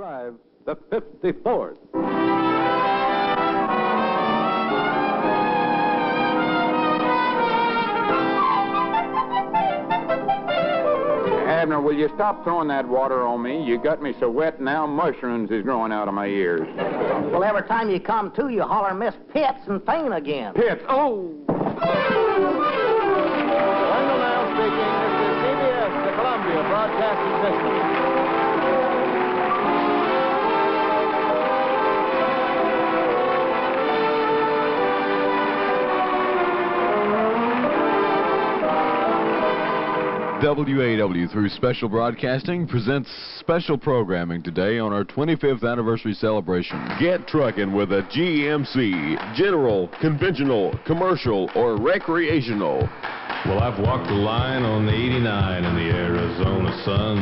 drive the 54th. Abner, will you stop throwing that water on me? You got me so wet now mushrooms is growing out of my ears. Well, every time you come to, you holler Miss Pitts and faint again. Pitts, oh! Randall now speaking. This is CBS, the Columbia Broadcasting System. WAEW, through Special Broadcasting, presents special programming today on our 25th anniversary celebration. Get trucking with a GMC, general, conventional, commercial, or recreational. Well, I've walked the line on the 89 in the Arizona sun.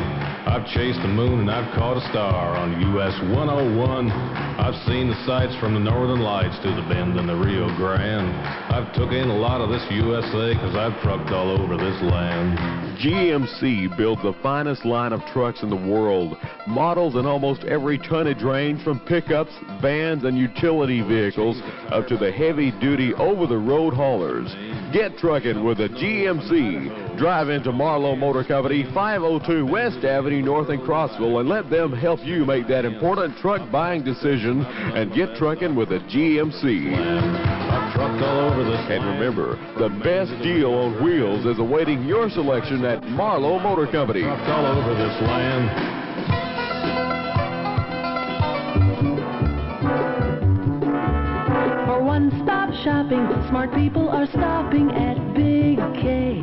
I've chased the moon and I've caught a star on US 101. I've seen the sights from the Northern Lights to the Bend and the Rio Grande. I've took in a lot of this USA because I've trucked all over this land. GMC builds the finest line of trucks in the world. Models in almost every tonnage range, from pickups, vans, and utility vehicles up to the heavy-duty over-the-road haulers. Get trucking with a GMC. Drive into Marlowe Motor Company, 502 West Avenue North in Crossville, and let them help you make that important truck buying decision and get trucking with a GMC. I've trucked all over this And remember, the best deal on wheels is awaiting your selection at Marlowe Motor Company. Trucked all over this land. For one-stop shopping, smart people are stopping at Big K.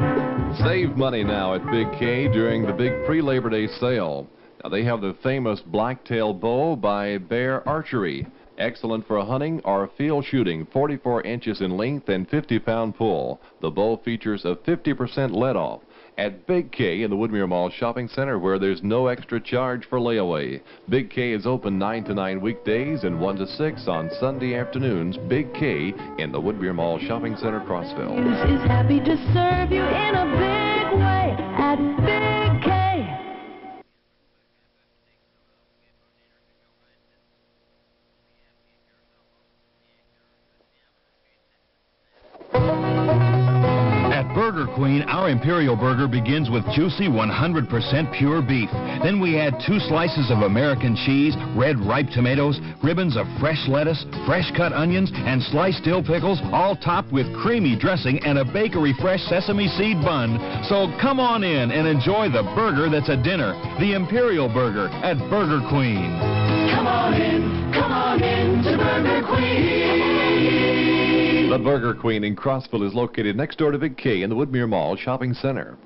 Save money now at Big K during the big pre-Labor Day sale. Now, they have the famous blacktail bow by Bear Archery. Excellent for hunting or field shooting, 44 inches in length and 50-pound pull. The bow features a 50% let-off. At Big K in the Woodmere Mall Shopping Center, where there's no extra charge for layaway. Big K is open 9 to 9 weekdays and 1 to 6 on Sunday afternoons. Big K in the Woodmere Mall Shopping Center, Crossville. Is happy to serve you in a big way at Big K. Burger Queen, our Imperial Burger begins with juicy 100% pure beef. Then we add 2 slices of American cheese, red ripe tomatoes, ribbons of fresh lettuce, fresh cut onions, and sliced dill pickles, all topped with creamy dressing and a bakery fresh sesame seed bun. So come on in and enjoy the burger that's a dinner. The Imperial Burger at Burger Queen. Come on in to Burger Queen. The Burger Queen in Crossville is located next door to Big K in the Woodmere Mall Shopping Center.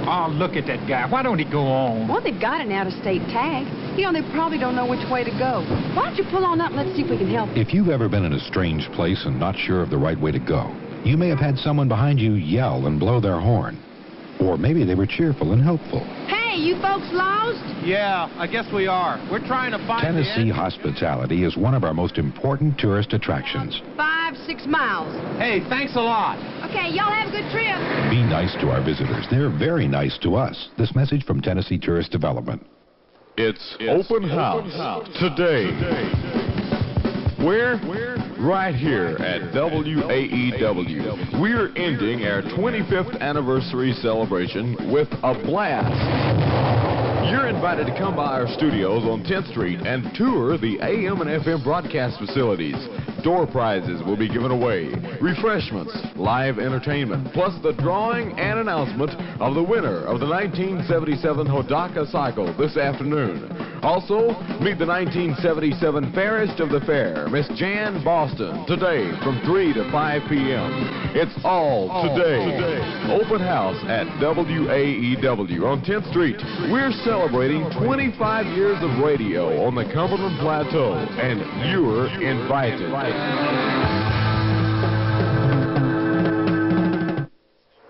Oh, look at that guy. Why don't he go on? Well, they've got an out-of-state tag. You know, they probably don't know which way to go. Why don't you pull on up and let's see if we can help you? If you've ever been in a strange place and not sure of the right way to go, you may have had someone behind you yell and blow their horn. Or maybe they were cheerful and helpful. Hey, you folks lost? Yeah, I guess we are. We're trying to find Tennessee hospitality is one of our most important tourist attractions. 5-6 miles. Hey, thanks a lot. Okay, y'all have a good trip. Be nice to our visitors. They're very nice to us. This message from Tennessee Tourist Development. It's open house today. Where? Right here at WAEW. We're ending our 25th anniversary celebration with a blast. You're invited to come by our studios on 10th Street and tour the AM and FM broadcast facilities. Door prizes will be given away, refreshments, live entertainment, plus the drawing and announcement of the winner of the 1977 Hodaka Cycle this afternoon. Also, meet the 1977 Fairest of the Fair, Miss Jan Boston, today from 3 to 5 p.m. It's all today. Open house at WAEW on 10th Street. We're celebrating 25 years of radio on the Cumberland Plateau, and you're invited.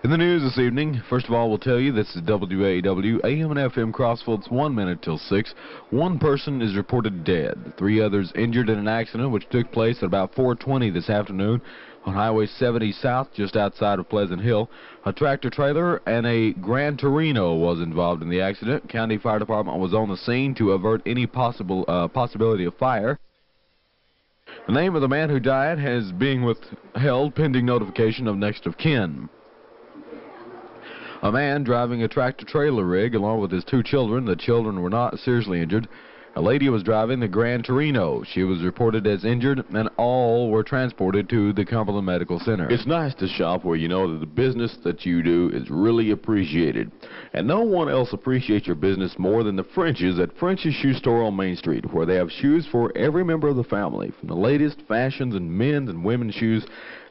In the news this evening, first of all, we'll tell you this is WAEW, AM and FM Crossville. It's 1 minute till 6. One person is reported dead. 3 others injured in an accident which took place at about 4:20 this afternoon on Highway 70 South, just outside of Pleasant Hill. A tractor-trailer and a Gran Torino was involved in the accident. County Fire Department was on the scene to avert any possibility of fire. The name of the man who died is being withheld pending notification of next of kin. A man driving a tractor-trailer rig along with his 2 children. The children were not seriously injured. A lady was driving the Gran Torino. She was reported as injured, and all were transported to the Cumberland Medical Center. It's nice to shop where you know that the business that you do is really appreciated. And no one else appreciates your business more than the Frenches at French's Shoe Store on Main Street, where they have shoes for every member of the family, from the latest fashions in men's and women's shoes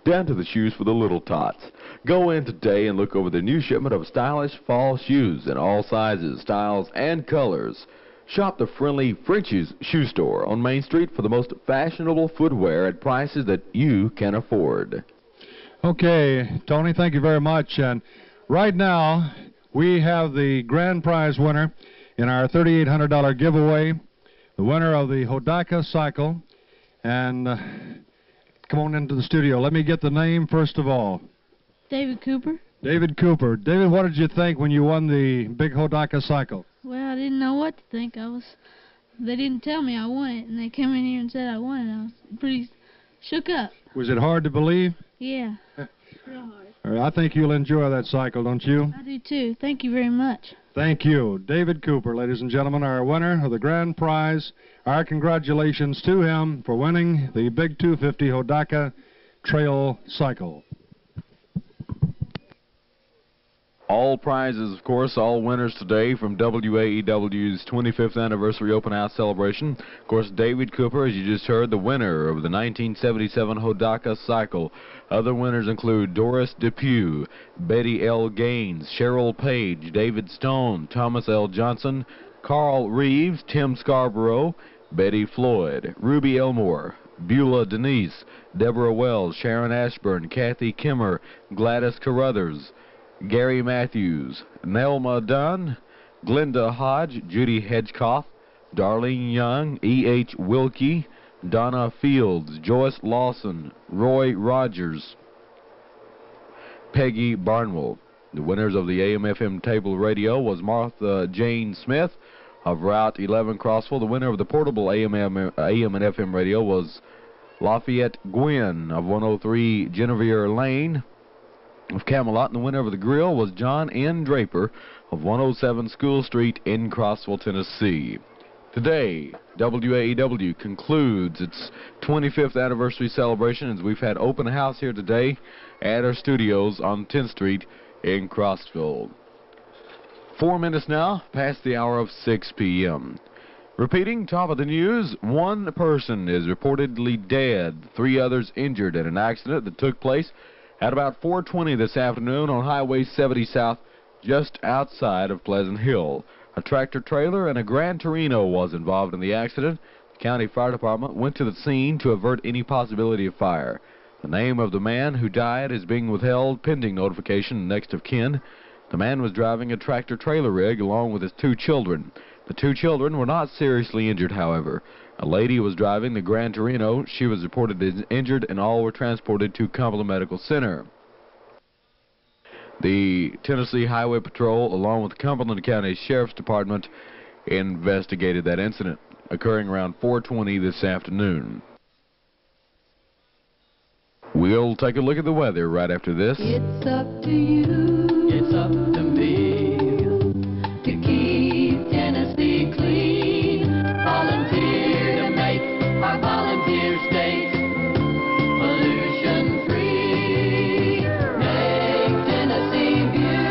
down to the shoes for the little tots. Go in today and look over the new shipment of stylish fall shoes in all sizes, styles, and colors. Shop the friendly French's Shoe Store on Main Street for the most fashionable footwear at prices that you can afford. Okay, Tony, thank you very much. And right now, we have the grand prize winner in our $3,800 giveaway, the winner of the Hodaka Cycle. And come on into the studio. Let me get the name first of all. David Cooper. David Cooper. David, what did you think when you won the big Hodaka Cycle? Well, I didn't know what to think. They didn't tell me I won it, and they came in here and said I won it. I was pretty shook up. Was it hard to believe? Yeah, real hard. I think you'll enjoy that cycle, don't you? I do too. Thank you very much. Thank you. David Cooper, ladies and gentlemen, our winner of the grand prize. Our congratulations to him for winning the big 250 Hodaka Trail Cycle. All prizes, of course, all winners today from WAEW's 25th anniversary open house celebration. Of course, David Cooper, as you just heard, the winner of the 1977 Hodaka Cycle. Other winners include Doris Depew, Betty L. Gaines, Cheryl Page, David Stone, Thomas L. Johnson, Carl Reeves, Tim Scarborough, Betty Floyd, Ruby Elmore, Beulah Denise, Deborah Wells, Sharon Ashburn, Kathy Kimmer, Gladys Carruthers, Gary Matthews, Nelma Dunn, Glenda Hodge, Judy Hedgecoff, Darlene Young, E.H. Wilkie, Donna Fields, Joyce Lawson, Roy Rogers, Peggy Barnwell. The winners of the AM/FM table radio was Martha Jane Smith of Route 11 Crossville. The winner of the portable AM and FM radio was Lafayette Gwynn of 103 Genevieve Lane of Camelot, and the winner of the grill was John N. Draper of 107 School Street in Crossville, Tennessee. Today, WAEW concludes its 25th anniversary celebration as we've had open house here today at our studios on 10th Street in Crossville. 4 minutes now past the hour of 6 p.m. Repeating, top of the news, 1 person is reportedly dead, 3 others injured in an accident that took place at about 4:20 this afternoon on Highway 70 South, just outside of Pleasant Hill. A tractor-trailer and a Gran Torino was involved in the accident. The County Fire Department went to the scene to avert any possibility of fire. The name of the man who died is being withheld pending notification next of kin. The man was driving a tractor-trailer rig along with his 2 children. The 2 children were not seriously injured, however. A lady was driving the Gran Torino. She was reported as injured, and all were transported to Cumberland Medical Center. The Tennessee Highway Patrol, along with Cumberland County Sheriff's Department, investigated that incident, occurring around 4:20 this afternoon. We'll take a look at the weather right after this. It's up to you. It's up to me to keep Tennessee clean. Volunteer to make our volunteer state pollution free. Make Tennessee beautiful.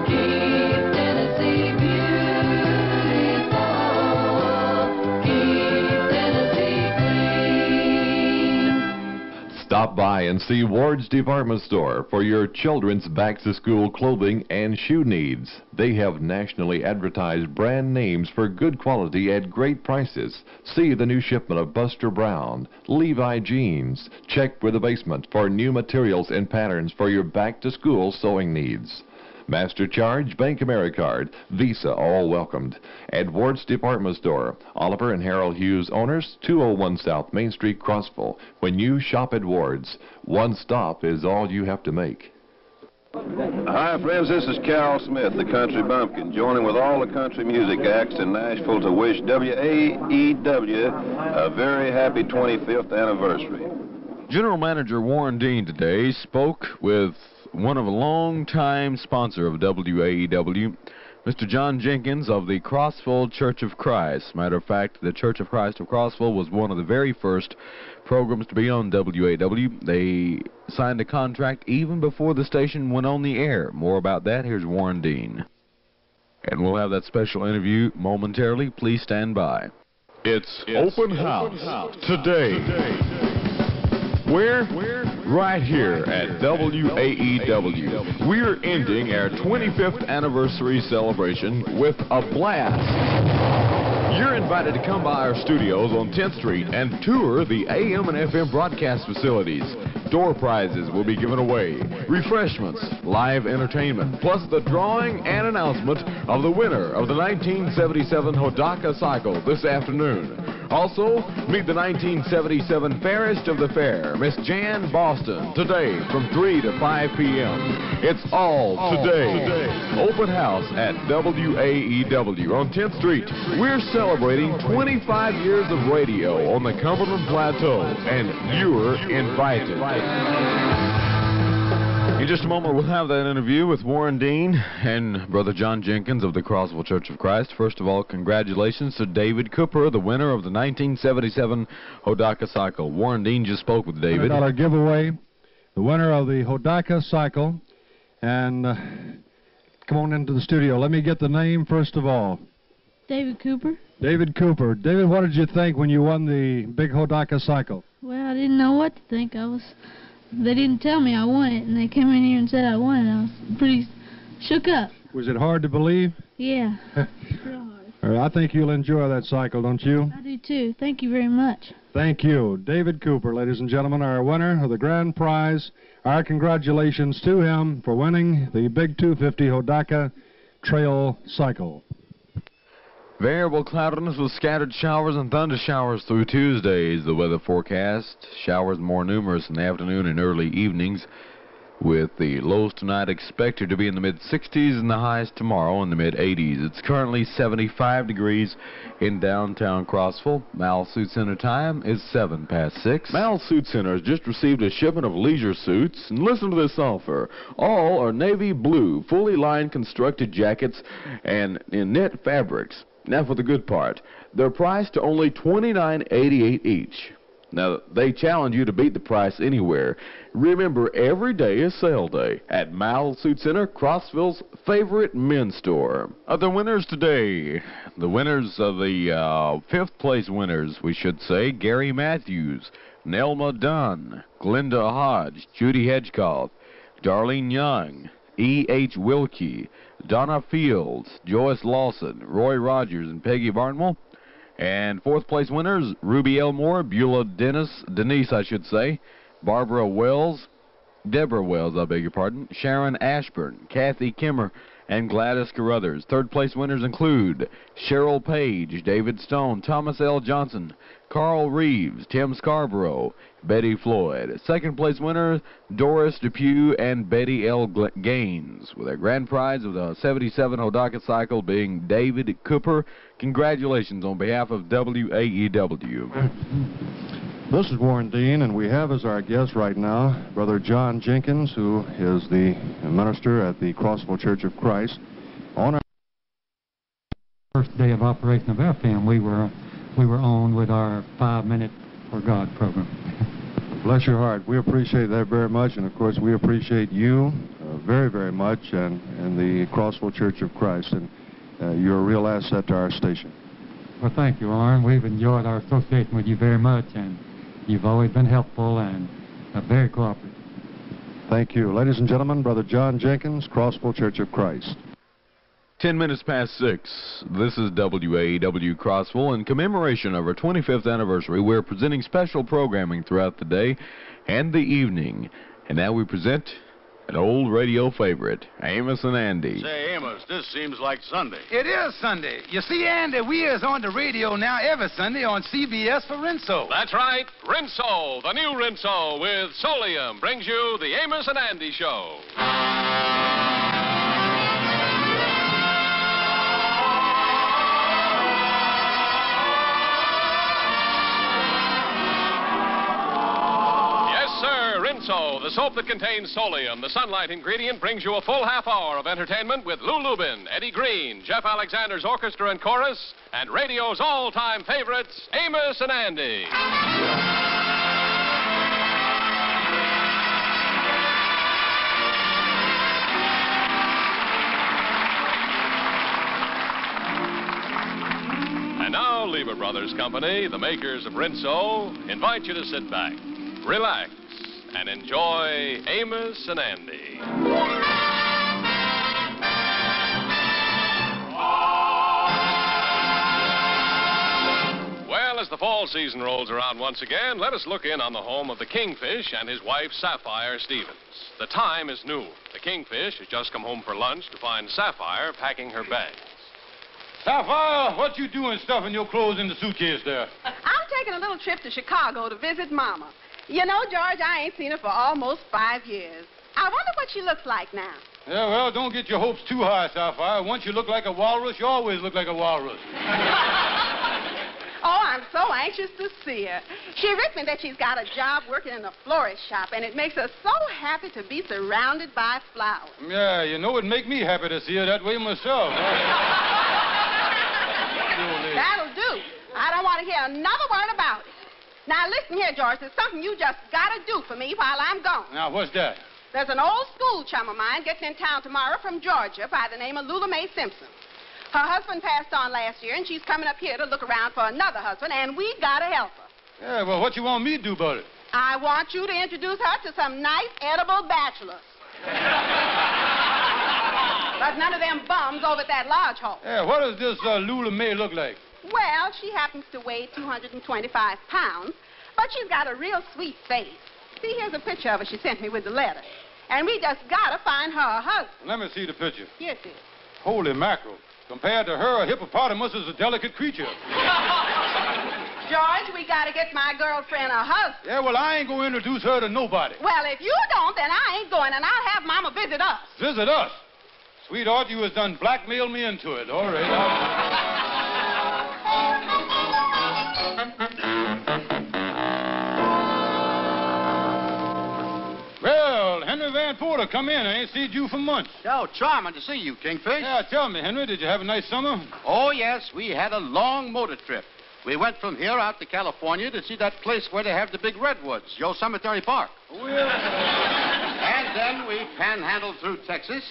Keep Tennessee beautiful. Keep Tennessee clean. Stop by and see Ward's Department Store for your children's back-to-school clothing and shoe needs. They have nationally advertised brand names for good quality at great prices. See the new shipment of Buster Brown, Levi jeans. Check with the basement for new materials and patterns for your back-to-school sewing needs. MasterCharge, Bank AmeriCard, Visa, all welcomed. Edwards Department Store, Oliver and Harold Hughes owners, 201 South Main Street, Crossville. When you shop at Ward's, one stop is all you have to make. Hi, friends. This is Carol Smith, the Country Bumpkin, joining with all the country music acts in Nashville to wish WAEW a very happy 25th anniversary. General Manager Warren Dean today spoke with one of a long-time sponsor of WAEW, Mr. John Jenkins of the Crossville Church of Christ. Matter of fact, the Church of Christ of Crossville was one of the very first programs to be on WAEW. They signed a contract even before the station went on the air. More about that, here's Warren Dean. And we'll have that special interview momentarily. Please stand by. It's open house today. Where? Right here at WAEW. We're ending our 25th anniversary celebration with a blast. You're invited to come by our studios on 10th Street and tour the AM and FM broadcast facilities. Door prizes will be given away, refreshments, live entertainment, plus the drawing and announcement of the winner of the 1977 Hodaka Cycle this afternoon. Also, meet the 1977 Fairest of the Fair, Miss Jan Boston, today from 3 to 5 p.m. It's all today. Open house at WAEW on 10th Street. We're celebrating 25 years of radio on the Cumberland Plateau, and you're invited. In just a moment, we'll have that interview with Warren Dean and Brother John Jenkins of the Crossville Church of Christ. First of all, congratulations to David Cooper, the winner of the 1977 Hodaka Cycle. Warren Dean just spoke with David. $100 giveaway, the winner of the Hodaka Cycle. And come on into the studio. Let me get the name first of all. David Cooper. David Cooper. David, what did you think when you won the big Hodaka Cycle? Well, I didn't know what to think. They didn't tell me I won it, and they came in here and said I won it. I was pretty shook up. Was it hard to believe? Yeah. Real hard. I think you'll enjoy that cycle, don't you? I do too. Thank you very much. Thank you. David Cooper, ladies and gentlemen, our winner of the grand prize. Our congratulations to him for winning the Big 250 Hodaka Trail Cycle. Variable cloudiness with scattered showers and thunder showers through Tuesday is the weather forecast. Showers more numerous in the afternoon and early evenings, with the lows tonight expected to be in the mid-60s and the highs tomorrow in the mid-80s. It's currently 75 degrees in downtown Crossville. Mal Suit Center time is 7 past 6. Mal Suit Center has just received a shipment of leisure suits, and listen to this offer. All are navy blue, fully lined constructed jackets and in knit fabrics. Now for the good part. They're priced to only $29.88 each. Now, they challenge you to beat the price anywhere. Remember, every day is sale day at Mal Suit Center, Crossville's favorite men's store. Other winners today. The winners of the fifth place winners, we should say, Gary Matthews, Nelma Dunn, Glenda Hodge, Judy Hedgecoff, Darlene Young, E.H. Wilkie, Donna Fields, Joyce Lawson, Roy Rogers, and Peggy Barnwell. And fourth place winners, Ruby Elmore, Beulah Denise, Barbara Wells, Deborah Wells, I beg your pardon, Sharon Ashburn, Kathy Kimmer, and Gladys Carruthers. Third place winners include Cheryl Page, David Stone, Thomas L. Johnson, Carl Reeves, Tim Scarborough, Betty Floyd. Second place winners, Doris Depew and Betty L. Gaines, with a grand prize of the 77 Hodaka Cycle being David Cooper. Congratulations on behalf of WAEW. This is Warren Dean, and we have as our guest right now Brother John Jenkins, who is the minister at the Crossville Church of Christ. On our first day of operation of FM, we were on with our 5 Minute for God program. Bless your heart. We appreciate that very much, and of course we appreciate you very, very much, and the Crossville Church of Christ, and you're a real asset to our station. Well, thank you, Warren. We've enjoyed our association with you very much, and you've always been helpful and very cooperative. Thank you. Ladies and gentlemen, Brother John Jenkins, Crossville Church of Christ. 10 minutes past 6. This is WAEW Crossville. In commemoration of our 25th anniversary, we're presenting special programming throughout the day and the evening. And now we present An old radio favorite, Amos and Andy. Say, Amos, this seems like Sunday. It is Sunday. You see, Andy, we is on the radio now every Sunday on CBS for Rinso. That's right. Rinso, the new Rinso with Solium, brings you the Amos and Andy Show. Rinso, the soap that contains Solium, the sunlight ingredient, brings you a full half hour of entertainment with Lou Lubin, Eddie Green, Jeff Alexander's orchestra and chorus, and radio's all-time favorites, Amos and Andy. And now, Lever Brothers Company, the makers of Rinso, invite you to sit back, relax, and enjoy Amos and Andy. Well, as the fall season rolls around once again, let us look in on the home of the Kingfish and his wife, Sapphire Stevens. The time is noon. The Kingfish has just come home for lunch to find Sapphire packing her bags. Sapphire, what you doing stuffing your clothes in the suitcase there? I'm taking a little trip to Chicago to visit Mama. You know, George, I ain't seen her for almost 5 years. I wonder what she looks like now. Yeah, well, don't get your hopes too high, Sapphire. Once you look like a walrus, you always look like a walrus. Oh, I'm so anxious to see her. She wrote me that she's got a job working in a florist shop, and it makes her so happy to be surrounded by flowers. Yeah, you know, it'd make me happy to see her that way myself. That'll do. I don't want to hear another word about it. Now, listen here, George. There's something you just got to do for me while I'm gone. Now, what's that? There's an old school chum of mine getting in town tomorrow from Georgia by the name of Lula Mae Simpson. Her husband passed on last year, and she's coming up here to look around for another husband, and we got to help her. Yeah, well, what you want me to do about it? I want you to introduce her to some nice, edible bachelors. But none of them bums over at that lodge hall. Yeah, what does this Lula Mae look like? Well, she happens to weigh 225 pounds, but she's got a real sweet face. See, here's a picture of her she sent me with the letter. And we just got to find her a husband. Let me see the picture. Yes, dear. Holy mackerel. Compared to her, a hippopotamus is a delicate creature. George, we got to get my girlfriend a husband. Yeah, well, I ain't going to introduce her to nobody. Well, if you don't, then I ain't going, and I'll have Mama visit us. Visit us? Sweetheart, you has done blackmailed me into it. All right, Well, Henry Van Porter, come in. I ain't seen you for months. Oh, charming to see you, Kingfish. Yeah, tell me, Henry, did you have a nice summer? Oh, yes, we had a long motor trip. We went from here out to California to see that place where they have the big redwoods, Yosemite Park. Oh, yeah. And then we panhandled through Texas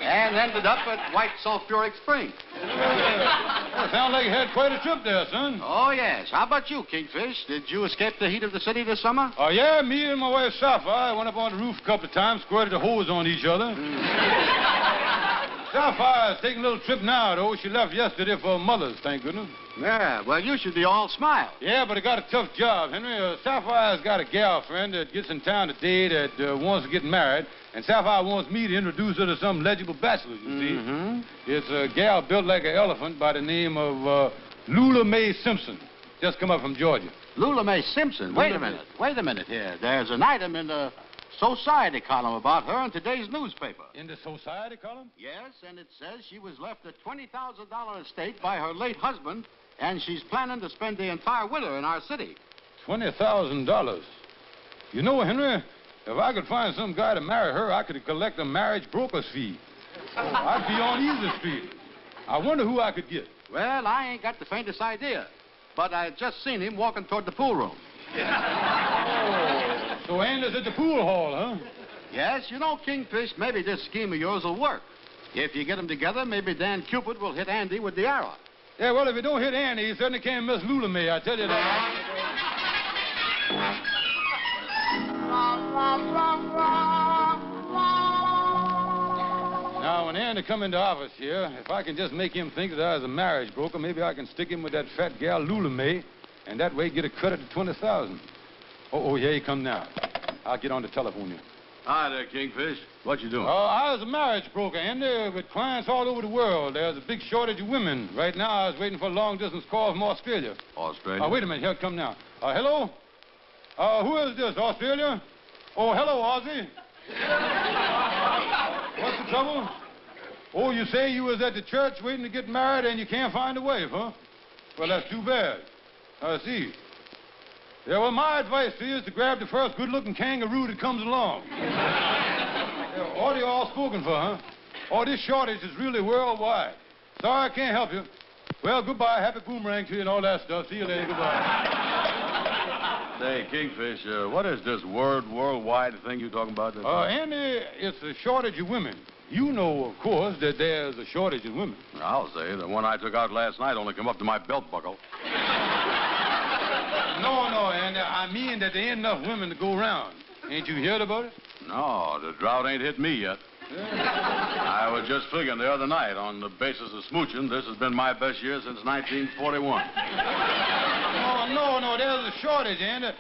and ended up at White Sulphuric Spring. Well, sounds like you had quite a trip there, son. Oh, yes. How about you, Kingfish? Did you escape the heat of the city this summer? Oh, yeah, me and my wife, Sapphire, went up on the roof a couple of times, squirted the hose on each other. Sapphire's taking a little trip now, though. She left yesterday for her mother's, thank goodness. Yeah, well, you should be all smile. Yeah, but I got a tough job, Henry. Sapphire's got a gal friend that gets in town today that wants to get married, and Sapphire wants me to introduce her to some legible bachelors, you see. It's a gal built like an elephant by the name of Lula Mae Simpson. Just come up from Georgia. Lula Mae Simpson? Wait a minute here. There's an item in the Society column about her in today's newspaper. In the Society column? Yes, and it says she was left a $20,000 estate by her late husband, and she's planning to spend the entire winter in our city. $20,000? You know, Henry, if I could find some guy to marry her, I could collect a marriage broker's fee. I'd be on easy street. I wonder who I could get. Well, I ain't got the faintest idea, but I just seen him walking toward the pool room. Oh, so Andy's at the pool hall, huh? Yes, you know, Kingfish, maybe this scheme of yours will work. If you get them together, maybe Dan Cupid will hit Andy with the arrow. Yeah, well, if he don't hit Andy, he certainly can't miss Lula Mae, I tell you that. Now, when Andy come into office here, if I can just make him think that I was a marriage broker, maybe I can stick him with that fat gal Lula Mae, and that way get a cut at the $20,000. Oh, here he come now. I'll get on the telephone here. Hi there, Kingfish. What you doing? I was a marriage broker, Andy, with clients all over the world. There's a big shortage of women. Right now, I was waiting for a long-distance call from Australia. Australia? Wait a minute. Here it come now. Hello? Who is this, Australia? Oh, hello, Ozzy. What's the trouble? Oh, you say you was at the church waiting to get married and you can't find a wife, huh? Well, that's too bad. I see. Yeah, well, my advice to you is to grab the first good-looking kangaroo that comes along. What are you all spoken for, huh? Oh, this shortage is really worldwide. Sorry, I can't help you. Well, goodbye. Happy boomerang to you and all that stuff. See you later. Goodbye. Say, Kingfish, what is this worldwide thing you're talking about? Andy, it's a shortage of women. You know, of course, that there's a shortage of women. I'll say. The one I took out last night only came up to my belt buckle. No, Andy. I mean that there ain't enough women to go around. Ain't you heard about it? No, the drought ain't hit me yet. Yeah. I was just figuring the other night, on the basis of smooching, this has been my best year since 1941. No, there's a shortage, Andy.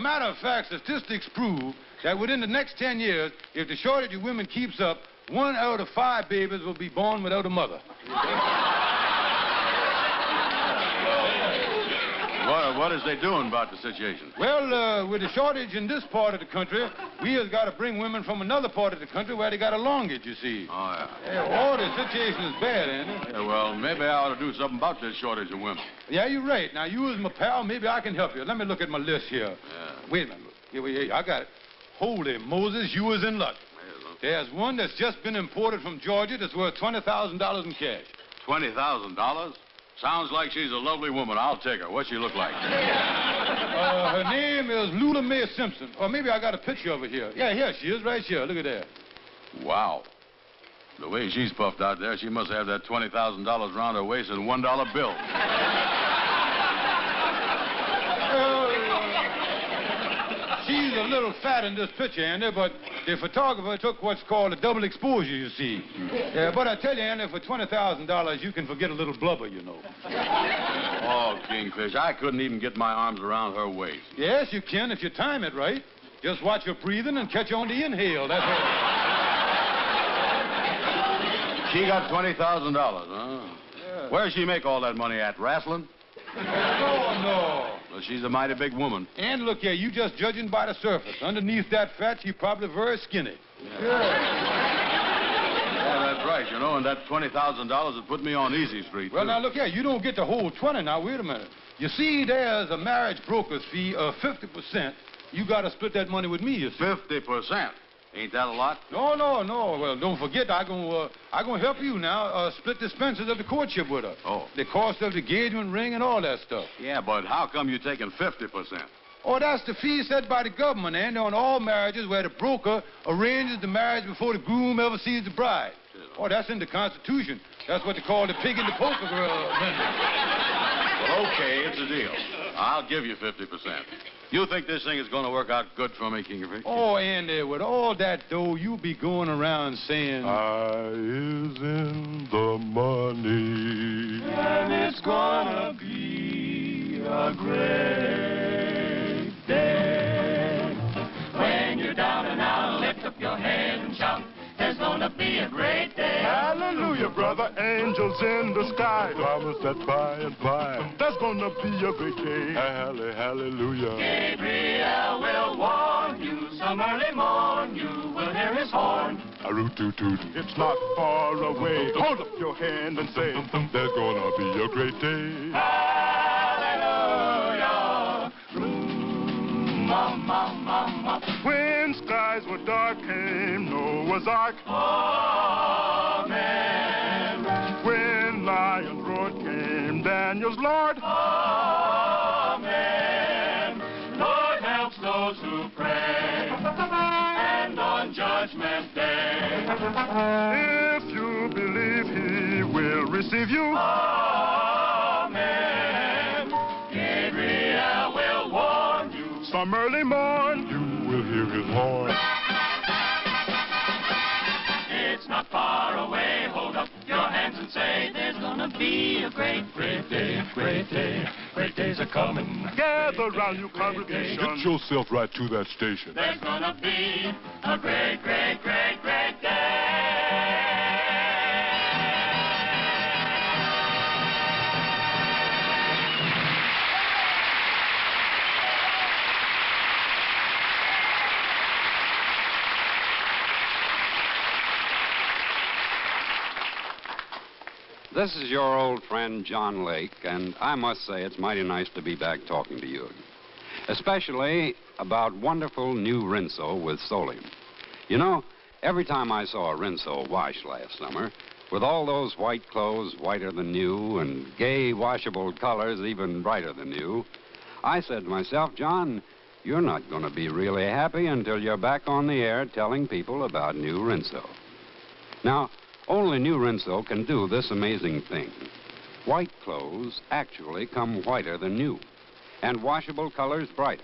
Matter of fact, statistics prove that within the next 10 years, if the shortage of women keeps up, 1 out of 5 babies will be born without a mother. What is they doing about the situation? Well, with the shortage in this part of the country, we has got to bring women from another part of the country where they got a longage, you see. Oh, yeah. The situation is bad, Andy. Yeah, well, maybe I ought to do something about this shortage of women. Yeah, you're right. Now, you as my pal, maybe I can help you. Let me look at my list here. Yeah. Wait a minute. Here, I got it. Holy Moses, you was in luck. There's one that's just been imported from Georgia that's worth $20,000 in cash. $20,000? Sounds like she's a lovely woman. I'll take her. What's she look like? Her name is Lula Mae Simpson. Or maybe I got a picture of her here. Yeah, here she is, right here. Look at that. Wow. The way she's puffed out there, she must have that $20,000 around her waist in $1 bill. She's a little fat in this picture, Andy, but the photographer took what's called a double exposure, you see. But I tell you, Andy, for $20,000, you can forget a little blubber, you know. Oh, Kingfish, I couldn't even get my arms around her waist. Yes, you can if you time it right. Just watch your breathing and catch on the inhale, that's all. She got $20,000, huh? Yeah. Where's she make all that money at? Wrestling? No. Well, she's a mighty big woman. And look here, you just judging by the surface. Underneath that fat, she's probably very skinny. Yeah, that's right, you know, and that $20,000 would put me on easy street, Well, too. now, look here, you don't get the whole 20 now. Wait a minute. You see, there's a marriage broker's fee of 50%. You got to split that money with me, you see. 50%? Ain't that a lot? No. Well, don't forget, I'm gonna help you now split the expenses of the courtship with her. Oh. The cost of the engagement ring and all that stuff. Yeah, but how come you're taking 50%? Oh, that's the fee set by the government, and on all marriages where the broker arranges the marriage before the groom ever sees the bride. Oh, that's in the Constitution. That's what they call the pig in the poker amendment. Well, okay, it's a deal. I'll give you 50%. You think this thing is going to work out good for me, Kingerfish? Oh, Andy, with all that dough, you be going around saying, I is in the money. And it's gonna be a great day. When you're down and out, lift up your head and shout. There's gonna be a great day. Hallelujah, brother. Angels in the sky. Promise that by and by, there's gonna be a great day. Hallelujah. Gabriel will warn you. Some early morn you will hear his horn. A root toot toot. It's not far away. Hold up your hand and say, there's gonna be a great day. Hallelujah. When skies were dark, came Noah's Ark. Amen. When lions roared, came Daniel's Lord. Amen. Lord helps those who pray, and on Judgment Day. If you believe He will receive you. Amen. Gabriel will warn you. Some early morn, you will hear His horn. It's not far away. Hold up your hands and say, there's gonna be a great, great day. Great day. Great days are coming. coming. Gather round your congregation. Get yourself right to that station. There's gonna be a great, great, great, great day. This is your old friend, John Lake, and I must say it's mighty nice to be back talking to you, especially about wonderful new Rinso with Solium. You know, every time I saw a Rinso wash last summer, with all those white clothes whiter than new and gay washable colors even brighter than new, I said to myself, John, you're not going to be really happy until you're back on the air telling people about new Rinso. Now, only new Rinso can do this amazing thing. White clothes actually come whiter than new, and washable colors brighter.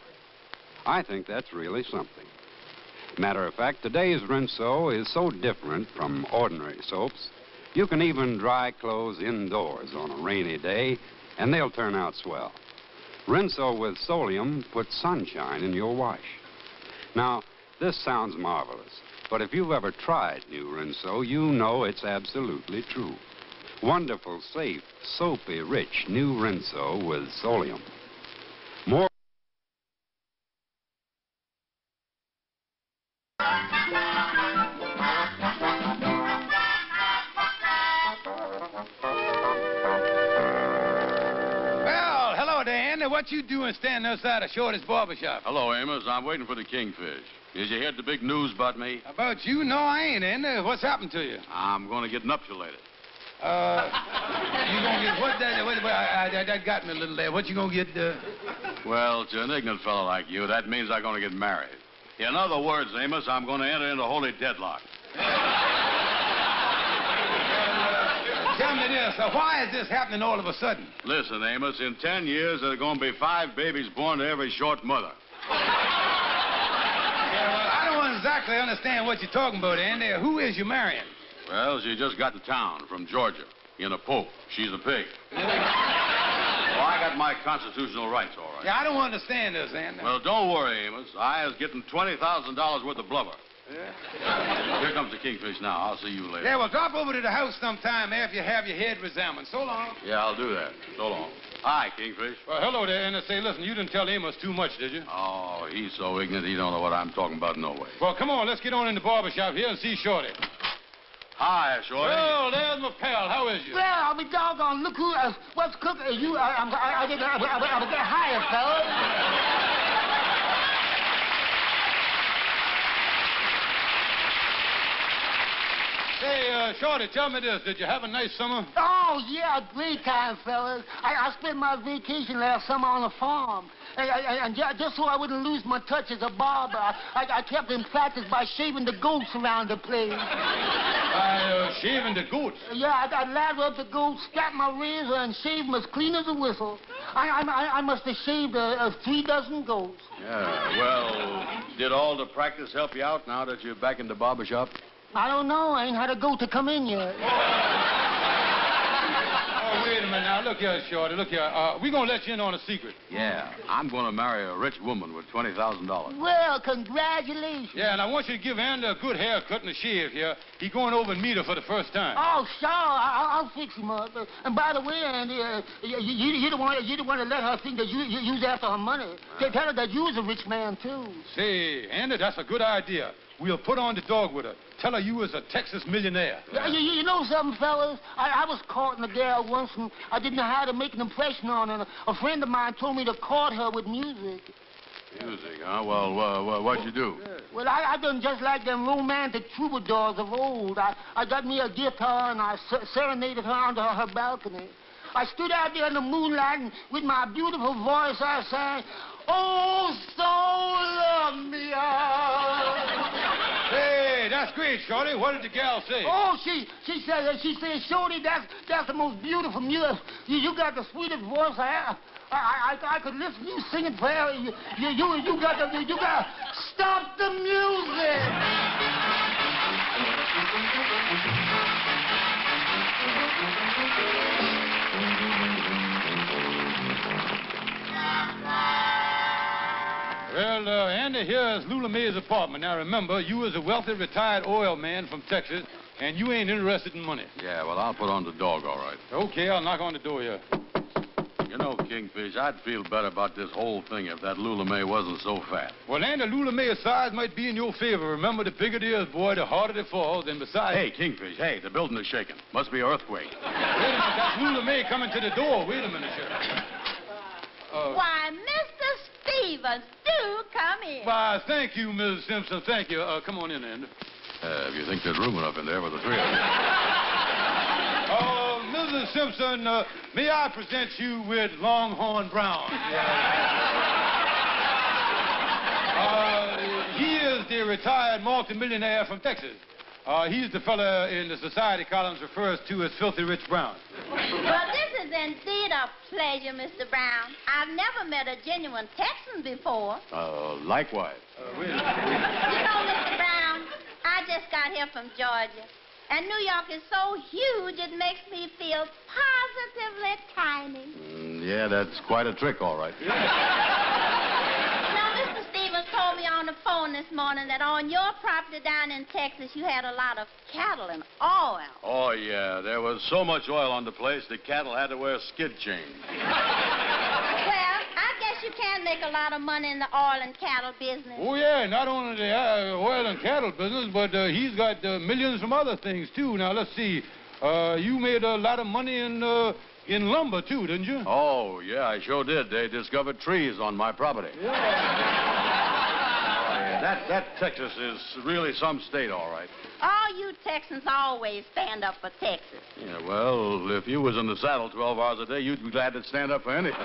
I think that's really something. Matter of fact, today's Rinso is so different from ordinary soaps, you can even dry clothes indoors on a rainy day, and they'll turn out swell. Rinso with Solium puts sunshine in your wash. Now, this sounds marvelous. But if you've ever tried new Rinso, you know it's absolutely true. Wonderful, safe, soapy, rich new Rinso with Solium. More. Well, hello there, Andy. What you doing standing outside of Shorty's barbershop? Hello, Amos. I'm waiting for the kingfish. Did you hear the big news about me? About you? No, I ain't, Andy. What's happened to you? I'm going to get nuptialated. You gonna get what? That got me a little there. What you gonna get? Well, to an ignorant fellow like you, that means I'm going to get married. In other words, Amos, I'm going to enter into holy deadlock. Tell me this. Why is this happening all of a sudden? Listen, Amos, in 10 years, there are going to be 5 babies born to every short mother. I don't exactly understand what you're talking about, Andy. Who is you marrying? Well, she just got to town from Georgia in a poke. She's a pig. Well, I got my constitutional rights, all right. Yeah, I don't understand this, Andy. Well, don't worry, Amos. I was getting $20,000 worth of blubber. Yeah. Here comes the kingfish now. I'll see you later. Yeah, well, drop over to the house sometime after you have your head examined. So long. Yeah, I'll do that. So long. Hi, Kingfish. Well, hello there, Andy. Say, listen, you didn't tell Amos too much, did you? Oh, he's so ignorant he don't know what I'm talking about no way. Well, come on, let's get on in the barbershop here and see Shorty. Hi, Shorty. Well, there's my pal. How is you? Well, I'll be doggone. Look who, what's cooking. I get hired, fellas. Hey, Shorty, tell me this. Did you have a nice summer? Oh, yeah, great time, fellas. I spent my vacation last summer on a farm. And just so I wouldn't lose my touch as a barber, I kept in practice by shaving the goats around the place. Shaving the goats? Yeah, I'd lather up the goats, strap my razor, and shave them as clean as a whistle. I must have shaved 3 dozen goats. Yeah, well, did all the practice help you out now that you're back in the barbershop? I don't know. I ain't had a goat to come in yet. Oh, wait a minute now. Look here, Shorty. Look here. We're going to let you in on a secret. Yeah, I'm going to marry a rich woman with $20,000. Well, congratulations. Yeah, and I want you to give Andy a good haircut and a shave here. He's going over and meet her for the first time. Oh, sure. I'll fix him up. And by the way, Andy, you don't want to let her think that you's after her money. Tell her that you's a rich man, too. Say, Andy, that's a good idea. We'll put on the dog with her. Tell her you was a Texas millionaire. You know something, fellas? I was courting a girl once, and I didn't know how to make an impression on her. A friend of mine told me to court her with music. Music, huh? Well, what'd you do? Well, I done just like them romantic troubadours of old. I got me a guitar, and I serenaded her under her balcony. I stood out there in the moonlight, and with my beautiful voice, I sang, "Oh, so love me." Hey, that's great, Shorty. What did the gal say? Oh, she said, Shorty, that's the most beautiful music. You got the sweetest voice I could listen to you singing forever. You got stop the music. Well, Andy, here is Lula May's apartment. Now, remember, you is a wealthy retired oil man from Texas, and you ain't interested in money. Yeah, well, I'll put on the dog, all right. Okay, I'll knock on the door here. You know, Kingfish, I'd feel better about this whole thing if that Lula May wasn't so fat. Well, Andy, Lula May's size might be in your favor. Remember, the bigger it is, boy, the harder it falls. And besides... Hey, Kingfish, hey, the building is shaking. Must be an earthquake. Wait a minute, that's Lula May coming to the door. Wait a minute, Sheriff. Why, Mr. Stevens, do come in. Why, thank you, Mrs. Simpson. Thank you. Come on in, Andy. If you think there's room enough in there for the three of us. Mrs. Simpson, may I present you with Longhorn Brown? He is the retired multimillionaire from Texas. He's the fella in the society columns refers to as Filthy Rich Brown. Well, this is indeed a pleasure, Mr. Brown. I've never met a genuine Texan before. Likewise. You know, Mr. Brown, I just got here from Georgia. And New York is so huge, it makes me feel positively tiny. Yeah, that's quite a trick, all right. Now, Mr. Stevens told me on the phone this morning that on your property down in Texas, you had a lot of cattle and oil. Oh, yeah. There was so much oil on the place, the cattle had to wear skid chains. Well, I guess you can make a lot of money in the oil and cattle business. Oh, yeah, not only the oil and cattle business, but he's got millions from other things, too. Now, let's see. You made a lot of money in lumber, too, didn't you? Oh, yeah, I sure did. They discovered trees on my property. That Texas is really some state, all right. All you Texans always stand up for Texas. Yeah, well, if you was in the saddle 12 hours a day, you'd be glad to stand up for anything.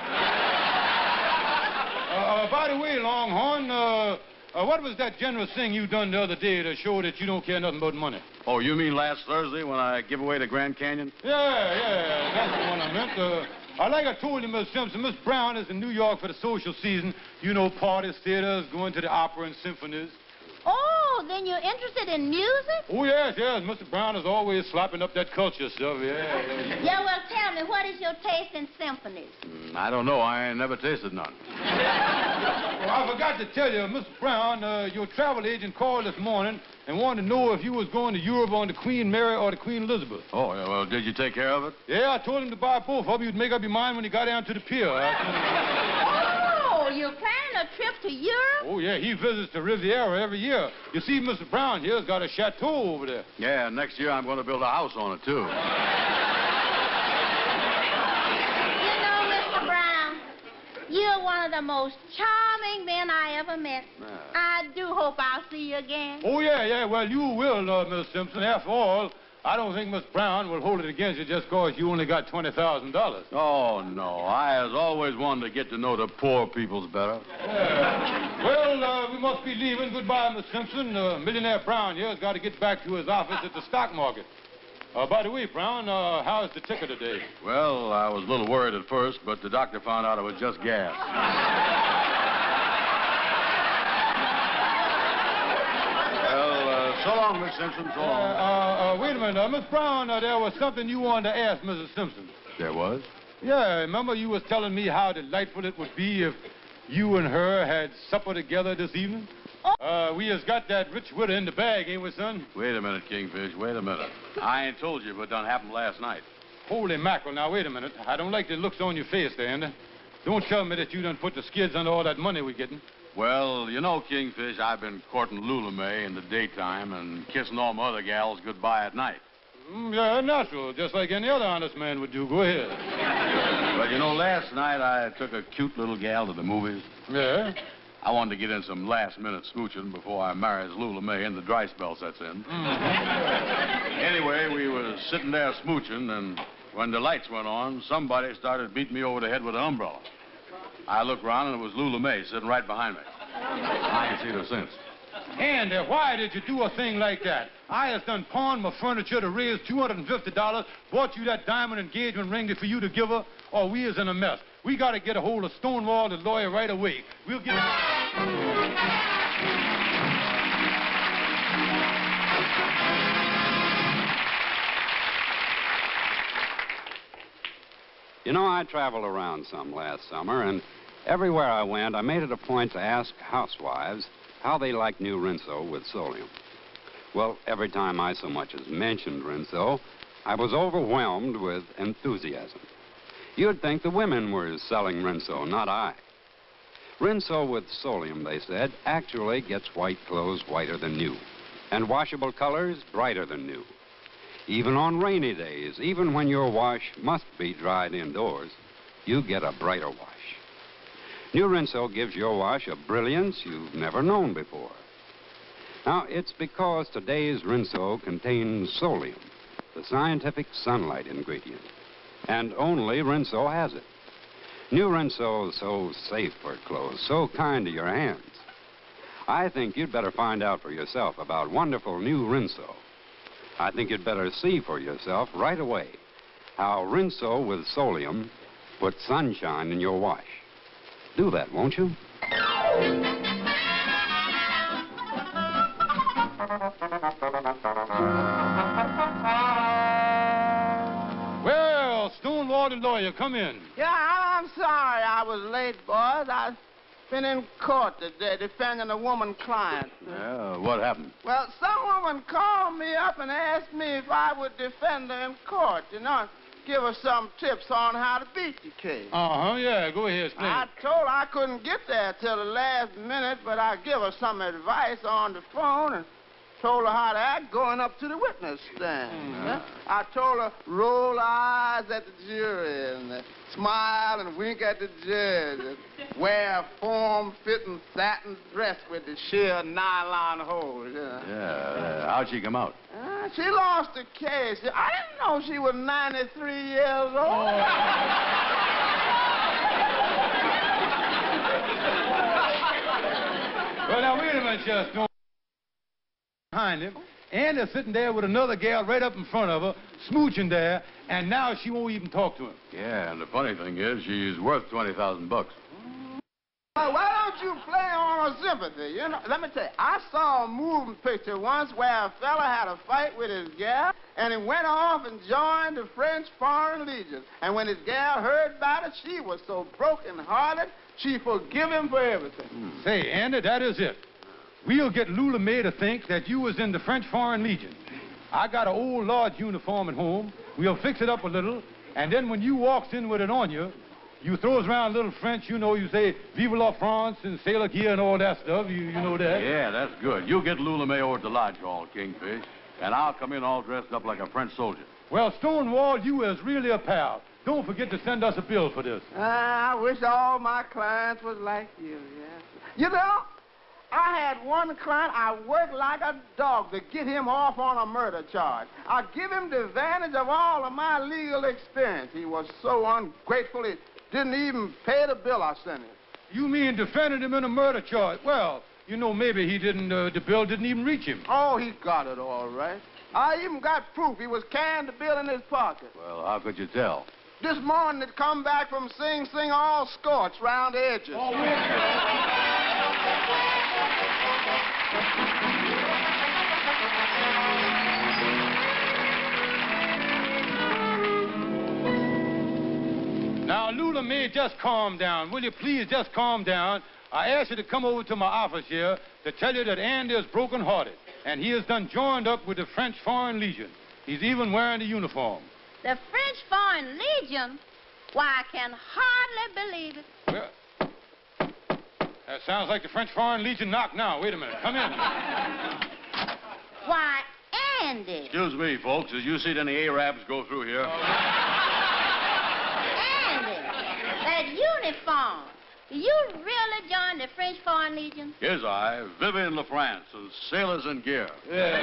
By the way, Longhorn, what was that generous thing you done the other day to show that you don't care nothing about money? Oh, you mean last Thursday when I give away the Grand Canyon? Yeah, that's the one I meant. Like I told you, Miss Simpson, Miss Brown is in New York for the social season. You know, parties, theaters, going to the opera and symphonies. Oh, then you're interested in music? Oh, yes. Mr. Brown is always slapping up that culture stuff, Yeah, well, tell me, what is your taste in symphonies? I don't know. I ain't never tasted none. Well, I forgot to tell you, Mr. Brown, your travel agent called this morning and wanted to know if you was going to Europe on the Queen Mary or the Queen Elizabeth. Oh, yeah, well, did you take care of it? Yeah, I told him to buy both. Hope you'd make up your mind when you got down to the pier. Oh, you're planning a trip to Europe? Oh, yeah, he visits the Riviera every year. You see, Mr. Brown here's got a chateau over there. Yeah, next year I'm going to build a house on it, too. You know, Mr. Brown, you're one of the most charming men I ever met. I do hope I'll see you again. Oh, yeah, well, you will, Miss Simpson. After all, I don't think Miss Brown will hold it against you just because you only got $20,000. Oh, no. I has always wanted to get to know the poor peoples better. Yeah. Well, we must be leaving. Goodbye, Miss Simpson. Millionaire Brown here has got to get back to his office at the stock market. By the way, Brown, how's the ticker today? Well, I was a little worried at first, but the doctor found out it was just gas. So long, Miss Simpson. So long. Wait a minute. Miss Brown, there was something you wanted to ask Mrs. Simpson. There was? Yeah, remember you was telling me how delightful it would be if you and her had supper together this evening? We has got that rich widow in the bag, ain't we, son? Wait a minute, Kingfish. Wait a minute. I ain't told you, but it done happened last night. Holy mackerel. Now, wait a minute. I don't like the looks on your face there, Andy. Don't tell me that you done put the skids under all that money we're getting. Well, you know, Kingfish, I've been courting Lula May in the daytime and kissing all my other gals goodbye at night. Yeah, natural, just like any other honest man would do. Go ahead. But, you know, last night I took a cute little gal to the movies. Yeah? I wanted to get in some last-minute smooching before I marries Lula May and the dry spell sets in. Anyway, we was sitting there smooching, and when the lights went on, somebody started beating me over the head with an umbrella. I looked around, and it was Lula May sitting right behind me. I ain't seen her since. Andy, why did you do a thing like that? I has done pawned my furniture to raise $250, bought you that diamond engagement ring for you to give her, or we is in a mess. We got to get a hold of Stonewall, the lawyer, right away. We'll get... You know, I traveled around some last summer, and Everywhere I went, I made it a point to ask housewives how they like new Rinso with Solium. Well, every time I so much as mentioned Rinso, I was overwhelmed with enthusiasm. You'd think the women were selling Rinso, not I. Rinso with Solium, they said, actually gets white clothes whiter than new, and washable colors brighter than new. Even on rainy days, even when your wash must be dried indoors, you get a brighter wash. New Rinso gives your wash a brilliance you've never known before. Now, it's because today's Rinso contains Solium, the scientific sunlight ingredient, and only Rinso has it. New Rinso is so safe for clothes, so kind to your hands. I think you'd better find out for yourself about wonderful new Rinso. I think you'd better see for yourself right away how Rinso with Solium puts sunshine in your wash. Do that, won't you? Well, Stonewall the lawyer, come in. Yeah, I'm sorry I was late, boys. I've been in court today defending a woman client. Yeah, what happened? Well, some woman called me up and asked me if I would defend her in court, you know, give her some tips on how to beat the case. Uh-huh, yeah, go ahead, explain. I told her I couldn't get there till the last minute, but I give her some advice on the phone and told her how to act going up to the witness stand. Mm-hmm. I told her roll eyes at the jury and smile and wink at the judge and wear a form-fitting satin dress with the sheer nylon hose. Yeah, how'd she come out? She lost the case. I didn't know she was 93 years old. Well, now, wait a minute, just don't behind him. And they're sitting there with another gal right up in front of her, smooching there, and now she won't even talk to him. Yeah, and the funny thing is, she's worth $20,000. Why don't you play on her sympathy? You know, let me tell you, I saw a moving picture once where a fella had a fight with his gal, and he went off and joined the French Foreign Legion. And when his gal heard about it, she was so broken-hearted, she forgive him for everything. Say, Andy, that is it. We'll get Lula May to think that you was in the French Foreign Legion. I got an old lodge uniform at home. We'll fix it up a little, and then when you walks in with it on you, you throws around a little French, you know, you say, Vive la France and Sailor Gear and all that stuff. You know that? Yeah, that's good. You get Lula May over to the lodge hall, Kingfish, and I'll come in all dressed up like a French soldier. Well, Stonewall, you is really a pal. Don't forget to send us a bill for this. I wish all my clients was like you, yeah. You know, I had one client, I worked like a dog to get him off on a murder charge. I give him the advantage of all of my legal experience. He was so ungrateful, he didn't even pay the bill I sent him. You mean defended him in a murder charge? Well, you know, maybe he didn't, the bill didn't even reach him. Oh, he got it all right. I even got proof. He was carrying the bill in his pocket. Well, how could you tell? This morning it come back from Sing Sing all scorched round the edges. Oh, Now, Lula May, just calm down. Will you please just calm down? I asked you to come over to my office here to tell you that Andy is broken-hearted, and he has done joined up with the French Foreign Legion. He's even wearing the uniform. The French Foreign Legion? Why, I can hardly believe it. Well, that sounds like the French Foreign Legion knock now. Wait a minute. Come in. Why, Andy. Excuse me, folks. Has you seen any Arabs go through here? That uniform. You really joined the French Foreign Legion? Yes, I. Vivian LaFrance and sailors in gear. And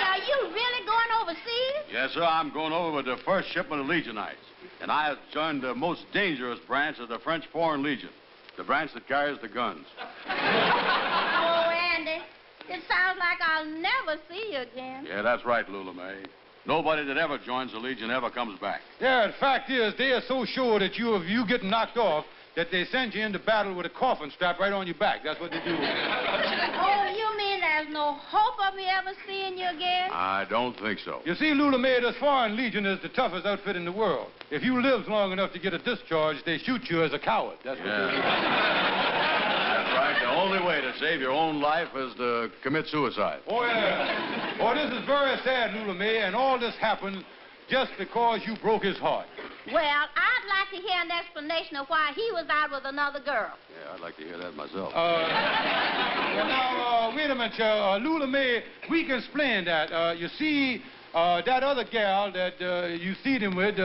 are you really going overseas? Yes, sir. I'm going over with the first shipment of Legionites. And I have joined the most dangerous branch of the French Foreign Legion, the branch that carries the guns. Oh, Andy, it sounds like I'll never see you again. Yeah, that's right, Lula May. Nobody that ever joins the Legion ever comes back. Yeah, the fact is, they are so sure that you get knocked off that they send you into battle with a coffin strapped right on your back. That's what they do. Oh, you mean there's no hope of me ever seeing you again? I don't think so. You see, Lula May, this Foreign Legion is the toughest outfit in the world. If you live long enough to get a discharge, they shoot you as a coward. That's what they do. That's right. The only way to save your own life is to commit suicide. Oh, yeah. Oh, this is very sad, Lula May, and all this happened just because you broke his heart. Well, I'd like to hear an explanation of why he was out with another girl. Yeah, I'd like to hear that myself. Well, now, wait a minute, Lula May, we can explain that. You see, that other gal that you seen him with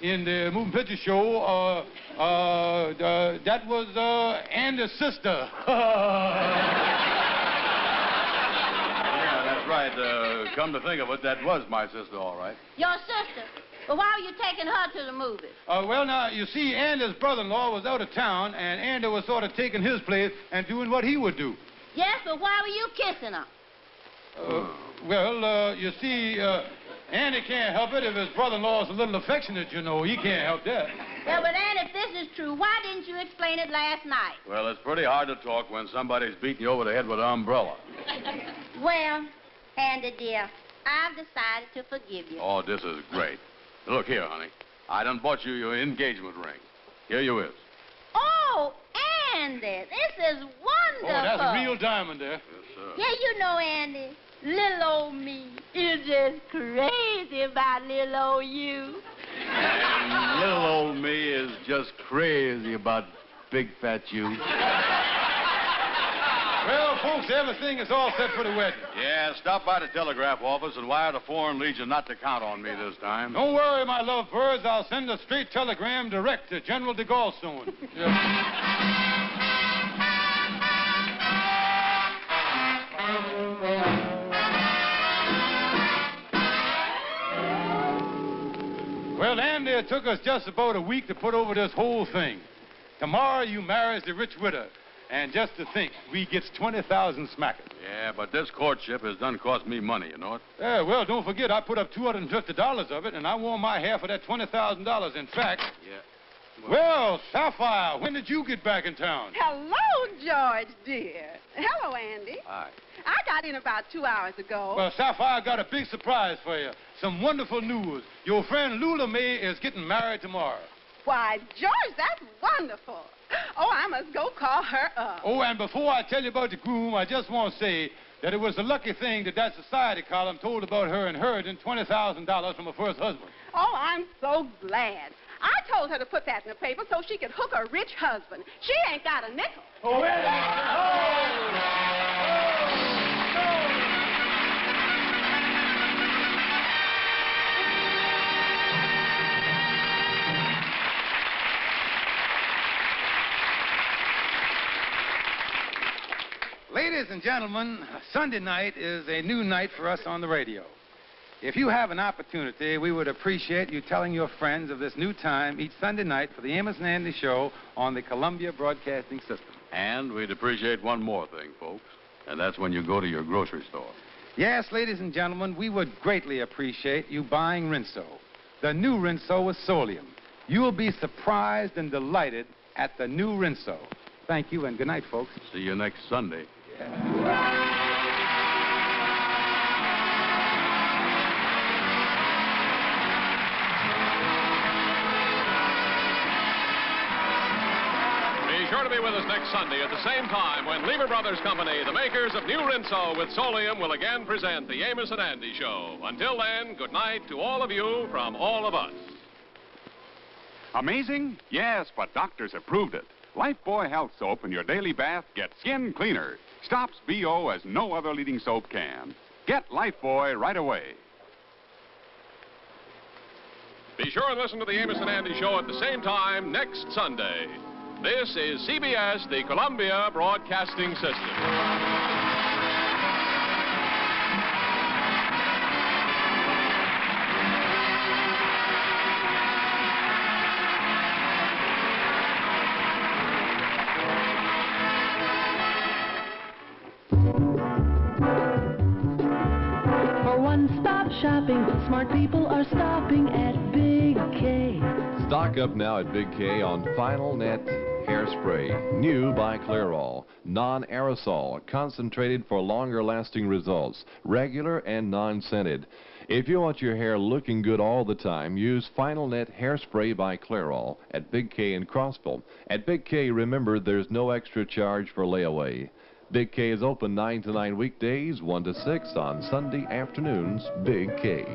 in the moving picture show, that was Andy's sister. Yeah, that's right. Come to think of it, that was my sister, all right. Your sister? But why were you taking her to the movies? Well, now, you see, Andy's brother-in-law was out of town, and Andy was sort of taking his place and doing what he would do. Yes, but why were you kissing her? Well, you see, Andy can't help it if his brother-in-law is a little affectionate, you know. He can't help that. Yeah, but Andy, if this is true, why didn't you explain it last night? Well, it's pretty hard to talk when somebody's beating you over the head with an umbrella. Well, Andy, dear, I've decided to forgive you. Oh, this is great. Look here, honey. I done bought you your engagement ring. Here you is. Oh, Andy, this is wonderful. Oh, that's a real diamond there. Yes, sir. Yeah, you know, Andy, little old me is just crazy about little old you. And little old me is just crazy about big fat you. Well, folks, everything is all set for the wedding. Yeah, stop by the telegraph office and wire the Foreign Legion not to count on me this time. Don't worry, my love birds. I'll send a straight telegram direct to General de Gaulle. Well, Andy, it took us just about a week to put over this whole thing. Tomorrow you marries the rich widow. And just to think, we gets 20,000 smackers. Yeah, but this courtship has done cost me money, you know it? Yeah, well, don't forget, I put up $250 of it, and I won my half of that $20,000. In fact... Yeah. Well, Sapphire, when did you get back in town? Hello, George, dear. Hello, Andy. Hi. I got in about 2 hours ago. Well, Sapphire, I got a big surprise for you. Some wonderful news. Your friend Lula May is getting married tomorrow. Why, George, that's wonderful. Oh, I must go call her up. Oh, and before I tell you about the groom, I just want to say that it was a lucky thing that society column told about her inheriting $20,000 from her first husband. Oh, I'm so glad. I told her to put that in the paper so she could hook a rich husband. She ain't got a nickel. Oh, Ladies and gentlemen, Sunday night is a new night for us on the radio. If you have an opportunity, we would appreciate you telling your friends of this new time each Sunday night for the Amos and Andy Show on the Columbia Broadcasting System. And we'd appreciate one more thing, folks, and that's when you go to your grocery store. Yes, ladies and gentlemen, we would greatly appreciate you buying Rinso, the new Rinso with Solium. You will be surprised and delighted at the new Rinso. Thank you, and good night, folks. See you next Sunday. Be sure to be with us next Sunday at the same time when Lever Brothers Company, the makers of new Rinso with Solium, will again present the Amos and Andy Show. Until then, good night to all of you from all of us. Amazing? Yes, but doctors have proved it. Lifebuoy Health Soap in your daily bath gets skin cleaner. Stops BO as no other leading soap can. Get Lifebuoy right away. Be sure and listen to the Amos and Andy Show at the same time next Sunday. This is CBS, the Columbia Broadcasting System. Shopping, smart people are stopping at Big K. Stock up now at Big K on Final Net Hairspray, new by Clairol. Non-aerosol, concentrated for longer-lasting results. Regular and non-scented. If you want your hair looking good all the time, use Final Net Hairspray by Clairol at Big K in Crossville. At Big K, remember, there's no extra charge for layaway. Big K is open 9 to 9 weekdays, 1 to 6 on Sunday afternoons. Big K.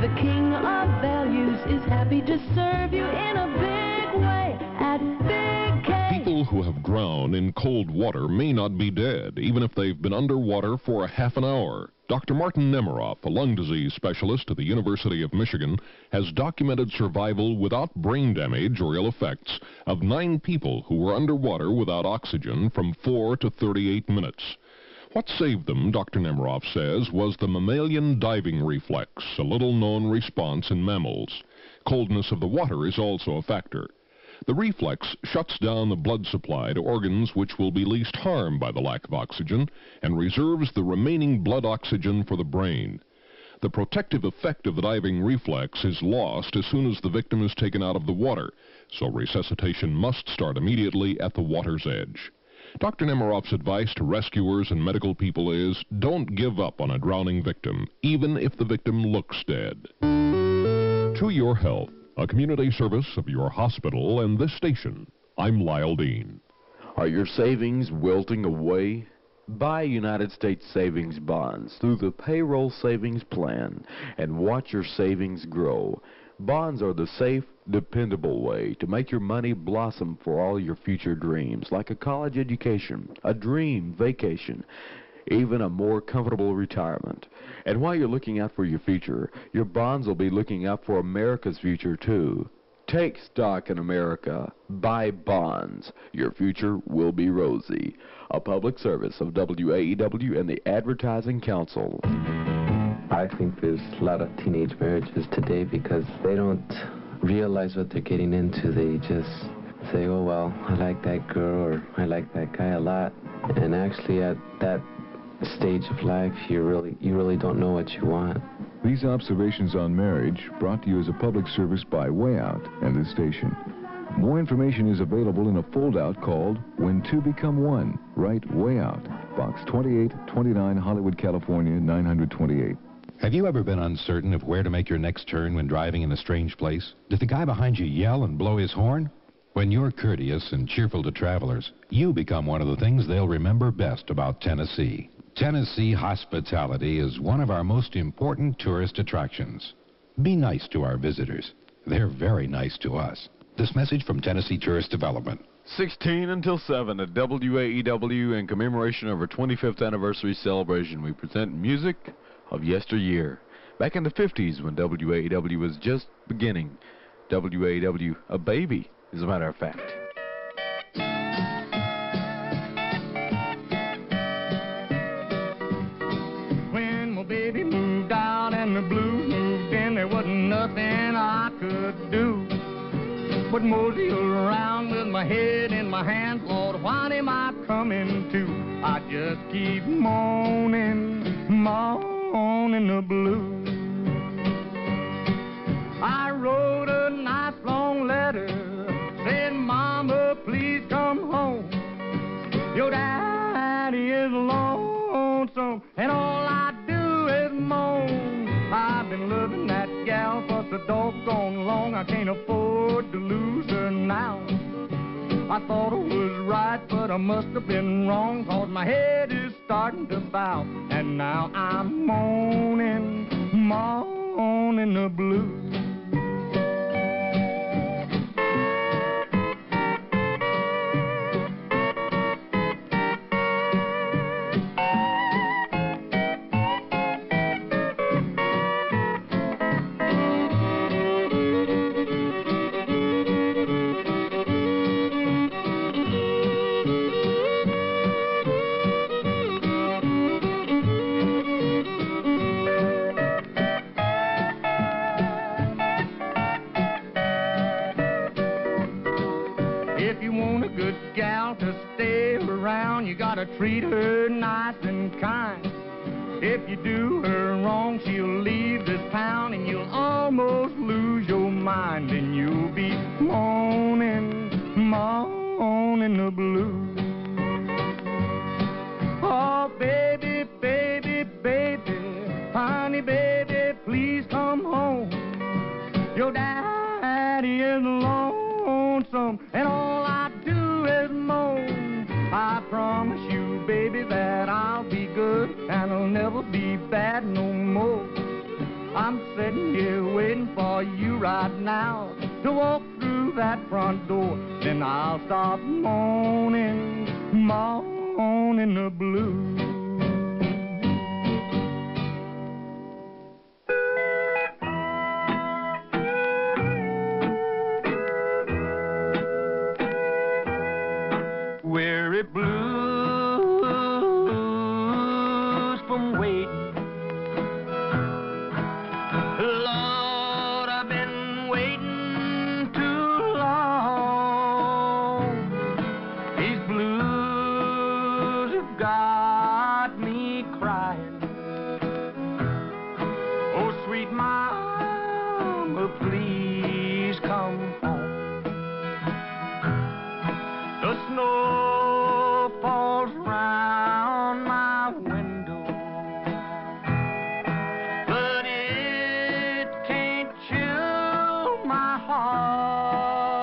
The king of values is happy to serve you in a big way at Big K. People who have drowned in cold water may not be dead, even if they've been underwater for a half an hour. Dr. Martin Nemiroff, a lung disease specialist at the University of Michigan, has documented survival without brain damage or ill effects of 9 people who were underwater without oxygen from 4 to 38 minutes. What saved them, Dr. Nemiroff says, was the mammalian diving reflex, a little-known response in mammals. Coldness of the water is also a factor. The reflex shuts down the blood supply to organs which will be least harmed by the lack of oxygen and reserves the remaining blood oxygen for the brain. The protective effect of the diving reflex is lost as soon as the victim is taken out of the water, so resuscitation must start immediately at the water's edge. Dr. Nemiroff's advice to rescuers and medical people is, don't give up on a drowning victim, even if the victim looks dead. To Your Health, a community service of your hospital and this station. I'm Lyle Dean. Are your savings wilting away? Buy United States savings bonds through the payroll savings plan and watch your savings grow. Bonds are the safe, dependable way to make your money blossom for all your future dreams, like a college education, a dream vacation, even a more comfortable retirement. And while you're looking out for your future, your bonds will be looking out for America's future too. Take stock in America. Buy bonds. Your future will be rosy. A public service of WAEW and the Advertising Council. I think there's a lot of teenage marriages today because they don't realize what they're getting into. They just say, oh, well, I like that girl or I like that guy a lot. And actually at that stage of life, you really don't know what you want. These observations on marriage brought to you as a public service by WAEW and this station. More information is available in a foldout called When Two Become One. Write WAEW, Box 2829, Hollywood, California, 928. Have you ever been uncertain of where to make your next turn when driving in a strange place? Did the guy behind you yell and blow his horn? When you're courteous and cheerful to travelers, you become one of the things they'll remember best about Tennessee. Tennessee hospitality is one of our most important tourist attractions. Be nice to our visitors. They're very nice to us. This message from Tennessee Tourist Development. 16 until 7 at WAEW in commemoration of our 25th anniversary celebration. We present music of yesteryear. Back in the 50s when WAEW was just beginning. WAEW, a baby, as a matter of fact. When my baby moved out and the blues moved in, there wasn't nothing I could do but mosey around with my head in my hands. Lord, what am I coming to? I just keep moaning the blues. I wrote a nice long letter saying, Mama, please come home. Your daddy is lonesome and all I do is moan. I've been loving that gal for so doggone long, I can't afford to lose her now. I thought I was right, but I must have been wrong, 'cause my head is starting to bow, and now I'm moaning the blues. You gotta treat her nice and kind. If you do her wrong, she'll leave this town and you'll almost lose your mind. mind, then you'll be moaning, moaning the blues. Oh, baby, baby, baby, honey, baby, please come home. Your daddy is lonesome, and all I do is moan. I promise you, baby, that I'll be good, and I'll never be bad no more. I'm sitting here waiting for you right now to walk through that front door. Then I'll stop moaning, moaning the blues. Weary blues from waiting. Lord, I've been waiting too long. These blues have got me crying. Oh, sweet mama, please come home. The snow falls round my window, but it can't chill my heart.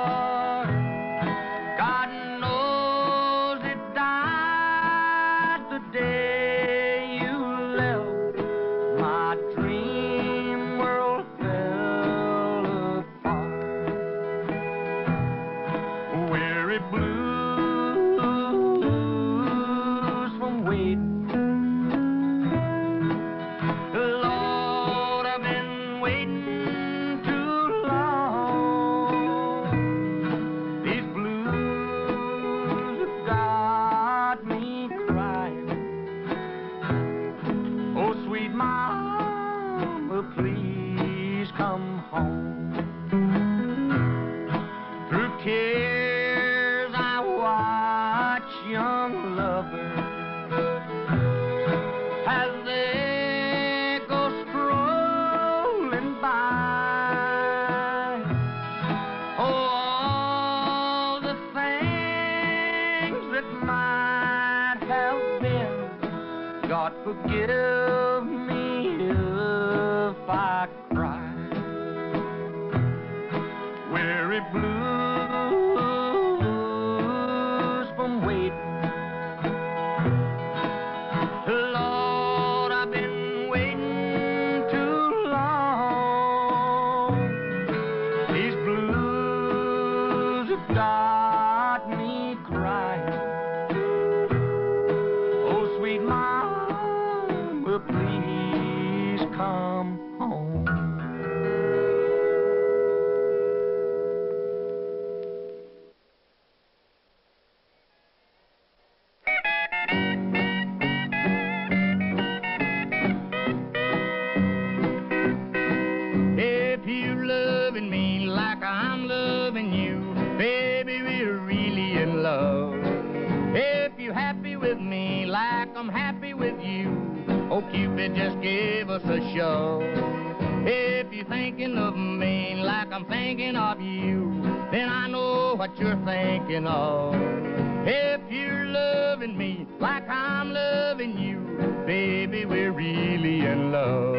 God knows it died the day you left. My dream world fell apart. Weary blues from waiting. Lord, I've been waiting too long. These blues have got me crying. Oh, sweet mama, please come home. Through tears I watch young lovers as they go strolling by. Oh, all the things that might have been, God forgive me if I cry. Weary blues from waiting. Lord, I've been waiting too long. These blues have got me crying. Oh, sweet mama, please come home. If you're loving me like I'm loving you, baby, we're really in love. If you're happy with me like I'm happy with you, oh, Cupid, just give us a show. If you're thinking of me like I'm thinking of you, then I know what you're thinking of. If you're loving me like I'm loving you, baby, we're really in love.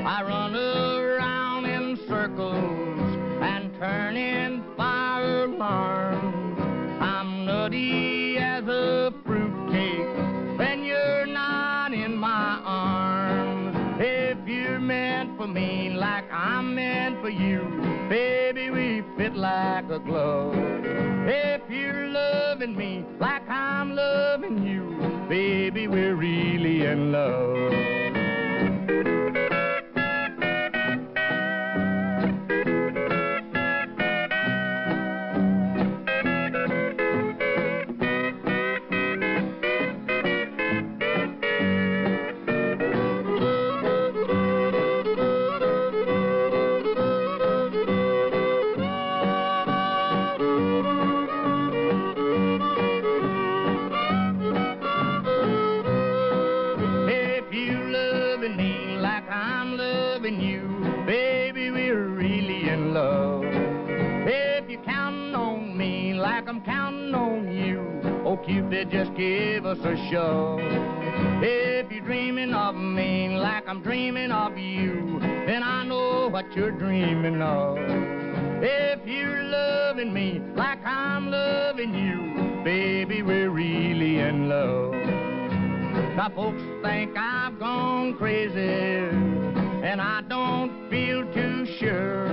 I run around in circles and turn in fire alarms. I'm nutty as a fruitcake when you're not in my arms. If you're meant for me like I'm meant for you, baby, we fit like a glove. If you're loving me like I'm loving you, baby, we're really in love. If you love Cupid, just give us a show. If you're dreaming of me like I'm dreaming of you, then I know what you're dreaming of. If you're loving me like I'm loving you, baby, we're really in love. Now folks think I've gone crazy, and I don't feel too sure.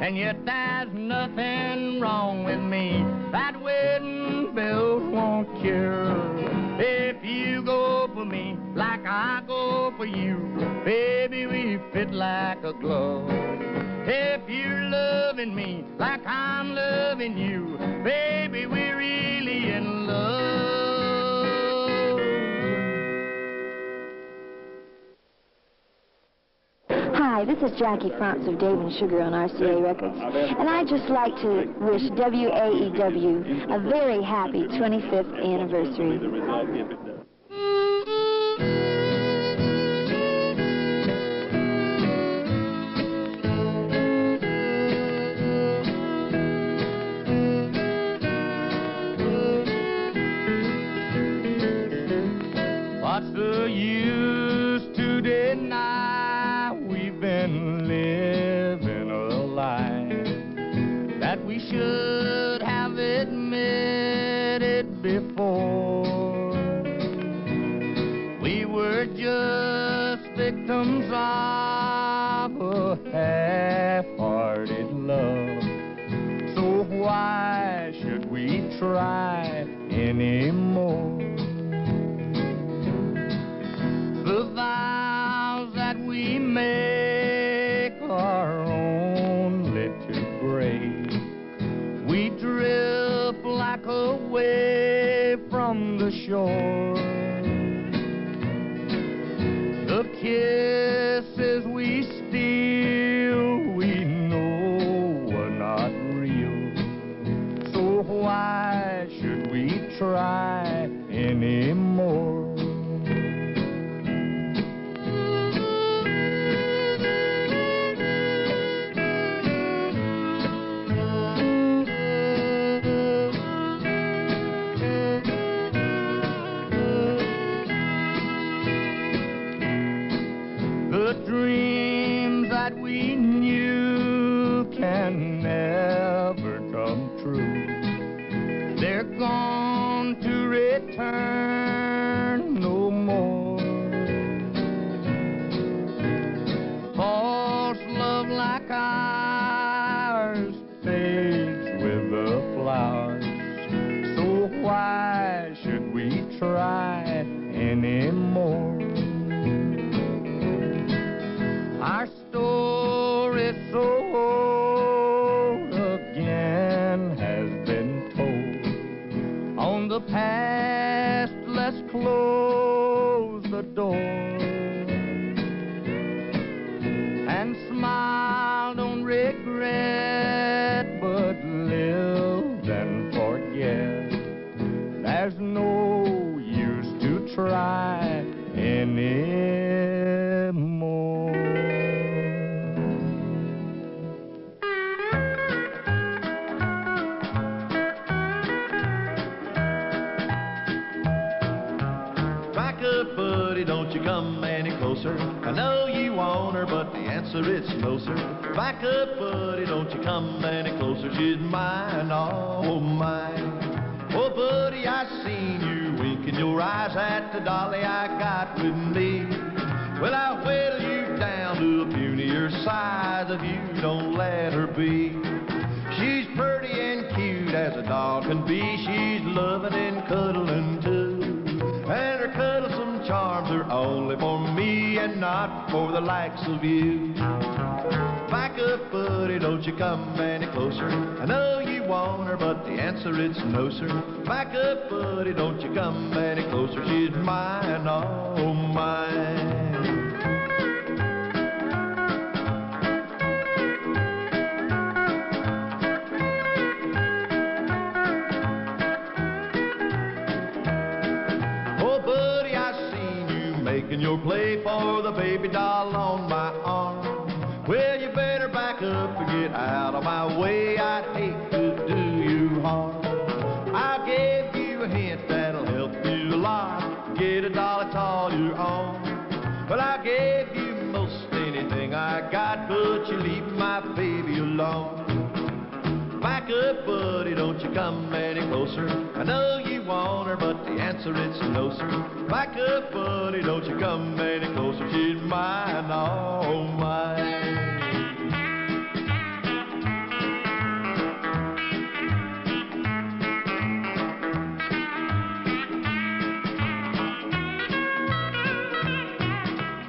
And yet there's nothing wrong with me that wedding bells won't cure. If you go for me like I go for you, baby, we fit like a glove. If you're loving me like I'm loving you, baby, we're really in love. Hi, this is Jackie Frantz of Dave and Sugar on RCA Records, and I'd just like to wish WAEW a very happy 25th anniversary. What's the use to deny we've been living a lie that we should have admitted before? We were just victims of a half-hearted love. So why should we try anymore? The vows that we make are only to break. We drift like a wave from the shore. The kisses we steal, we know are not real. So why should we try anymore? The dreams that we knew can never come true. They're gone to return no more. False love like ours fades with the flowers. So why should we try anymore? Our story so old again has been told. On the past, let's close the door and smile, don't regret, but live and forget. There's no use to try anymore. Back up, buddy, don't you come any closer. I know you want her, but the answer is no, sir. Back up, buddy, don't you come any closer. She's mine, oh mine. Oh, buddy, I seen you winking your eyes at the dolly I got with me. Well, I'll whittle you down to a punier size if you don't let her be. She's pretty and cute as a doll can be. She's loving and cuddling too. And her cuddlesome charms are only for me and not for the likes of you. Back up, buddy, don't you come any closer. I know you want her, but the answer is no, sir. Back up, buddy, don't you come any closer. She's mine, oh mine. Your play for the baby doll on my arm. Well, you better back up and get out of my way. I'd hate to do you harm. I gave you a hint my baby along. Back up, buddy, don't you come any closer. I know you want her, but the answer is no, sir. Back up, buddy, don't you come any closer. She's mine, all mine.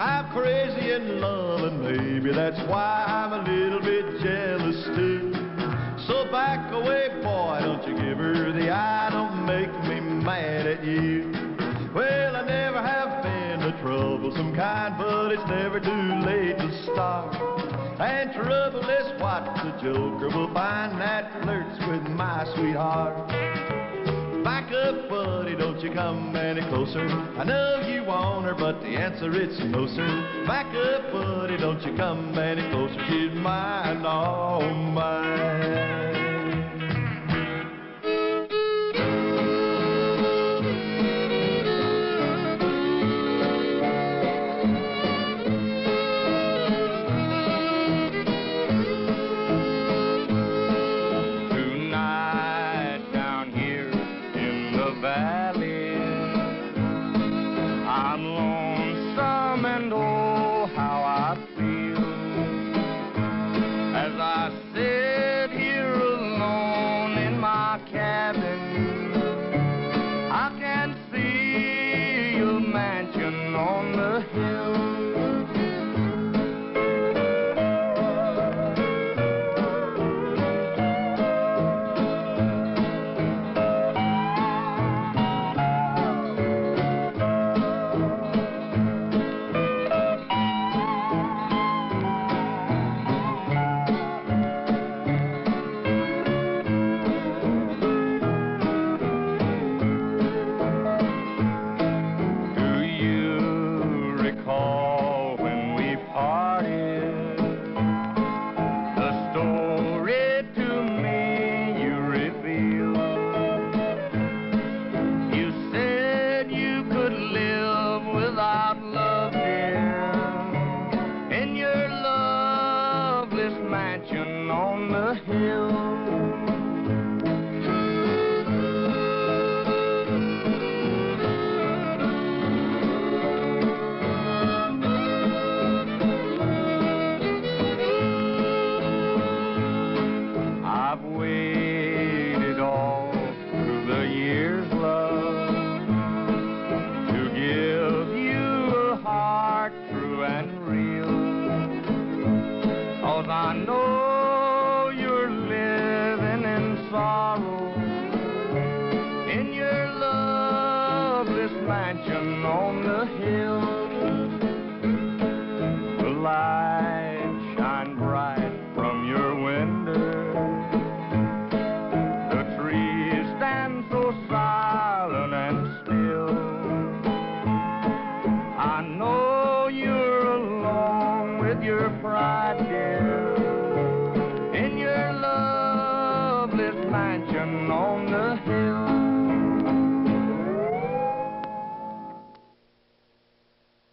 I'm crazy in love, and maybe that's why I'm a little bit jealous too. So back away, boy, don't you give her the eye, don't make me mad at you. Well, I never have been a troublesome kind, but it's never too late to start. And trouble is what the joker will find that flirts with my sweetheart. Back up, buddy, don't you come any closer. I know you want her, but the answer is no, sir. Back up, buddy, don't you come any closer. She's mine, all mine.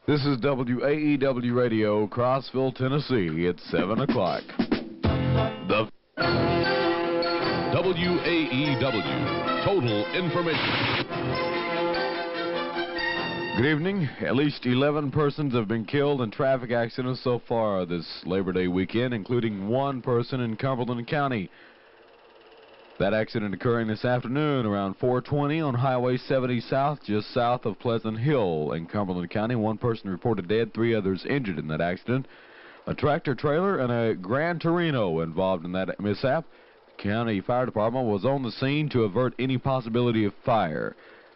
This is WAEW Radio, Crossville, Tennessee. It's 7 o'clock. The WAEW, Total Information. Good evening. At least 11 persons have been killed in traffic accidents so far this Labor Day weekend, including one person in Cumberland County. That accident occurring this afternoon around 4:20 on Highway 70 South, just south of Pleasant Hill in Cumberland County. One person reported dead, 3 others injured in that accident. A tractor trailer and a Gran Torino involved in that mishap. The county fire department was on the scene to avert any possibility of fire.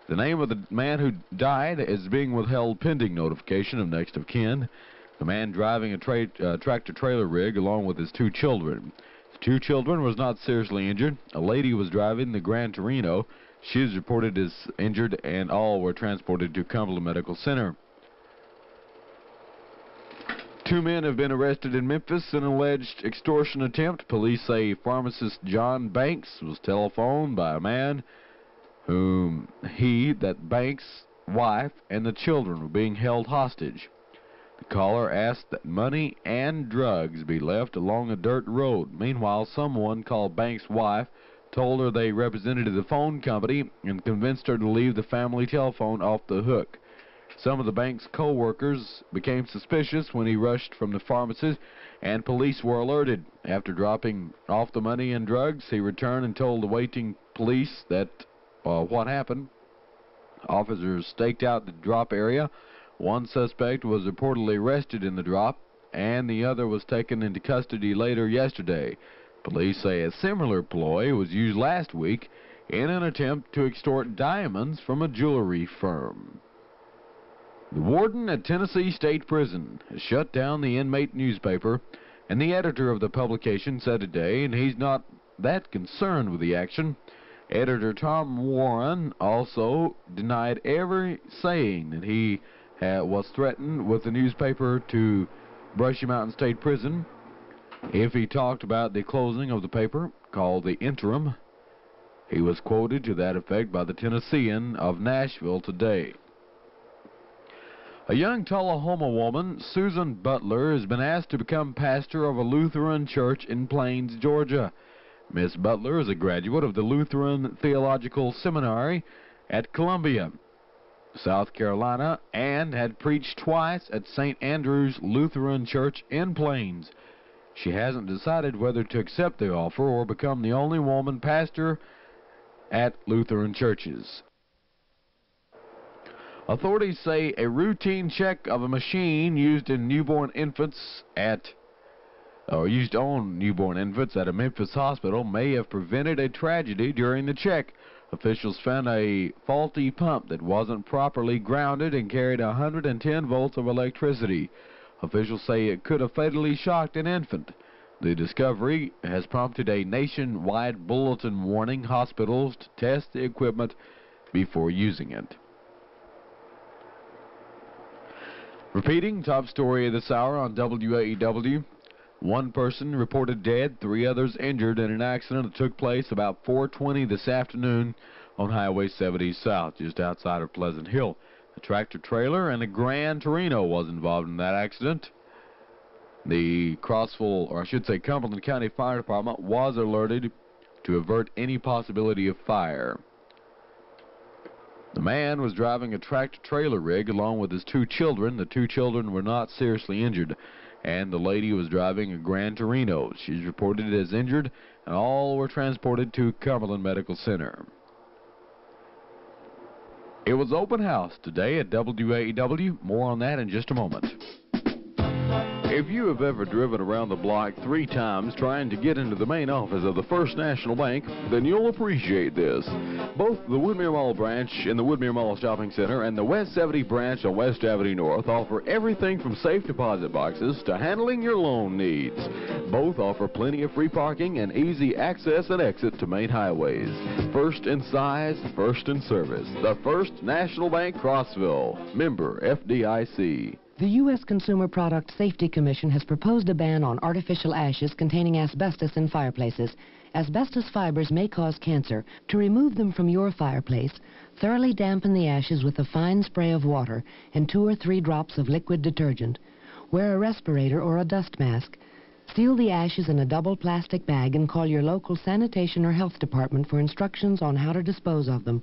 The name of the man who died is being withheld pending notification of next of kin. The man driving a tractor trailer rig along with his 2 children. 2 children was not seriously injured. A lady was driving the Gran Torino. She is reported as injured, and all were transported to Cumberland Medical Center. 2 men have been arrested in Memphis in an alleged extortion attempt. Police say pharmacist John Banks was telephoned by a man whom that Banks' wife and the children were being held hostage. The caller asked that money and drugs be left along a dirt road. Meanwhile, someone called Banks' wife told her they represented the phone company and convinced her to leave the family telephone off the hook. Some of the bank's co-workers became suspicious when he rushed from the pharmacy, and police were alerted. After dropping off the money and drugs, he returned and told the waiting police that what happened. Officers staked out the drop area. One suspect was reportedly arrested in the drop, and the other was taken into custody later yesterday. Police say a similar ploy was used last week in an attempt to extort diamonds from a jewelry firm. The warden at Tennessee State Prison has shut down the inmate newspaper, and the editor of the publication said today, and he's not that concerned with the action. Editor Tom Warren also denied ever saying that he was threatened with the newspaper to Brushy Mountain State Prison if he talked about the closing of the paper, called the Interim. He was quoted to that effect by the Tennessean of Nashville today. A young Tullahoma woman, Susan Butler, has been asked to become pastor of a Lutheran church in Plains, Georgia. Miss Butler is a graduate of the Lutheran Theological Seminary at Columbia, South Carolina, and had preached twice at St. Andrew's Lutheran Church in Plains. She hasn't decided whether to accept the offer or become the only woman pastor at Lutheran churches. Authorities say a routine check of a machine used on newborn infants at a Memphis hospital may have prevented a tragedy during the check. Officials found a faulty pump that wasn't properly grounded and carried 110 volts of electricity. Officials say it could have fatally shocked an infant. The discovery has prompted a nationwide bulletin warning hospitals to test the equipment before using it. Repeating, top story of this hour on WAEW. One person reported dead, 3 others injured in an accident that took place about 4:20 this afternoon on Highway 70 South, just outside of Pleasant Hill. A tractor trailer and a Grand Torino was involved in that accident. The Crossville, or I should say Cumberland County Fire Department, was alerted to avert any possibility of fire. The man was driving a tractor-trailer rig along with his 2 children. The 2 children were not seriously injured, and the lady was driving a Grand Torino. She's reported as injured, and all were transported to Cumberland Medical Center. It was open house today at WAEW. More on that in just a moment. If you have ever driven around the block 3 times trying to get into the main office of the First National Bank, then you'll appreciate this. Both the Woodmere Mall branch in the Woodmere Mall Shopping Center and the West 70 branch on West Avenue North offer everything from safe deposit boxes to handling your loan needs. Both offer plenty of free parking and easy access and exit to main highways. First in size, first in service. The First National Bank, Crossville. Member FDIC. The U.S. Consumer Product Safety Commission has proposed a ban on artificial ashes containing asbestos in fireplaces. Asbestos fibers may cause cancer. To remove them from your fireplace, thoroughly dampen the ashes with a fine spray of water and 2 or 3 drops of liquid detergent. Wear a respirator or a dust mask. Seal the ashes in a double plastic bag and call your local sanitation or health department for instructions on how to dispose of them.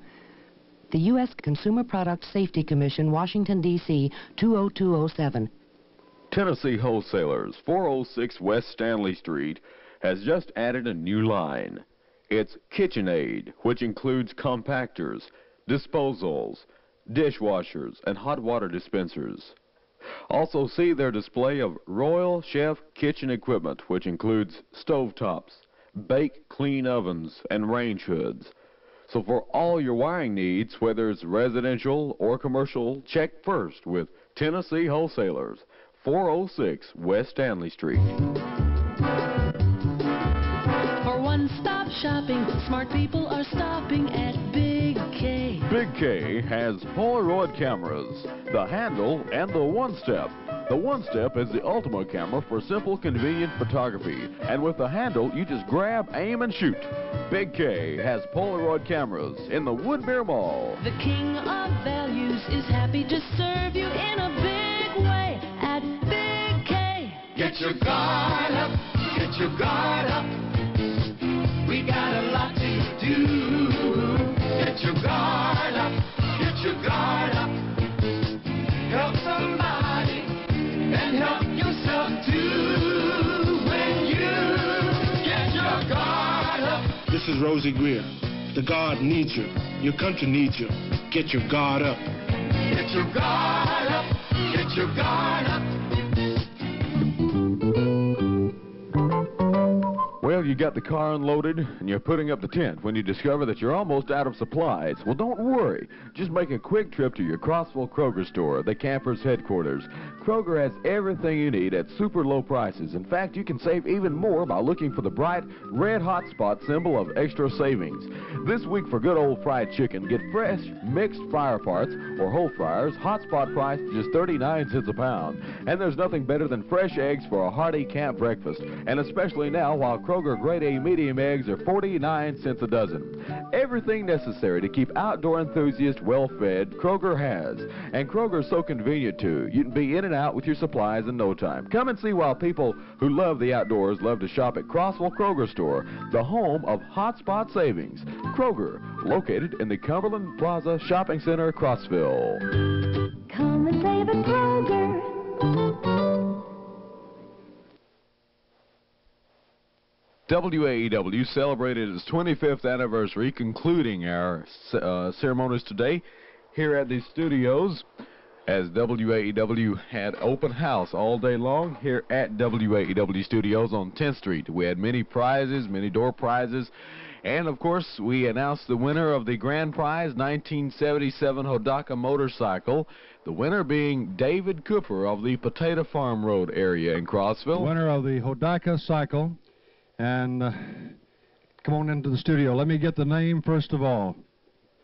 The U.S. Consumer Product Safety Commission, Washington, D.C., 20207. Tennessee Wholesalers, 406 West Stanley Street, has just added a new line. It's KitchenAid, which includes compactors, disposals, dishwashers, and hot water dispensers. Also see their display of Royal Chef kitchen equipment, which includes stovetops, bake clean ovens, and range hoods. So for all your wiring needs, whether it's residential or commercial, check first with Tennessee Wholesalers, 406 West Stanley Street. For one-stop shopping, smart people are stopping at Big K. Big K has Polaroid cameras, the handle, and the one-step. The one-step is the ultimate camera for simple, convenient photography. And with the handle, you just grab, aim, and shoot. Big K has Polaroid cameras in the Woodmere Mall. The king of values is happy to serve you in a big way at Get your guard up, get your guard up. We got a lot to do. Get your guard up, get your guard up. Help somebody and help yourself too when you get your guard up. This is Rosie Greer. The guard needs you. Your country needs you. Get your guard up. Get your guard up, get your guard up. Well, you got the car unloaded and you're putting up the tent when you discover that you're almost out of supplies. Well, don't worry. Just make a quick trip to your Crossville Kroger store, the campers' headquarters. Kroger has everything you need at super low prices. In fact, you can save even more by looking for the bright red hot spot symbol of extra savings. This week for good old fried chicken, get fresh mixed fryer parts or whole fryers, hot spot price just 39 cents a pound. And there's nothing better than fresh eggs for a hearty camp breakfast. And especially now, while Kroger Grade A medium eggs are 49 cents a dozen. Everything necessary to keep outdoor enthusiasts well fed, Kroger has. And Kroger's so convenient too. You can be in and out with your supplies in no time. Come and see why people who love the outdoors love to shop at Crossville Kroger store, the home of hotspot savings. Kroger, located in the Cumberland Plaza Shopping Center, Crossville. Come and save at Kroger. WAEW celebrated its 25th anniversary, concluding our ceremonies today here at the studios, as WAEW had open house all day long here at WAEW Studios on 10th Street. We had many prizes, many door prizes, and of course we announced the winner of the grand prize 1977 Hodaka motorcycle, the winner being David Cooper of the Potato Farm Road area in Crossville. Winner of the Hodaka cycle. And come on into the studio. Let me get the name first of all.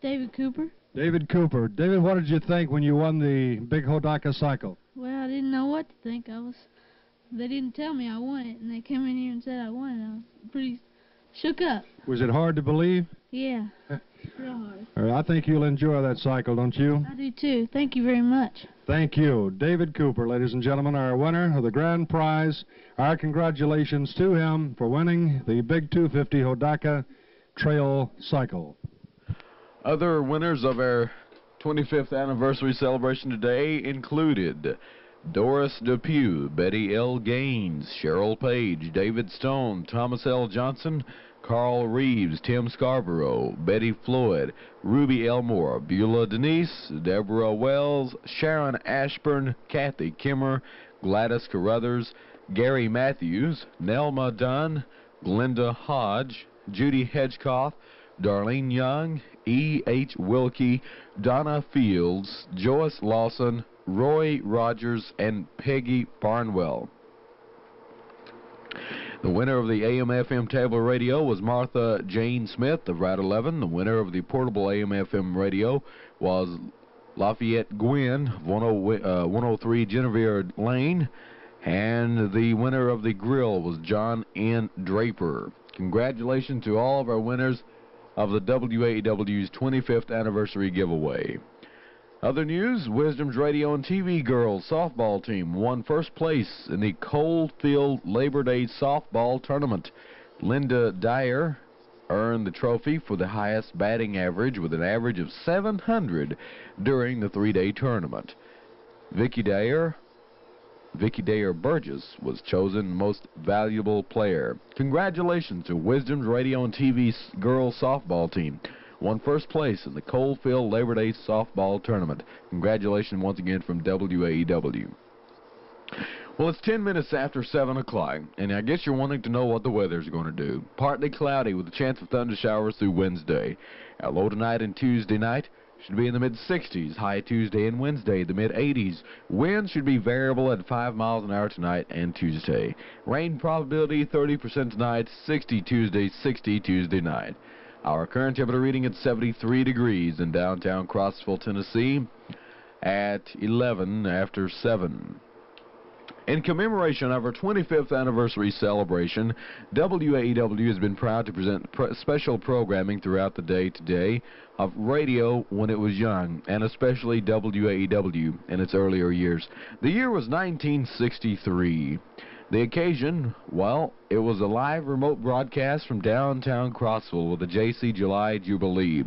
David Cooper. David Cooper. David, what did you think when you won the big Hodaka cycle? Well, I didn't know what to think. They didn't tell me I won it, and they came in here and said I won it. I was pretty shook up. Was it hard to believe? Yeah, real hard. I think you'll enjoy that cycle, don't you? I do too. Thank you very much. Thank you. David Cooper, ladies and gentlemen, our winner of the grand prize. Our congratulations to him for winning the Big 250 Hodaka Trail Cycle. Other winners of our 25th anniversary celebration today included Doris Depew, Betty L. Gaines, Cheryl Page, David Stone, Thomas L. Johnson, Carl Reeves, Tim Scarborough, Betty Floyd, Ruby Elmore, Beulah Denise, Deborah Wells, Sharon Ashburn, Kathy Kimmer, Gladys Carruthers, Gary Matthews, Nelma Dunn, Glenda Hodge, Judy Hedgecoff, Darlene Young, E. H. Wilkie, Donna Fields, Joyce Lawson, Roy Rogers, and Peggy Barnwell. The winner of the AM/FM table radio was Martha Jane Smith of Route 11. The winner of the portable AM/FM radio was Lafayette Gwynn, 103 Genevieve Lane. And the winner of the grill was John N. Draper. Congratulations to all of our winners of the WAEW's 25th anniversary giveaway. Other news, Wisdom's Radio and TV girls softball team won first place in the Coldfield Labor Day softball tournament. Linda Dyer earned the trophy for the highest batting average with an average of 700 during the three-day tournament. Vicky Dyer Burgess was chosen most valuable player. Congratulations to Wisdom's Radio and TV girls softball team. Won first place in the Coldfield Labor Day softball tournament. Congratulations once again from WAEW. Well, it's 10 minutes after 7 o'clock, and I guess you're wanting to know what the weather's going to do. Partly cloudy with a chance of thunder showers through Wednesday. Our low tonight and Tuesday night should be in the mid-60s. High Tuesday and Wednesday, the mid-80s. Winds should be variable at 5 miles an hour tonight and Tuesday. Rain probability 30% tonight, 60 Tuesday, 60 Tuesday night. Our current temperature reading at 73 degrees in downtown Crossville, Tennessee at 11 after 7. In commemoration of our 25th anniversary celebration, WAEW has been proud to present special programming throughout the day today of radio when it was young, and especially WAEW in its earlier years. The year was 1963. The occasion, well, it was a live remote broadcast from downtown Crossville with the JC July Jubilee.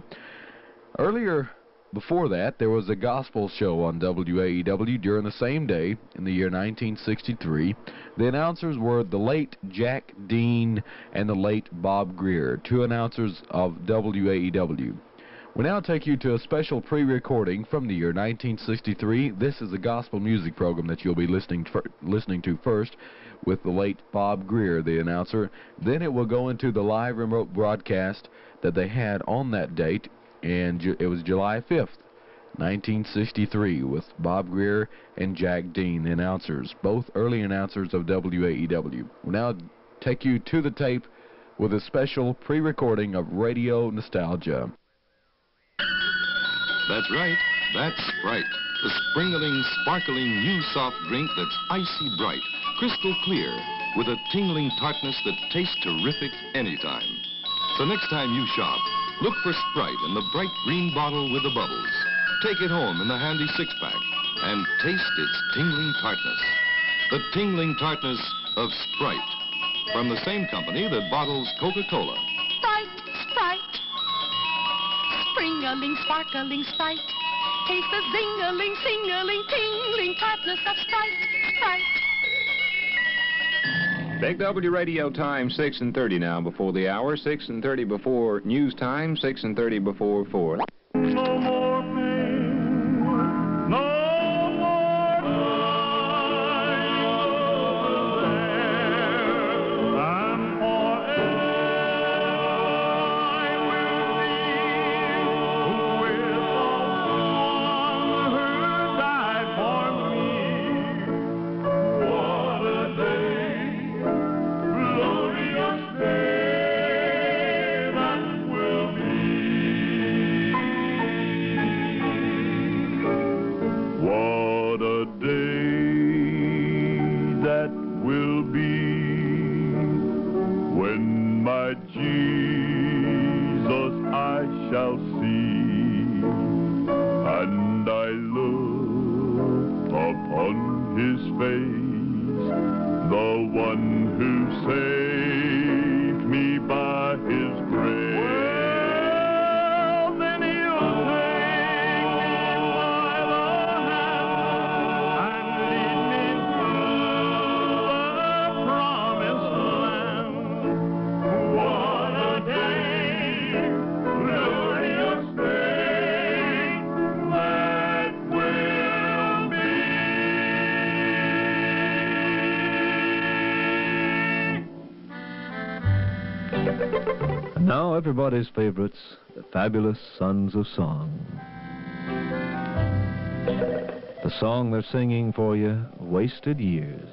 Earlier, before that, there was a gospel show on WAEW during the same day in the year 1963. The announcers were the late Jack Dean and the late Bob Greer, two announcers of WAEW. We now take you to a special pre-recording from the year 1963. This is a gospel music program that you'll be listening to first with the late Bob Greer, the announcer. Then it will go into the live remote broadcast that they had on that date, and it was July 5th, 1963, with Bob Greer and Jack Dean, the announcers, both early announcers of WAEW. We'll now take you to the tape with a special pre-recording of Radio Nostalgia. That's right, that's Sprite, the springling, sparkling new soft drink that's icy bright, crystal clear, with a tingling tartness that tastes terrific anytime. So next time you shop, look for Sprite in the bright green bottle with the bubbles. Take it home in the handy six-pack and taste its tingling tartness. The tingling tartness of Sprite, from the same company that bottles Coca-Cola. Sprite, Sprite. Springaling, sparkling Sprite. Taste the zingaling, singaling, tingling tartness of Sprite, Sprite. Big W Radio time, 6:30 now before the hour, 6:30 before news time, 6:30 before 4. No more pain, no more pain. I'm Jesus I shall see, and I look upon his face, the one who saved me by his grace. Well, then he'll take me by the hand and lead me through the promised land. What a day, glorious day, that will be. And now everybody's favorites, the fabulous Sons of Song. The song they're singing for you, Wasted Years.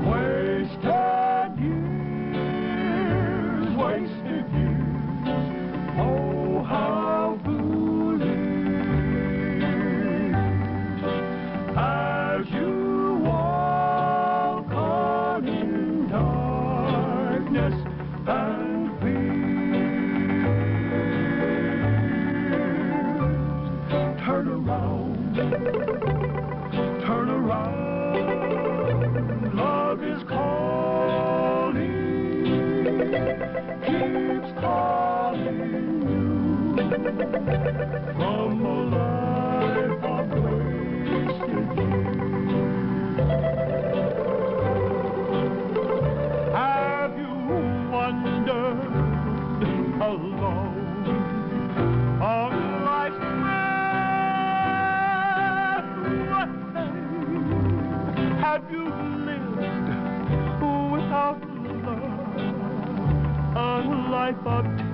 Wasted years, wasted years, oh how foolish, as you walk on in darkness and fear. Turn around, turn around. Love is calling, keeps calling you from a life of wasted years. Have you wondered alone on life's pathway? Have you lived without love, a life of tears?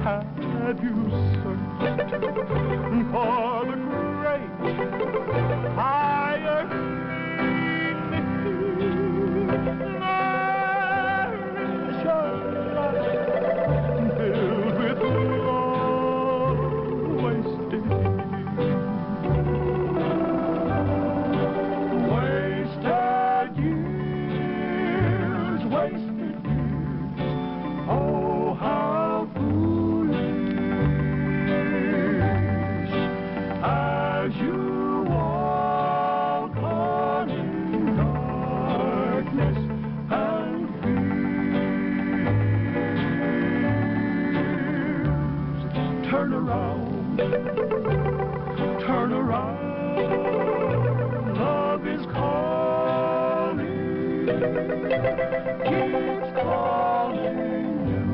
Have you searched for the great higher filled with love, wasted wasted years, wasted years, Turn around, turn around. Love is calling, keeps calling you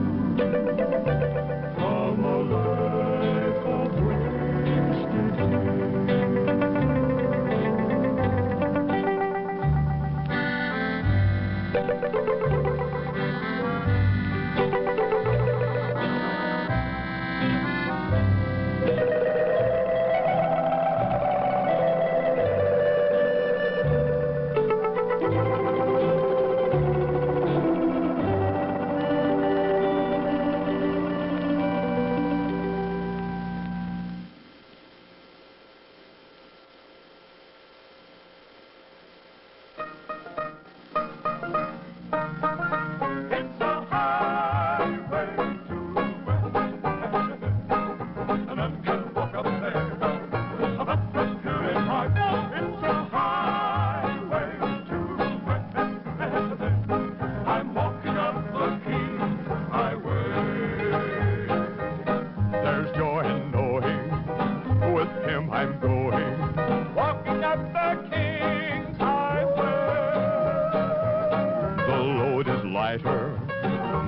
from a life of wasted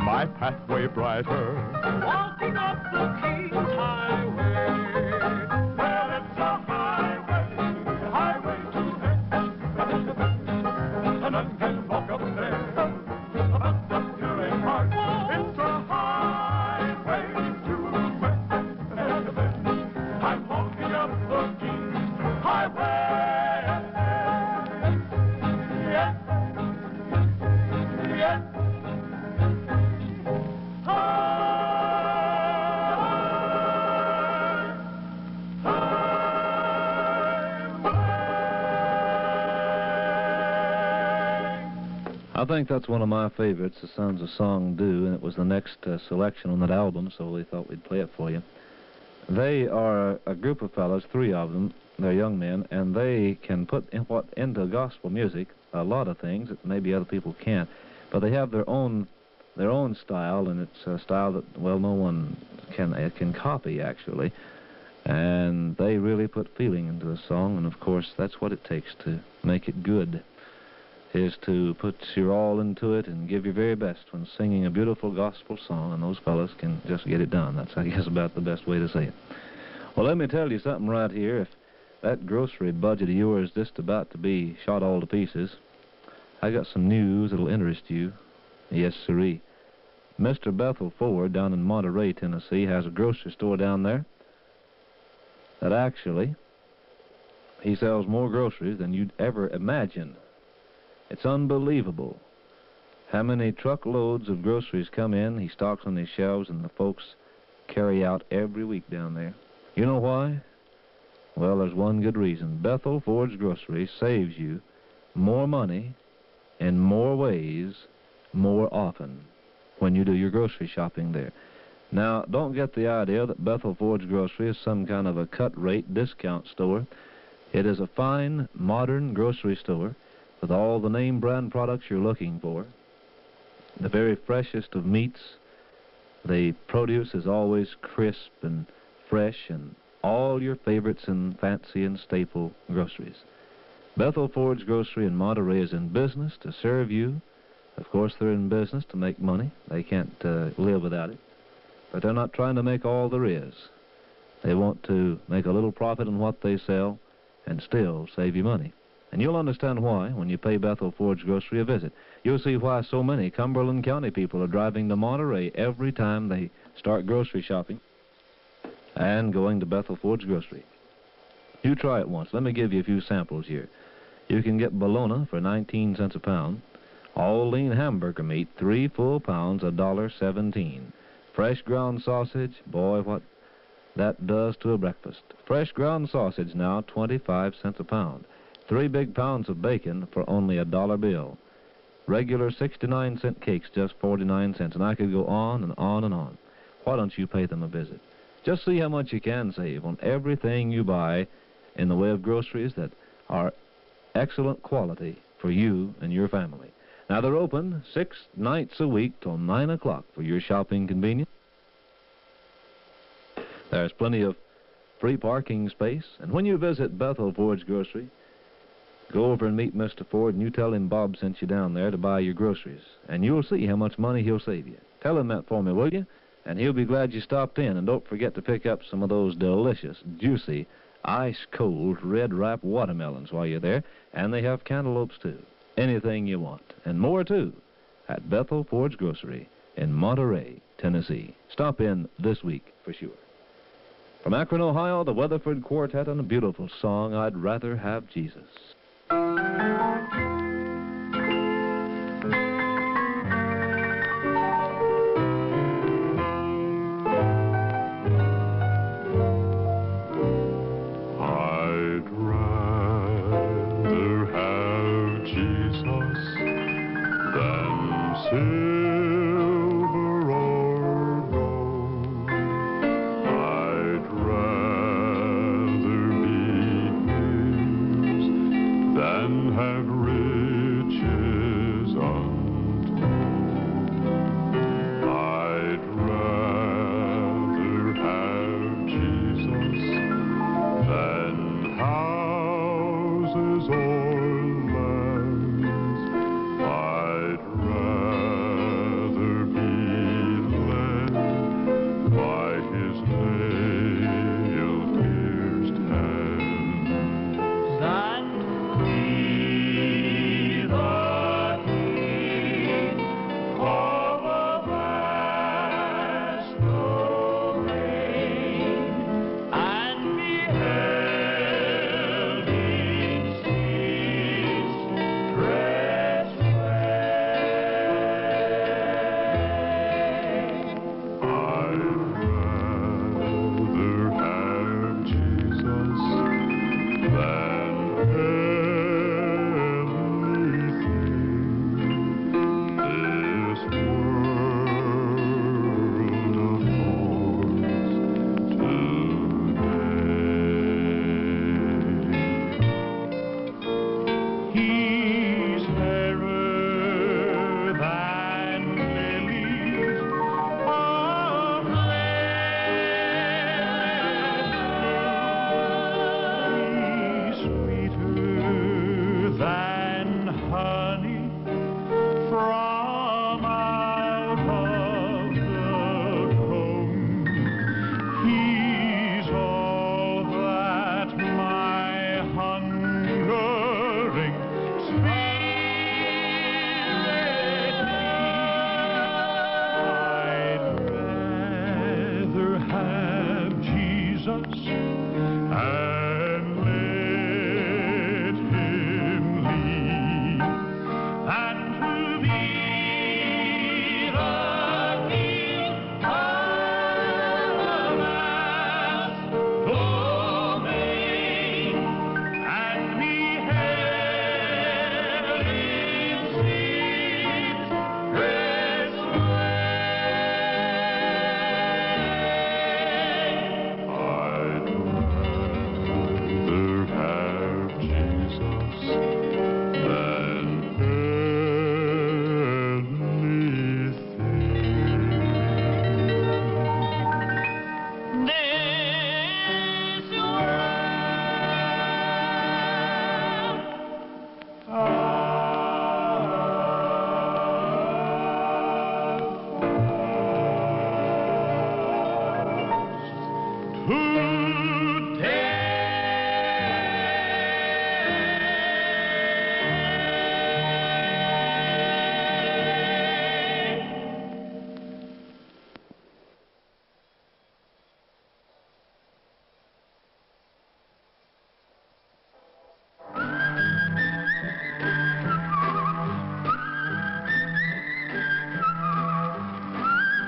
my pathway brighter. Walking up the King's Highway. Well, it's a highway, highway to heaven. And none can walk up there about the pure in heart. It's a highway to heaven. I'm walking up the King's Highway. Yeah. Yeah. I think that's one of my favorites, The Sons of Song Do, and it was the next selection on that album, so we thought we'd play it for you. They are a group of fellows, 3 of them. They're young men, and they can put into gospel music a lot of things that maybe other people can't. But they have their own style, and it's a style that, well, no one can copy, actually. And they really put feeling into the song, and of course that's what it takes to make it good, is to put your all into it and give your very best when singing a beautiful gospel song, and those fellas can just get it done. That's, I guess, about the best way to say it. Well, let me tell you something right here. If that grocery budget of yours is just about to be shot all to pieces, I got some news that'll interest you. Yes, sirree. Mr. Bethel Ford down in Monterey, Tennessee, has a grocery store down there that actually, he sells more groceries than you'd ever imagine. It's unbelievable how many truckloads of groceries come in, he stocks on his shelves, and the folks carry out every week down there. You know why? Well, there's one good reason. Bethel Ford's Grocery saves you more money in more ways more often when you do your grocery shopping there. Now, don't get the idea that Bethel Ford's Grocery is some kind of a cut-rate discount store. It is a fine, modern grocery store with all the name brand products you're looking for, the very freshest of meats. The produce is always crisp and fresh, and all your favorites in fancy and staple groceries. Bethel Ford's Grocery in Monterey is in business to serve you. Of course, they're in business to make money. They can't live without it. But they're not trying to make all there is. They want to make a little profit on what they sell and still save you money. And you'll understand why when you pay Bethel Ford's Grocery a visit. You'll see why so many Cumberland County people are driving to Monterey every time they start grocery shopping and going to Bethel Ford's Grocery. You try it once. Let me give you a few samples here. You can get bologna for 19 cents a pound. All lean hamburger meat, 3 full pounds, $1.17. Fresh ground sausage, boy, what that does to a breakfast. Fresh ground sausage now, 25 cents a pound. 3 big pounds of bacon for only $1 bill. Regular 69-cent cakes, just 49 cents. And I could go on and on and on. Why don't you pay them a visit? Just see how much you can save on everything you buy in the way of groceries that are excellent quality for you and your family. Now, they're open 6 nights a week till 9 o'clock for your shopping convenience. There's plenty of free parking space, and when you visit Bethel Ford's Grocery, go over and meet Mr. Ford, and you tell him Bob sent you down there to buy your groceries, and you'll see how much money he'll save you. Tell him that for me, will you? And he'll be glad you stopped in, and don't forget to pick up some of those delicious, juicy, ice-cold, red-ripe watermelons while you're there, and they have cantaloupes, too. Anything you want, and more, too, at Bethel Ford's Grocery in Monterey, Tennessee. Stop in this week for sure. From Akron, Ohio, the Weatherford Quartet and a beautiful song, I'd Rather Have Jesus.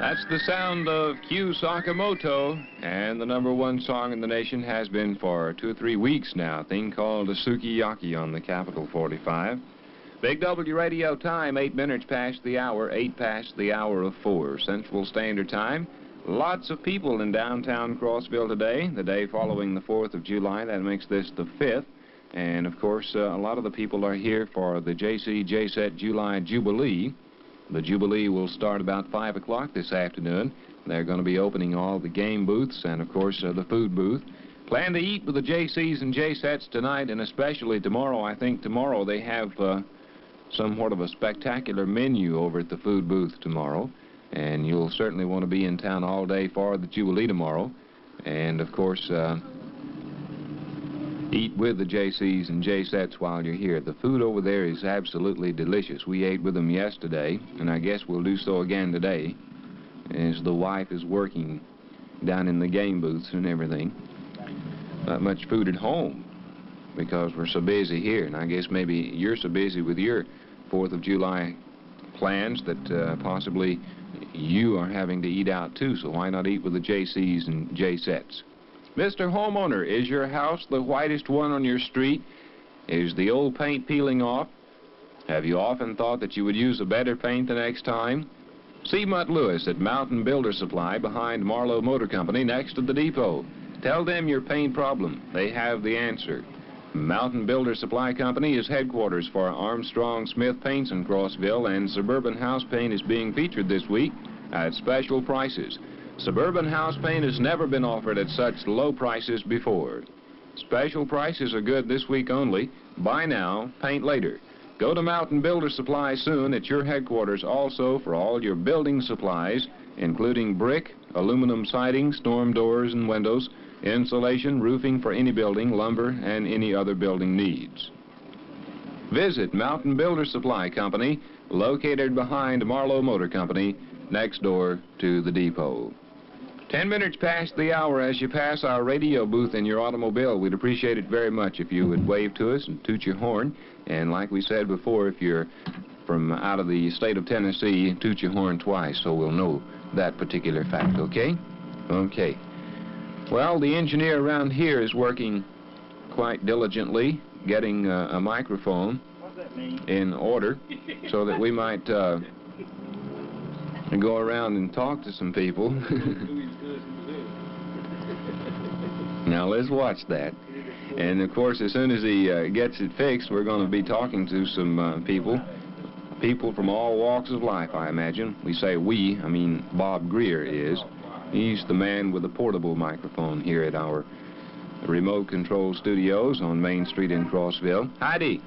That's the sound of Q Sakamoto, and the #1 song in the nation has been for 2 or 3 weeks now, a thing called a Sukiyaki on the Capital 45. Big W radio time, 8 minutes past the hour, 8 past the hour of 4 Central Standard Time. Lots of people in downtown Crossville today, the day following the 4th of July. That makes this the 5th. And, of course, a lot of the people are here for the JC-JSET July Jubilee. The Jubilee will start about 5 o'clock this afternoon. They're going to be opening all the game booths and, of course, the food booth. Plan to eat with the JCs and J-sets tonight, and especially tomorrow. I think tomorrow they have somewhat of a spectacular menu over at the food booth tomorrow. And you'll certainly want to be in town all day for the Jubilee tomorrow. And, of course, eat with the JCs and J-sets while you're here. The food over there is absolutely delicious. We ate with them yesterday, and I guess we'll do so again today, as the wife is working down in the game booths and everything. Not much food at home because we're so busy here, and I guess maybe you're so busy with your 4th of July plans that possibly you are having to eat out too, so why not eat with the JCs and J-sets? Mr. Homeowner, is your house the whitest one on your street? Is the old paint peeling off? Have you often thought that you would use a better paint the next time? See Mutt Lewis at Mountain Builder Supply behind Marlowe Motor Company next to the depot. Tell them your paint problem. They have the answer. Mountain Builder Supply Company is headquarters for Armstrong Smith Paints in Crossville, and Suburban House Paint is being featured this week at special prices. Suburban House Paint has never been offered at such low prices before. Special prices are good this week only. Buy now, paint later. Go to Mountain Builder Supply soon at your headquarters also for all your building supplies, including brick, aluminum siding, storm doors and windows, insulation, roofing for any building, lumber, and any other building needs. Visit Mountain Builder Supply Company, located behind Marlowe Motor Company, next door to the depot. 10 minutes past the hour as you pass our radio booth in your automobile. We'd appreciate it very much if you would wave to us and toot your horn. And like we said before, if you're from out of the state of Tennessee, toot your horn twice so we'll know that particular fact, okay? Okay. Well, the engineer around here is working quite diligently, getting a microphone in order so that we might go around and talk to some people. Now, let's watch that. And, of course, as soon as he gets it fixed, we're going to be talking to some people from all walks of life, I imagine. We say we, I mean Bob Greer is. He's the man with the portable microphone here at our remote control studios on Main Street in Crossville. Heidi.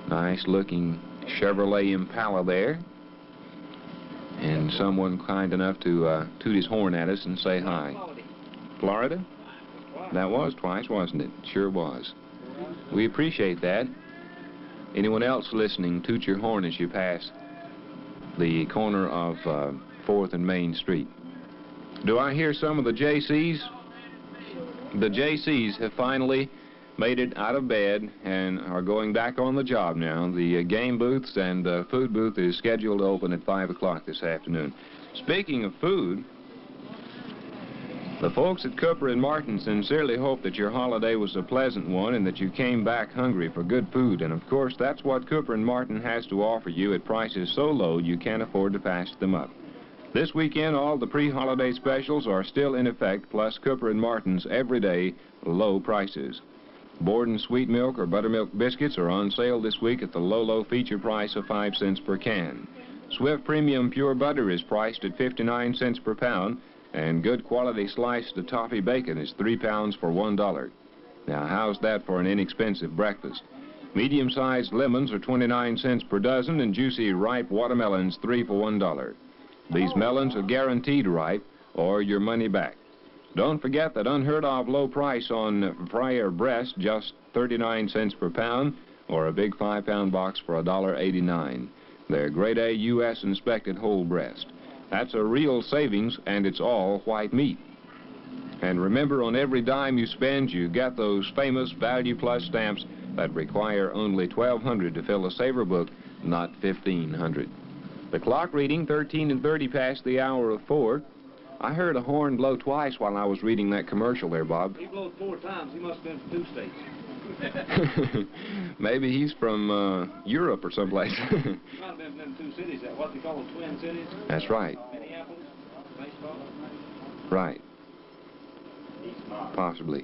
Nice looking Chevrolet Impala there. And someone kind enough to toot his horn at us and say hi. Florida? That was twice, wasn't it? Sure was. We appreciate that. Anyone else listening, toot your horn as you pass the corner of 4th and Main Street. Do I hear some of the JCs? The JCs have finally made it out of bed and are going back on the job now. The game booths and the food booth is scheduled to open at 5 o'clock this afternoon. Speaking of food, the folks at Cooper and Martin sincerely hope that your holiday was a pleasant one and that you came back hungry for good food. And, of course, that's what Cooper and Martin has to offer you at prices so low you can't afford to pass them up. This weekend, all the pre-holiday specials are still in effect, plus Cooper and Martin's everyday low prices. Borden sweet milk or buttermilk biscuits are on sale this week at the low feature price of 5 cents per can. Swift Premium Pure Butter is priced at 59 cents per pound, and good quality sliced toffee bacon is 3 pounds for $1. Now, how's that for an inexpensive breakfast? Medium-sized lemons are 29 cents per dozen, and juicy ripe watermelons 3 for $1. These melons are guaranteed ripe or your money back. Don't forget that unheard-of low price on fryer breast, just 39 cents per pound, or a big 5-pound box for $1.89. They're grade A U.S. inspected whole breast. That's a real savings, and it's all white meat. And remember, on every dime you spend, you get those famous Value Plus stamps that require only $1,200 to fill a saver book, not $1,500. The clock reading 13 and 30 past the hour of 4. I heard a horn blow twice while I was reading that commercial there, Bob. He blew 4 times. He must have been from 2 states. Maybe he's from Europe or someplace. He might have been from them 2 cities, what they call the Twin Cities. That's right. Minneapolis, baseball. Right. Possibly.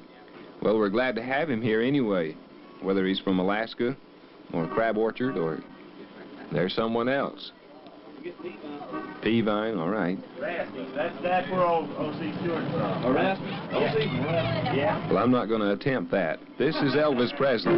Well, we're glad to have him here anyway, whether he's from Alaska or Crab Orchard or there's someone else. Peavine, all right. That's where old O.C. Stewart's from. Erasmus? Yeah. Well, I'm not going to attempt that. This is Elvis Presley.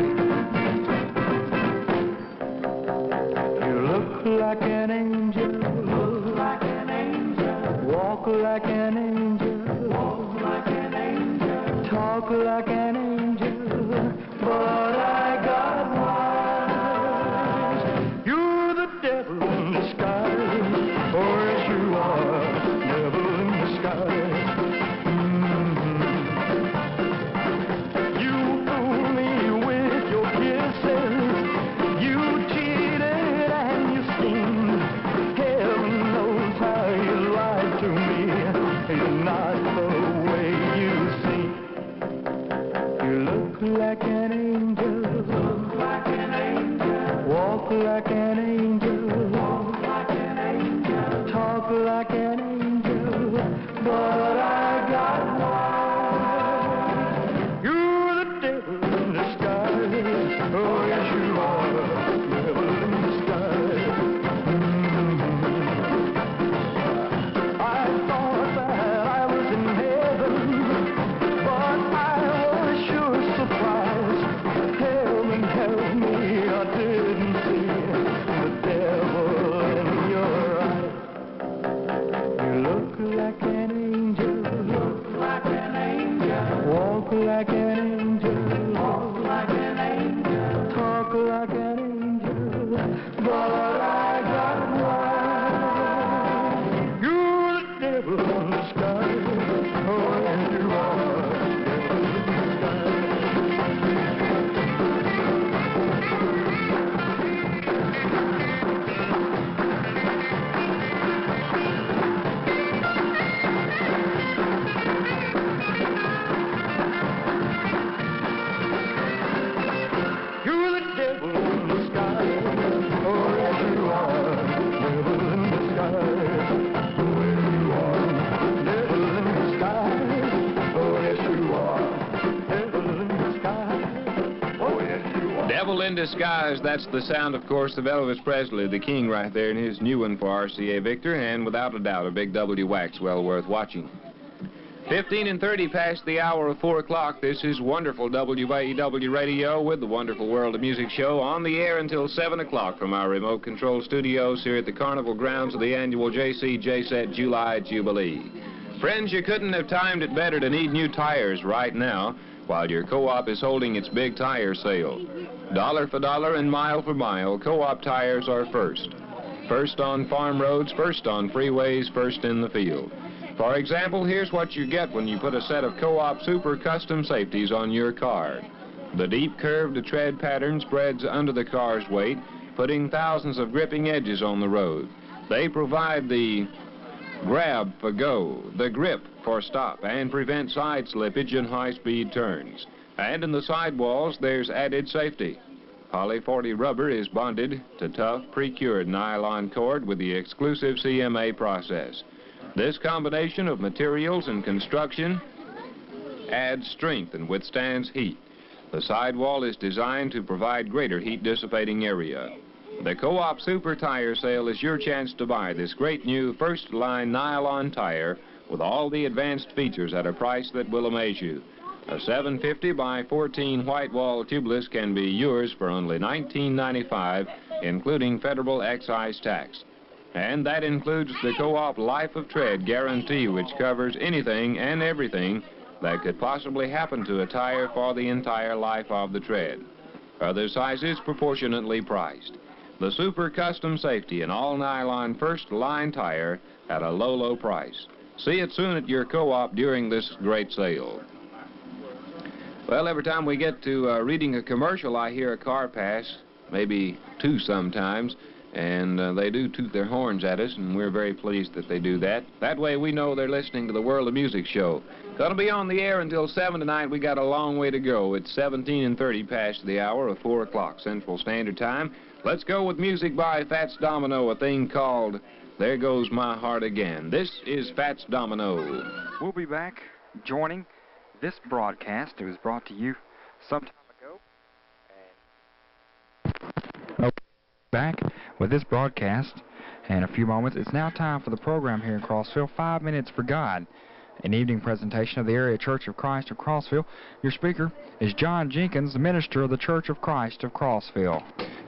You look like an angel, look like an angel, walk like an angel, walk like an angel, talk like an angel, but I got wise. You're the devil in disguise, oh yes you are, devil in disguise. You fool me with your kisses, you cheated and you schemed. Heaven knows how you lied to me. It's not the way you seem. You look like an angel, look like an angel, walk like an angel, walk like an angel, talk like an angel, but I got wise. You're the devil in disguise, oh yes you are, devil in disguise. I thought that I was in heaven, but I was sure surprised. Heaven help me, I didn't see the devil in your eyes. You look like an angel, look like an angel, walk like an angel, walk like an angel, talk like an angel, but I got wise. You're the devil in disguise, oh yes you are, devil in disguise. You're the devil in disguise, oh yes you are, devil in disguise. Oh yes you are, devil in disguise. Oh yes you are, devil in disguise. Oh yes you are. Devil in Disguise, that's the sound, of course, of Elvis Presley, the king right there in his new one for RCA Victor, and without a doubt, a big W wax well worth watching. 15 and 30 past the hour of 4 o'clock. This is wonderful WAEW Radio with the Wonderful World of Music show on the air until 7 o'clock from our remote control studios here at the Carnival grounds of the annual JCJ-Set July Jubilee. Friends, you couldn't have timed it better to need new tires right now while your co-op is holding its big tire sale. Dollar for dollar and mile for mile, co-op tires are first. First on farm roads, first on freeways, first in the field. For example, here's what you get when you put a set of co-op super custom safeties on your car. The deep curved tread pattern spreads under the car's weight, putting thousands of gripping edges on the road. They provide the grab for go, the grip for stop, and prevent side slippage in high-speed turns. And in the sidewalls, there's added safety. Poly 40 rubber is bonded to tough, pre-cured nylon cord with the exclusive CMA process. This combination of materials and construction adds strength and withstands heat. The sidewall is designed to provide greater heat dissipating area. The Co-op Super Tire Sale is your chance to buy this great new first line nylon tire with all the advanced features at a price that will amaze you. A 750 by 14 white wall tubeless can be yours for only $19.95, including federal excise tax. And that includes the Co-op Life of Tread guarantee, which covers anything and everything that could possibly happen to a tire for the entire life of the tread. Other sizes proportionately priced. The Super Custom Safety and all nylon first line tire at a low, low price. See it soon at your co-op during this great sale. Well, every time we get to reading a commercial, I hear a car pass, maybe two sometimes, and they do toot their horns at us, and we're very pleased that they do that. That way we know they're listening to the World of Music show. Going to be on the air until 7 tonight. We got a long way to go. It's 17 and 30 past the hour of 4 o'clock Central Standard Time. Let's go with music by Fats Domino, a thing called There Goes My Heart Again. This is Fats Domino. We'll be back joining this broadcast. It was brought to you some time ago. Back with this broadcast, In a few moments, it's now time for the program here in Crossville, 5 Minutes for God, an evening presentation of the Area Church of Christ of Crossville. Your speaker is John Jenkins, the minister of the Church of Christ of Crossville.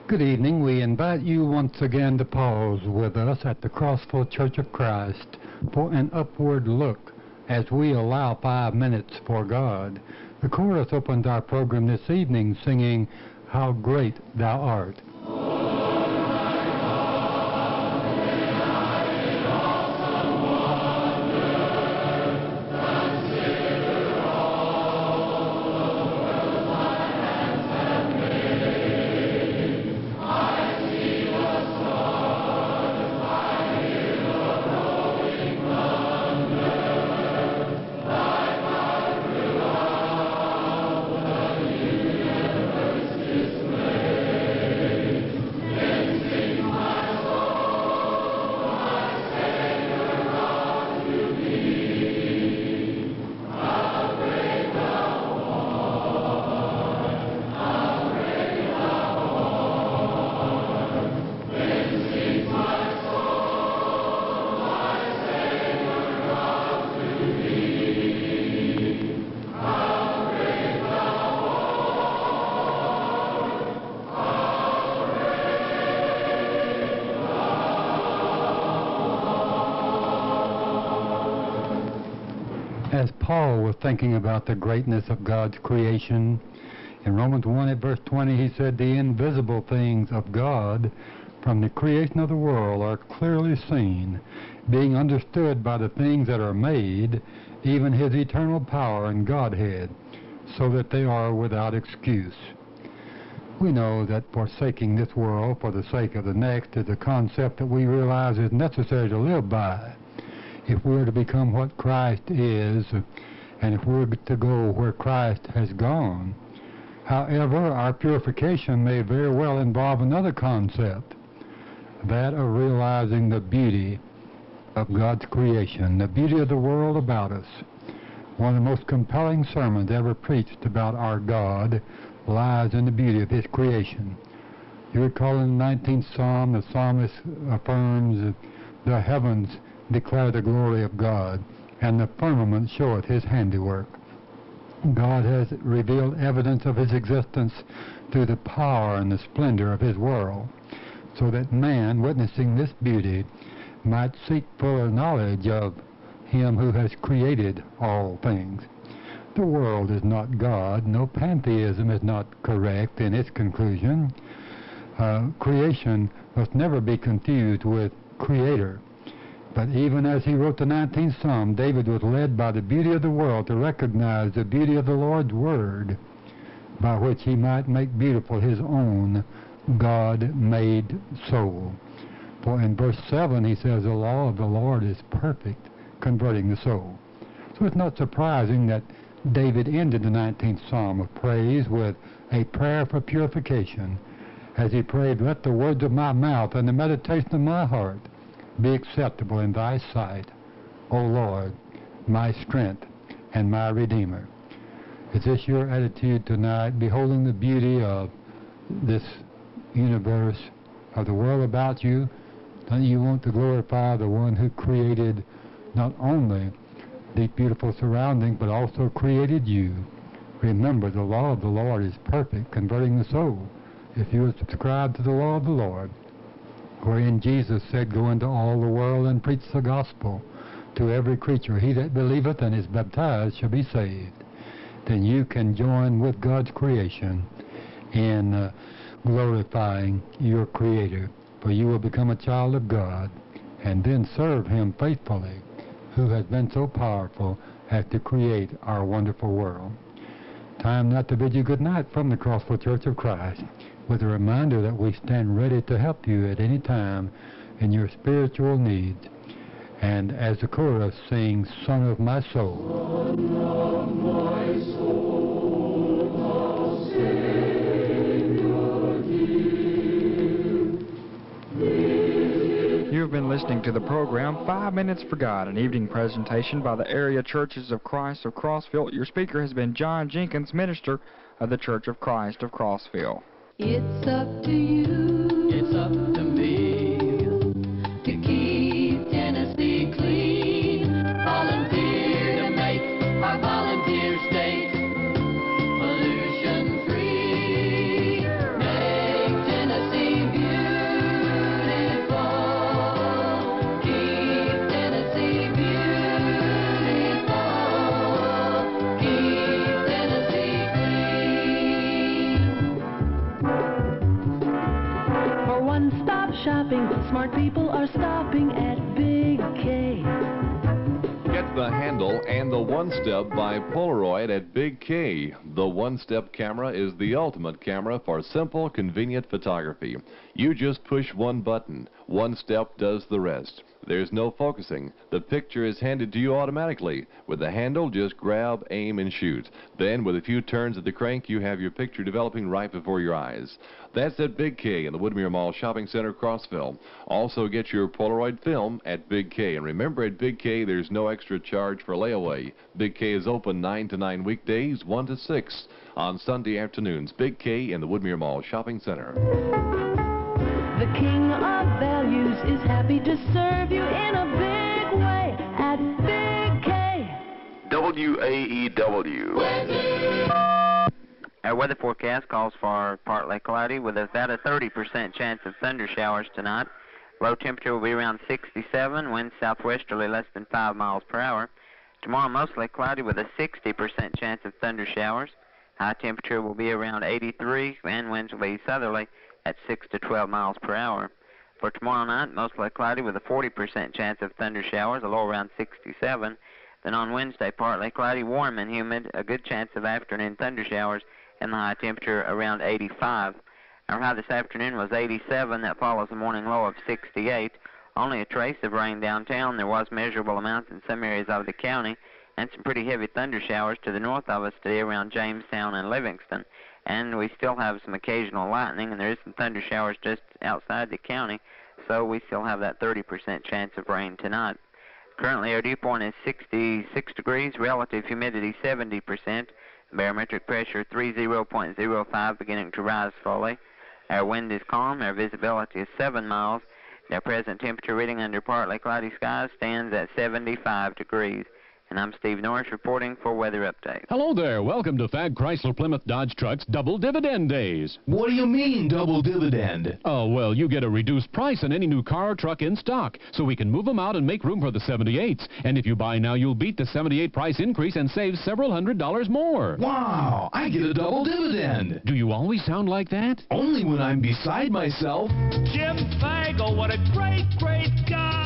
Good evening. We invite you once again to pause with us at the Crossville Church of Christ for an upward look as we allow 5 minutes for God. The chorus opened our program this evening singing, "How Great Thou Art." As Paul was thinking about the greatness of God's creation, in Romans 1 at verse 20 he said, "The invisible things of God from the creation of the world are clearly seen, being understood by the things that are made, even his eternal power and Godhead, so that they are without excuse." We know that forsaking this world for the sake of the next is a concept that we realize is necessary to live by. If we're to become what Christ is, and if we're to go where Christ has gone. However, our purification may very well involve another concept, that of realizing the beauty of God's creation, the beauty of the world about us. One of the most compelling sermons ever preached about our God lies in the beauty of his creation. You recall in the 19th Psalm, the psalmist affirms, "The heavens declare the glory of God, and the firmament showeth his handiwork." God has revealed evidence of his existence through the power and the splendor of his world, so that man, witnessing this beauty, might seek fuller knowledge of him who has created all things. The world is not God. No pantheism is not correct in its conclusion. Creation must never be confused with Creator. But even as he wrote the 19th Psalm, David was led by the beauty of the world to recognize the beauty of the Lord's Word, by which he might make beautiful his own God-made soul. For in verse 7 he says, "The law of the Lord is perfect, converting the soul." So it's not surprising that David ended the 19th Psalm of praise with a prayer for purification, as he prayed, "Let the words of my mouth and the meditation of my heart be acceptable in thy sight, O Lord, my strength and my Redeemer." Is this your attitude tonight, beholding the beauty of this universe, of the world about you? Don't you want to glorify the one who created not only these beautiful surroundings, but also created you? Remember, the law of the Lord is perfect, converting the soul. If you would subscribe to the law of the Lord, wherein Jesus said, "Go into all the world and preach the gospel to every creature. He that believeth and is baptized shall be saved," then you can join with God's creation in glorifying your Creator, for you will become a child of God and then serve him faithfully, who has been so powerful as to create our wonderful world. Time now to bid you good night from the Crossville Church of Christ, with a reminder that we stand ready to help you at any time in your spiritual needs. And as the chorus sings, "Son of my soul." Son of my soul, thou Savior dear. You have been listening to the program 5 Minutes for God, an evening presentation by the Area Churches of Christ of Crossville. Your speaker has been John Jenkins, minister of the Church of Christ of Crossville. It's up to you. It's up to me to volunteer state. Pollution free. Make Tennessee beautiful. Keep Tennessee beautiful. Keep Tennessee clean. For one-stop shopping, smart people are stopping at Big K. Get the handle and the one-step by Polaroid at Big K. The one-step camera is the ultimate camera for simple, convenient photography. You just push one button. One step does the rest. There's no focusing. The picture is handed to you automatically. With the handle, just grab, aim, and shoot. Then, with a few turns of the crank, you have your picture developing right before your eyes. That's at Big K in the Woodmere Mall Shopping Center, Crossville. Also, get your Polaroid film at Big K. And remember, at Big K, there's no extra charge for layaway. Big K is open 9 to 9 weekdays, 1 to 6 on Sunday afternoons. Big K in the Woodmere Mall Shopping Center. The king of values is happy to serve you in a big way at Big K. WAEW. Our weather forecast calls for partly cloudy with about a 30% chance of thunder showers tonight. Low temperature will be around 67, winds southwesterly less than 5 miles per hour. Tomorrow mostly cloudy with a 60% chance of thunder showers. High temperature will be around 83 and winds will be southerly at 6 to 12 miles per hour. For tomorrow night, mostly cloudy with a 40% chance of thunder showers, a low around 67. Then on Wednesday, partly cloudy, warm and humid, a good chance of afternoon thunder showers, and the high temperature around 85. Our high this afternoon was 87. That follows a morning low of 68. Only a trace of rain downtown. There was measurable amounts in some areas of the county, and some pretty heavy thunder showers to the north of us today around Jamestown and Livingston. And we still have some occasional lightning, and there is some thunder showers just outside the county, so we still have that 30% chance of rain tonight. Currently, our dew point is 66 degrees, relative humidity 70%, barometric pressure 30.05, beginning to rise slowly. Our wind is calm, our visibility is 7 miles. Our present temperature reading under partly cloudy skies stands at 75 degrees. And I'm Steve Norris reporting for Weather Update. Hello there. Welcome to Fag Chrysler Plymouth Dodge Trucks Double Dividend Days. What do you mean, double dividend? Oh, well, you get a reduced price on any new car or truck in stock, so we can move them out and make room for the 78s. And if you buy now, you'll beat the 78 price increase and save several $100s more. Wow, I get a double dividend. Do you always sound like that? Only when I'm beside myself. Jim Fagle, what a great, great guy.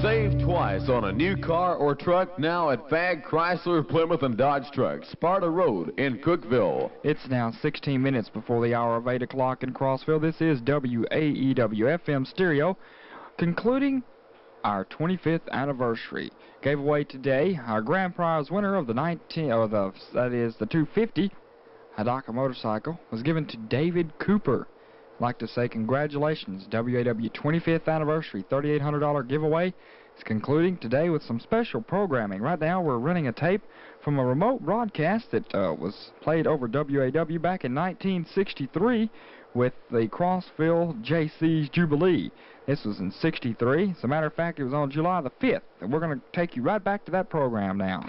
Save twice on a new car or truck now at Fag Chrysler, Plymouth, and Dodge Trucks, Sparta Road in Cookeville. It's now 16 minutes before the hour of 8 o'clock in Crossville. This is WAEW-FM Stereo, concluding our 25th anniversary. Gave away today our grand prize winner of the 250 Hadaka motorcycle was given to David Cooper. I'd like to say congratulations. WAEW 25th anniversary $3,800 giveaway is concluding today with some special programming. Right now we're running a tape from a remote broadcast that was played over WAEW back in 1963 with the Crossville JC's Jubilee. This was in 63. As a matter of fact, it was on July the 5th. And we're going to take you right back to that program now.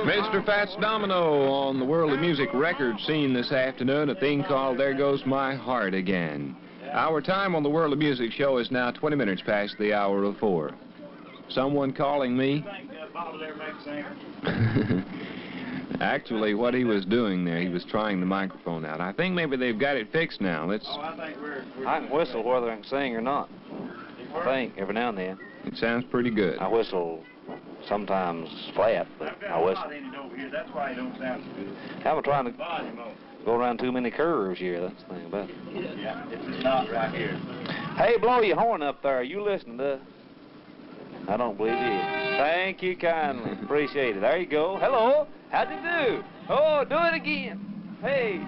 Mr. Fats Domino on the World of Music record scene this afternoon, a thing called There Goes My Heart Again. Our time on the World of Music show is now 20 minutes past the hour of 4. Someone calling me? Actually, what he was doing there, he was trying the microphone out. I think maybe they've got it fixed now. Let's... I can whistle whether I can sing or not. I think, every now and then. It sounds pretty good. I whistle sometimes flat, but I whistle. That's why it don't sound so good. I'm trying to go around too many curves here, that's the thing about it. Yeah, it's not right here. Hey, blow your horn up there. You listening to... I don't believe you. Thank you kindly. Appreciate it. There you go. Hello. How'd you do? Oh, do it again. Hey,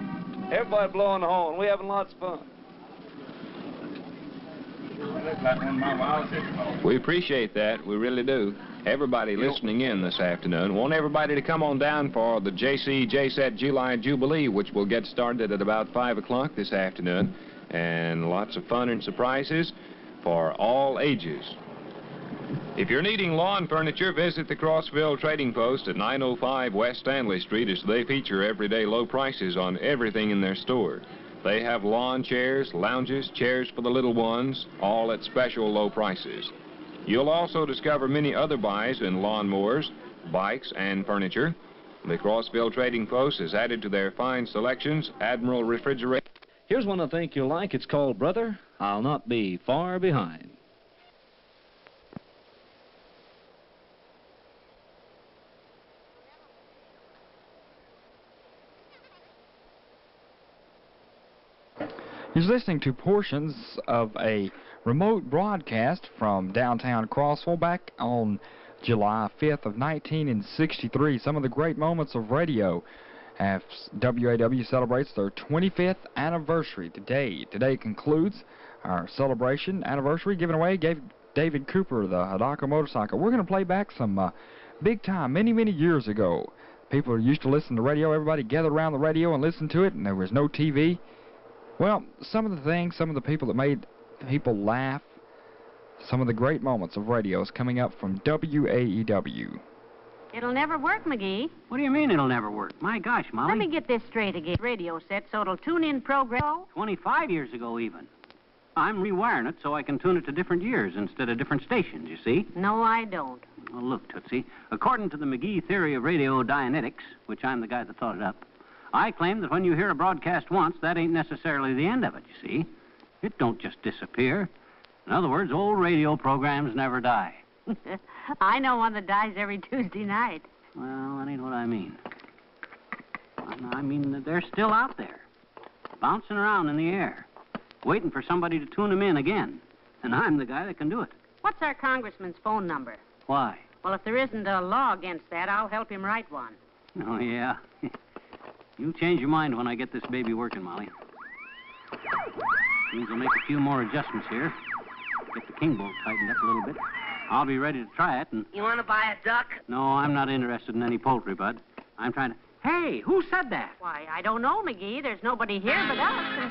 everybody blowing the horn. We're having lots of fun. We appreciate that. We really do. Everybody listening in this afternoon. Want everybody to come on down for the JCJSET July Jubilee, which will get started at about 5 o'clock this afternoon. And lots of fun and surprises for all ages. If you're needing lawn furniture, visit the Crossville Trading Post at 905 West Stanley Street, as they feature everyday low prices on everything in their store. They have lawn chairs, lounges, chairs for the little ones, all at special low prices. You'll also discover many other buys in lawnmowers, bikes, and furniture. The Crossville Trading Post has added to their fine selections Admiral Refrigerator. Here's one I think you'll like. It's called Brother, I'll Not Be Far Behind. He's listening to portions of a remote broadcast from downtown Crossville back on July 5th of 1963. Some of the great moments of radio as WAEW celebrates their 25th anniversary today. Today concludes our celebration anniversary giving away David Cooper the Hidaka motorcycle. We're going to play back some big time many, many years ago. People used to listen to radio. Everybody gathered around the radio and listened to it, and there was no TV. Well, some of the things, some of the people that made people laugh, some of the great moments of radio is coming up from WAEW. It'll never work, McGee. What do you mean it'll never work? My gosh, Molly. Let me get this straight again. Radio set so it'll tune in program. 25 years ago, even. I'm rewiring it so I can tune it to different years instead of different stations, you see? No, I don't. Well, look, Tootsie, according to the McGee theory of radio Dianetics, which I'm the guy that thought it up, I claim that when you hear a broadcast once, that ain't necessarily the end of it, you see. It don't just disappear. In other words, old radio programs never die. I know one that dies every Tuesday night. Well, that ain't what I mean. I mean that they're still out there, bouncing around in the air, waiting for somebody to tune them in again. And I'm the guy that can do it. What's our congressman's phone number? Why? Well, if there isn't a law against that, I'll help him write one. Oh, yeah. You'll change your mind when I get this baby working, Molly. Means I'll make a few more adjustments here. Get the king bolt tightened up a little bit. I'll be ready to try it and... You want to buy a duck? No, I'm not interested in any poultry, Bud. I'm trying to... Hey, who said that? Why, I don't know, McGee. There's nobody here but us.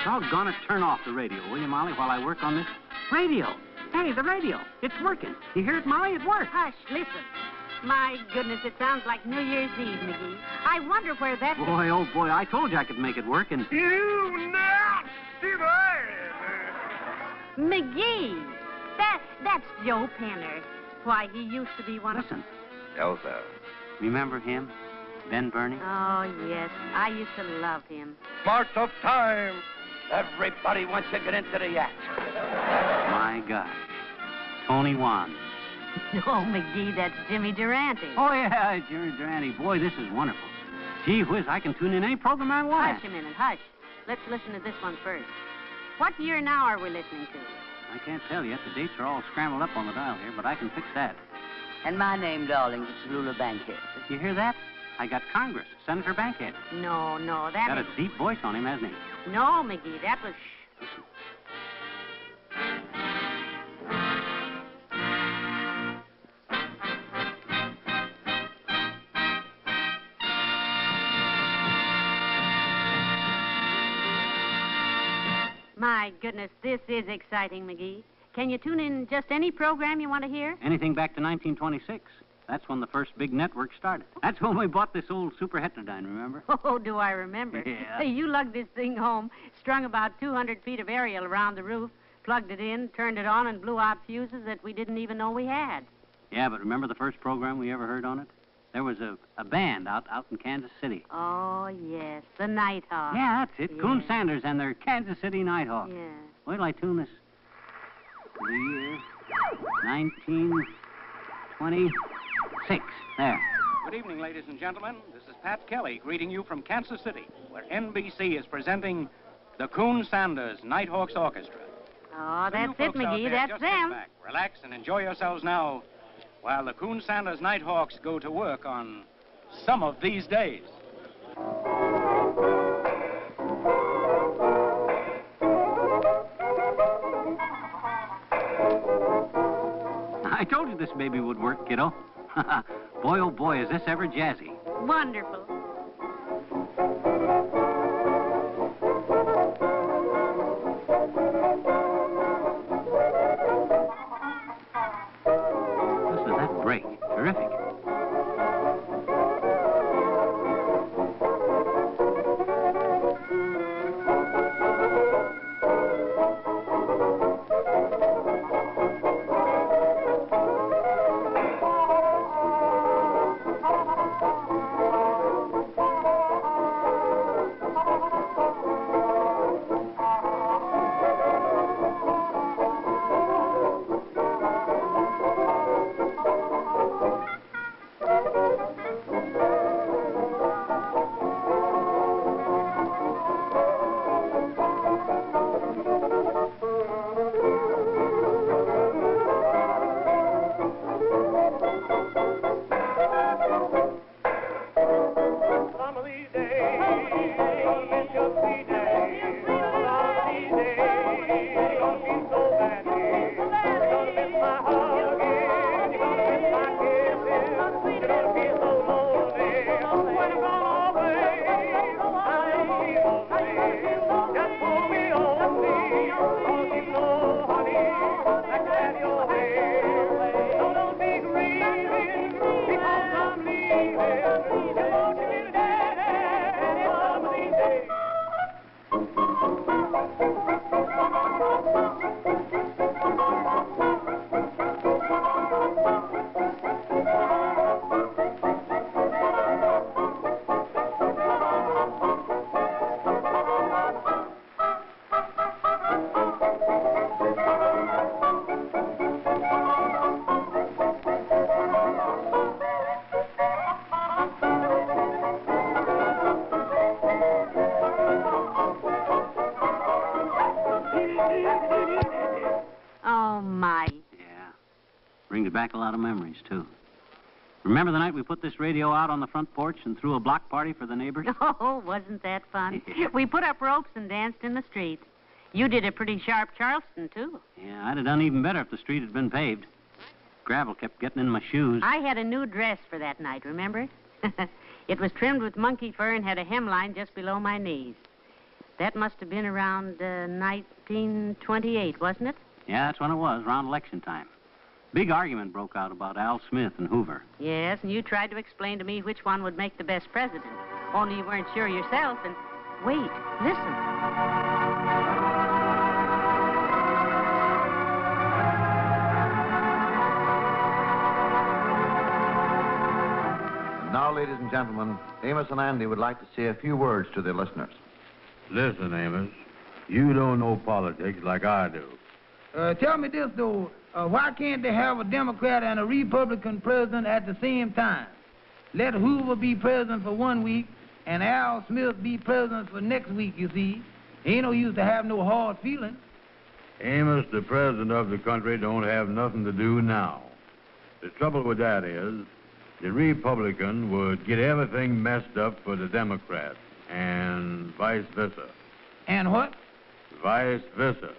Doggone it, turn off the radio, will you, Molly, while I work on this? Radio! Hey, the radio. It's working. You hear it, Molly? It works. Hush, listen. My goodness, it sounds like New Year's Eve, McGee. I wonder where that... Boy, oh boy, I told you I could make it work, and... You nasty man! McGee! That's Joe Penner. Why, he used to be one Listen. of... Elsa. Remember him? Ben Burney? Oh, yes. I used to love him. March of time! Everybody wants to get into the yak. My gosh. Tony Wan. No, McGee, that's Jimmy Durante. Oh, yeah, Jimmy Durante. Boy, this is wonderful. Gee whiz, I can tune in any program I want. Hush a minute, hush. Let's listen to this one first. What year now are we listening to? I can't tell yet. The dates are all scrambled up on the dial here, but I can fix that. And my name, darling, is Lula Bankhead. You hear that? I got Congress, Senator Bankhead. No, that Got is... a deep voice on him, hasn't he? No, McGee, that was... Listen. My goodness, this is exciting, McGee. Can you tune in just any program you want to hear? Anything back to 1926. That's when the first big network started. That's when we bought this old Super Heterodyne, remember? Oh, do I remember? Yeah. Hey, you lugged this thing home, strung about 200 feet of aerial around the roof, plugged it in, turned it on, and blew out fuses that we didn't even know we had. Yeah, but remember the first program we ever heard on it? There was a band out in Kansas City. Oh, yes, the Nighthawks. Yeah, that's it. Yeah. Coon Sanders and their Kansas City Nighthawks. Yeah. Wait till I tune this. The year 1926. There. Good evening, ladies and gentlemen. This is Pat Kelly greeting you from Kansas City, where NBC is presenting the Coon Sanders Nighthawks Orchestra. Oh, So you that's it, folks out McGee. there, That's just them. Sit back, relax, and enjoy yourselves now while the Coon Sanders Nighthawks go to work on Some of These Days. I told you this baby would work, kiddo. Boy, oh boy, is this ever jazzy. Wonderful. Listen to that break. Terrific. Oh, my. Yeah. Brings back a lot of memories, too. Remember the night we put this radio out on the front porch and threw a block party for the neighbors? Oh, wasn't that fun? We put up ropes and danced in the street. You did a pretty sharp Charleston, too. Yeah, I'd have done even better if the street had been paved. Gravel kept getting in my shoes. I had a new dress for that night, remember? It was trimmed with monkey fur and had a hemline just below my knees. That must have been around 1928, wasn't it? Yeah, that's when it was, around election time. Big argument broke out about Al Smith and Hoover. Yes, and you tried to explain to me which one would make the best president. Only you weren't sure yourself, and... Wait, listen. And now, ladies and gentlemen, Amos and Andy would like to say a few words to their listeners. Listen, Amos, you don't know politics like I do. Tell me this, though. Why can't they have a Democrat and a Republican president at the same time? Let Hoover be president for 1 week and Al Smith be president for next week, you see. Ain't no use to have no hard feelings. Amos, the president of the country don't have nothing to do now. The trouble with that is the Republican would get everything messed up for the Democrat and vice versa. And what? Vice versa.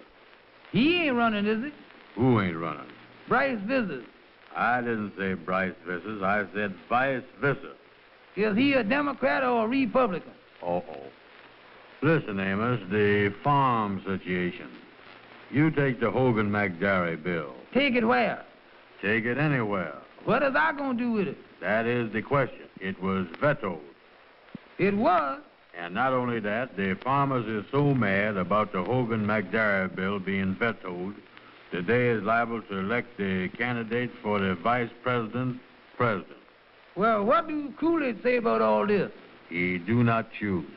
He ain't running, is he? Who ain't running? Bryce Vissers. I didn't say Bryce Vissers. I said vice versa. Is he a Democrat or a Republican? Uh-oh. Listen, Amos, the farm situation. You take the Hogan-McDarry bill. Take it where? Take it anywhere. What is I going to do with it? That is the question. It was vetoed. It was? And not only that, the farmers are so mad about the Hogan-McDarragh bill being vetoed that they is liable to elect the candidate for the vice president. Well, what do Coolidge say about all this? He do not choose.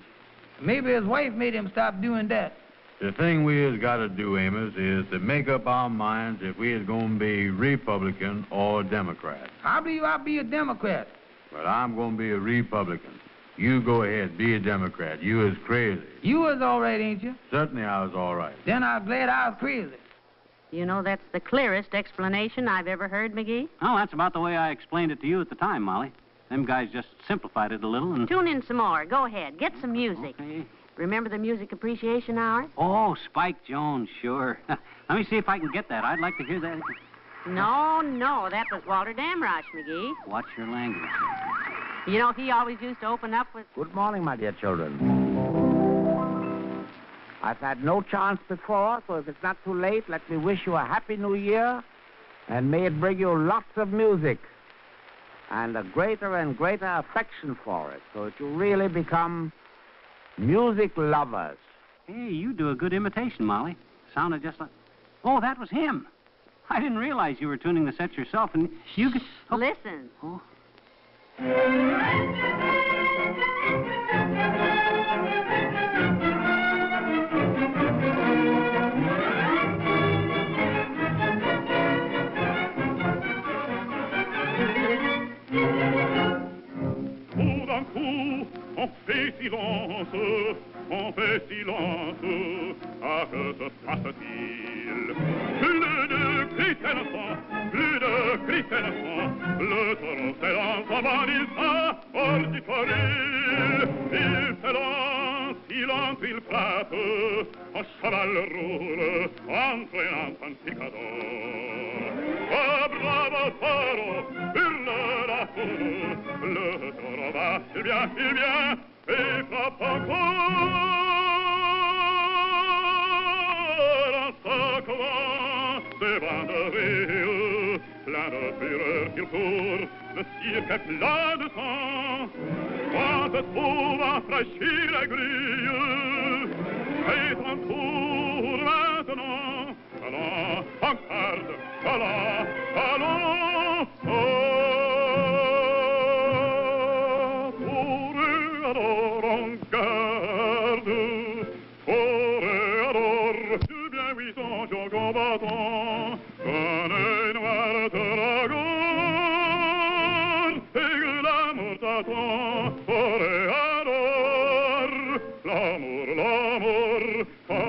Maybe his wife made him stop doing that. The thing we has got to do, Amos, is to make up our minds if we is going to be Republican or Democrat. I believe I'll be a Democrat. But I'm going to be a Republican. You go ahead, be a Democrat. You is crazy. You was all right, ain't you? Certainly I was all right. Then I'm glad I was crazy. You know, that's the clearest explanation I've ever heard, McGee. Oh, that's about the way I explained it to you at the time, Molly. Them guys just simplified it a little and... Tune in some more. Go ahead. Get some music. Okay. Remember the Music Appreciation Hour? Oh, Spike Jones, sure. Let me see if I can get that. I'd like to hear that. No, that was Walter Damrosch, McGee. Watch your language. You know, he always used to open up with... Good morning, my dear children. I've had no chance before, so if it's not too late, let me wish you a happy new year, and may it bring you lots of music and a greater and greater affection for it, so that you really become music lovers. Hey, you do a good imitation, Molly. Sounded just like... Oh, that was him. I didn't realize you were tuning the set yourself, and you could... Oh. Listen. Oh. On fait silence, ah que se passe-t-il? Plus de cris s'élevant, le taureau s'élance avant l'île hors du toril. Il s'élance, il frappe, en cheval roule, entraînant son picador. Oh, bravo taureau, hurle la foule, le taureau va, il vient, et frappe encore en secouant ses banderilles, plein de fureur qu'il court, le cirque est plein de sang, quand se trouve affranchir la grille, et ton tour maintenant, allons, en garde, allons, en garde, toréador, du bien puissant sur combattant, comme un noir dragon, et que l'amour t'attend, toréador, l'amour t'attend.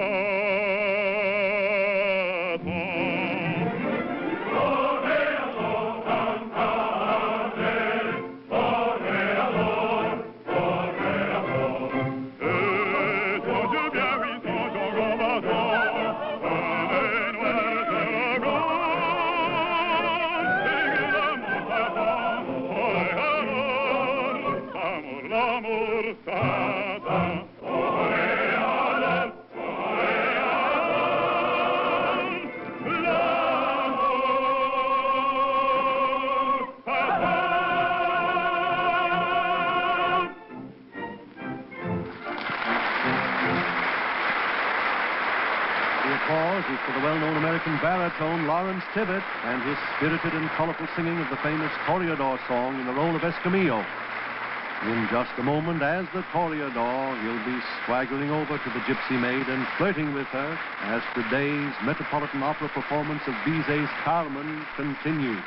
For the well-known American baritone Lawrence Tibbett and his spirited and colorful singing of the famous Toreador song in the role of Escamillo. In just a moment, as the Toreador, he'll be swaggering over to the gypsy maid and flirting with her as today's Metropolitan Opera performance of Bizet's Carmen continues.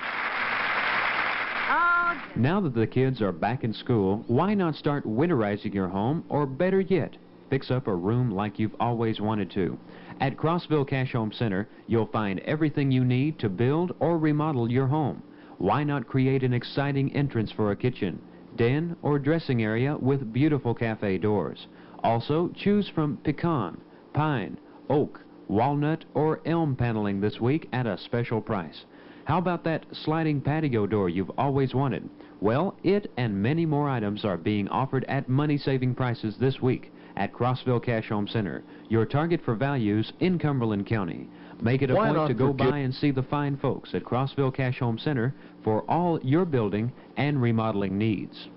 Now that the kids are back in school, why not start winterizing your home, or better yet, fix up a room like you've always wanted to? At Crossville Cash Home Center, you'll find everything you need to build or remodel your home. Why not create an exciting entrance for a kitchen, den, or dressing area with beautiful cafe doors? Also, choose from pecan, pine, oak, walnut, or elm paneling this week at a special price. How about that sliding patio door you've always wanted? Well, it and many more items are being offered at money-saving prices this week at Crossville Cash Home Center, your target for values in Cumberland County. Make it a Why point not to go forget- by and see the fine folks at Crossville Cash Home Center for all your building and remodeling needs.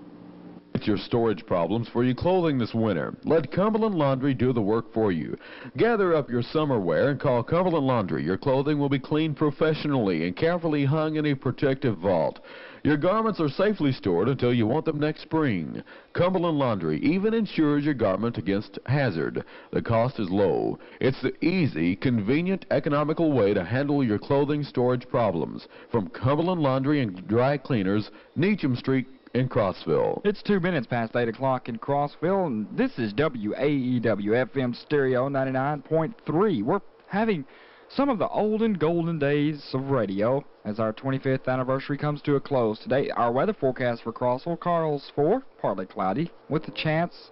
Get your storage problems for your clothing this winter. Let Cumberland Laundry do the work for you. Gather up your summer wear and call Cumberland Laundry. Your clothing will be cleaned professionally and carefully hung in a protective vault. Your garments are safely stored until you want them next spring. Cumberland Laundry even insures your garment against hazard. The cost is low. It's the easy, convenient, economical way to handle your clothing storage problems. From Cumberland Laundry and Dry Cleaners, Neacham Street in Crossville. It's 2 minutes past 8 o'clock in Crossville, and this is WAEW FM Stereo 99.3. We're having some of the olden golden days of radio as our 25th anniversary comes to a close today. Our weather forecast for Crossville, Carl's for partly cloudy with a chance,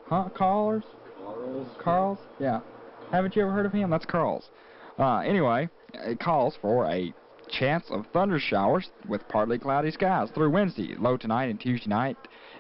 Carl's? Yeah. Haven't you ever heard of him? That's Carl's. Anyway, it calls for a chance of thunder showers with partly cloudy skies through Wednesday. Low tonight and Tuesday night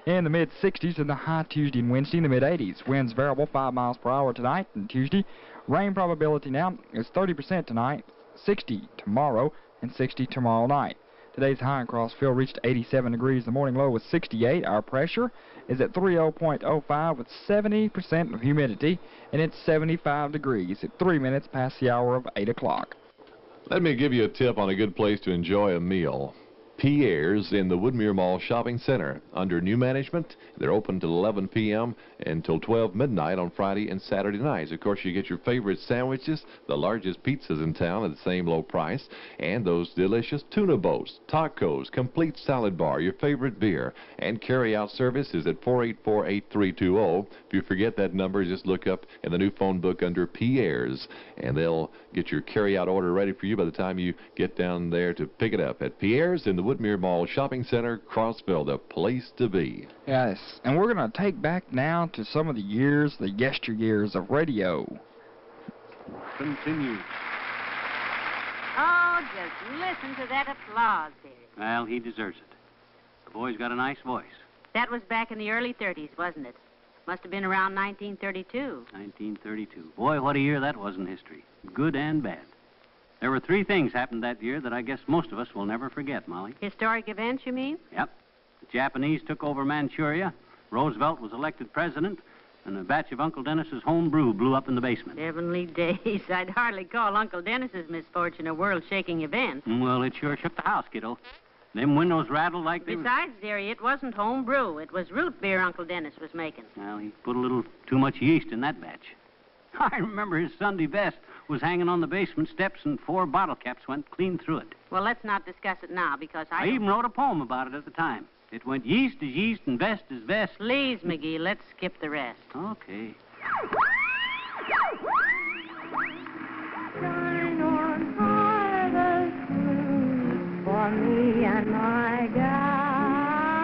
in the mid-60s and the high Tuesday and Wednesday in the mid-80s. Winds variable 5 miles per hour tonight and Tuesday. Rain probability now is 30% tonight, 60 tomorrow, and 60 tomorrow night. Today's high in Crossville reached 87 degrees. The morning low was 68. Our pressure is at 30.05 with 70% of humidity, and it's 75 degrees at 3 minutes past the hour of 8 o'clock. Let me give you a tip on a good place to enjoy a meal. Pierre's in the Woodmere Mall Shopping Center. Under new management, they're open till 11 p.m. until 12 midnight on Friday and Saturday nights. Of course, you get your favorite sandwiches, the largest pizzas in town at the same low price, and those delicious tuna boats, tacos, complete salad bar, your favorite beer. And carry-out service is at 484-8320. If you forget that number, just look up in the new phone book under Pierre's, and they'll get your carry-out order ready for you by the time you get down there to pick it up at Pierre's in the Woodmere Mall Shopping Center, Crossville, the place to be. Yes, and we're going to take back now to some of the years, the yesteryears of radio. Continue. Oh, just listen to that applause, dearie. Well, he deserves it. The boy's got a nice voice. That was back in the early 30s, wasn't it? Must have been around 1932. 1932. Boy, what a year that was in history. Good and bad. There were 3 things happened that year that I guess most of us will never forget, Molly. Historic events, you mean? Yep. The Japanese took over Manchuria, Roosevelt was elected president, and a batch of Uncle Dennis's home brew blew up in the basement. Heavenly days. I'd hardly call Uncle Dennis's misfortune a world-shaking event. Well, it sure shook the house, kiddo. Them windows rattled like they... Besides, dearie, it wasn't home brew. It was root beer Uncle Dennis was making. Well, he put a little too much yeast in that batch. I remember his Sunday best was hanging on the basement steps and 4 bottle caps went clean through it. Well, let's not discuss it now because I even wrote a poem about it at the time. It went yeast is yeast and best is best. Please, McGee, let's skip the rest. Okay. Shine on harvest moon for me and my guy.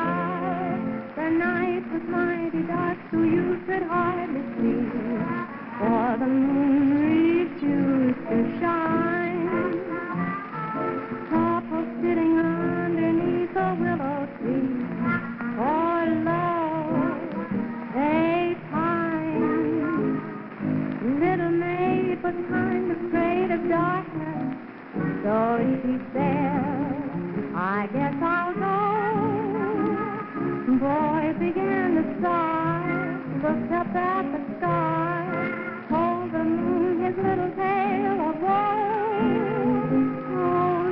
The night was mighty dark, so you could hardly see, for the moon refused to shine. Papa sitting underneath a willow tree, for love they pine. Little maid was kind of afraid of darkness, so she said, I guess I'll go. Boy began to sigh, looked up at the sky, told the moon his little tale of woe. Oh,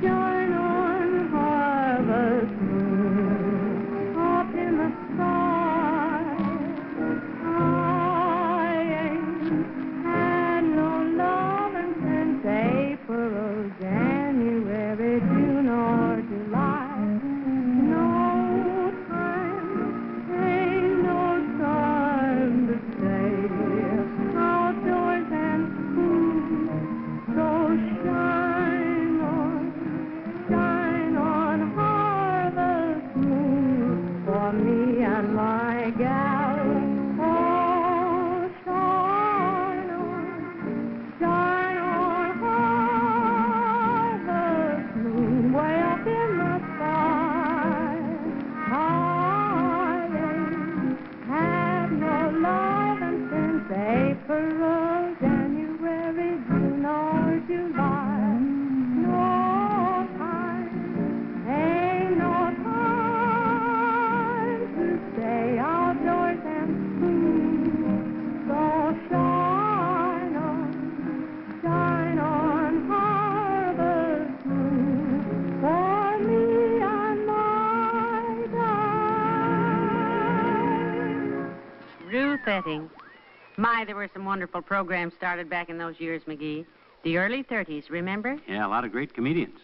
shine on, harvest moon, up in the sky. I ain't had no lovin' since April, January, June, or July. No time, ain't no betting. My, there were some wonderful programs started back in those years, McGee. The early 30s, remember? Yeah, a lot of great comedians.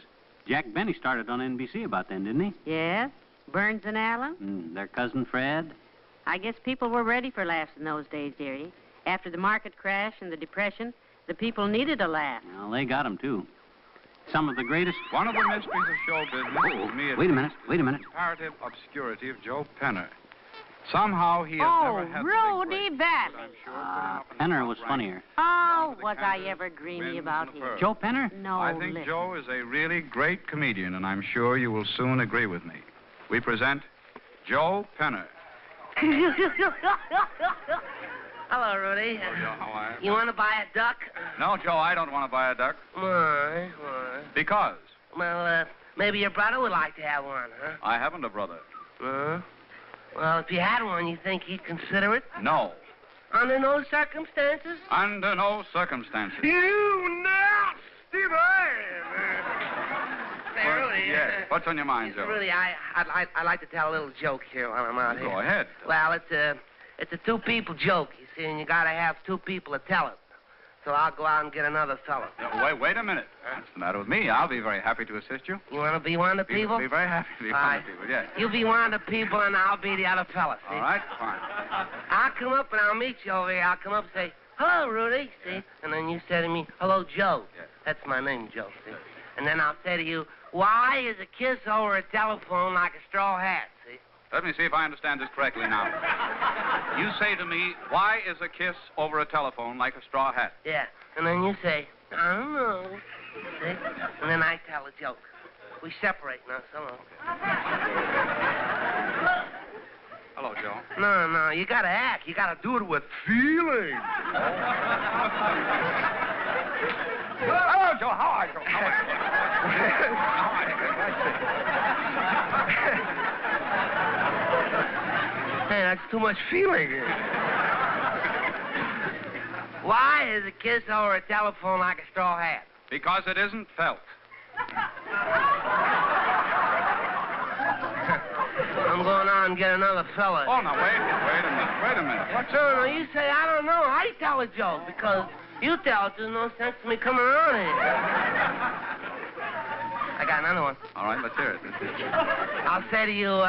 Jack Benny started on NBC about then, didn't he? Yes. Burns and Allen. Their cousin Fred. I guess people were ready for laughs in those days, dearie. After the market crash and the Depression, the people needed a laugh. Well, they got 'em, too. Some of the greatest... One of the mysteries of show business to me is Wait a minute. the comparative obscurity of Joe Penner. Somehow he has never had Rudy Bass. Penner was funnier. Oh, was I ever dreamy about him? Joe Penner? No, I think Joe is a really great comedian, and I'm sure you will soon agree with me. We present Joe Penner. Hello, Rudy. Oh, Joe, how are you? You want to buy a duck? No, Joe, I don't want to buy a duck. Why? Because? Well, maybe your brother would like to have one, huh? I haven't a brother. Well, if you had one, you think he'd consider it? No. Under no circumstances? Under no circumstances. You nasty man! Say, Rudy. Yes. What's on your mind, Joe? Rudy, I'd like to tell a little joke here while I'm out here. Go ahead. Well, it's a two-people joke, you see, and you gotta have two people to tell it. So I'll go out and get another fella. Wait a minute. What's the matter with me? I'll be very happy to assist you. You want to be one of the people? Be very happy to be one of the people, yes. You be one of the people, and I'll be the other fella, see? All right, fine. I'll come up, and I'll meet you over here. I'll come up and say, hello, Rudy, see? And then you say to me, hello, Joe. Yes. That's my name, Joe, see? And then I'll say to you, why is a kiss over a telephone like a straw hat, see? Let me see if I understand this correctly now. You say to me, why is a kiss over a telephone like a straw hat? Yeah. And then you say, I don't know. See? And then I tell a joke. We separate now, so. Hello, Joe. No, you gotta act. You gotta do it with feeling. Hello, Joe. How are you? How are you? Hey, that's too much feeling. Why is a kiss over a telephone like a straw hat? Because it isn't felt. I'm going on and get another fella. Oh, no, wait a minute. What's No, you say, I don't know. How you tell a joke? Because you tell it, there's no sense to me coming around here. I got another one. All right, let's hear it. I'll say to you,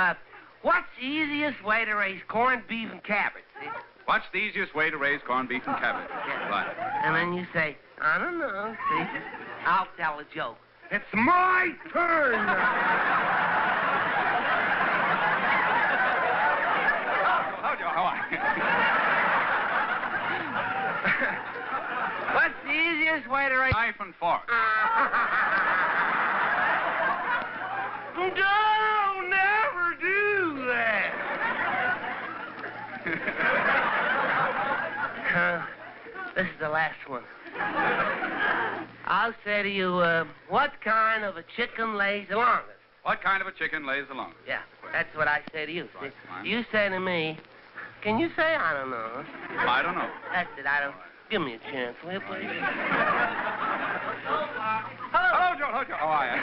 what's the easiest way to raise corned beef and cabbage, see? What's the easiest way to raise corned beef and cabbage? Yeah. Right. And then you say, I don't know, see? I'll tell a joke. It's my turn. How are you? What's the easiest way to raise... Knife and fork. Don't never do that. This is the last one. I'll say to you, what kind of a chicken lays the longest? What kind of a chicken lays the longest? Yeah, that's what I say to you. Right, see? You say to me, can you say I don't know? I don't know. That's it, I don't. Give me a chance, will you, please? Hello, Joe. How are you?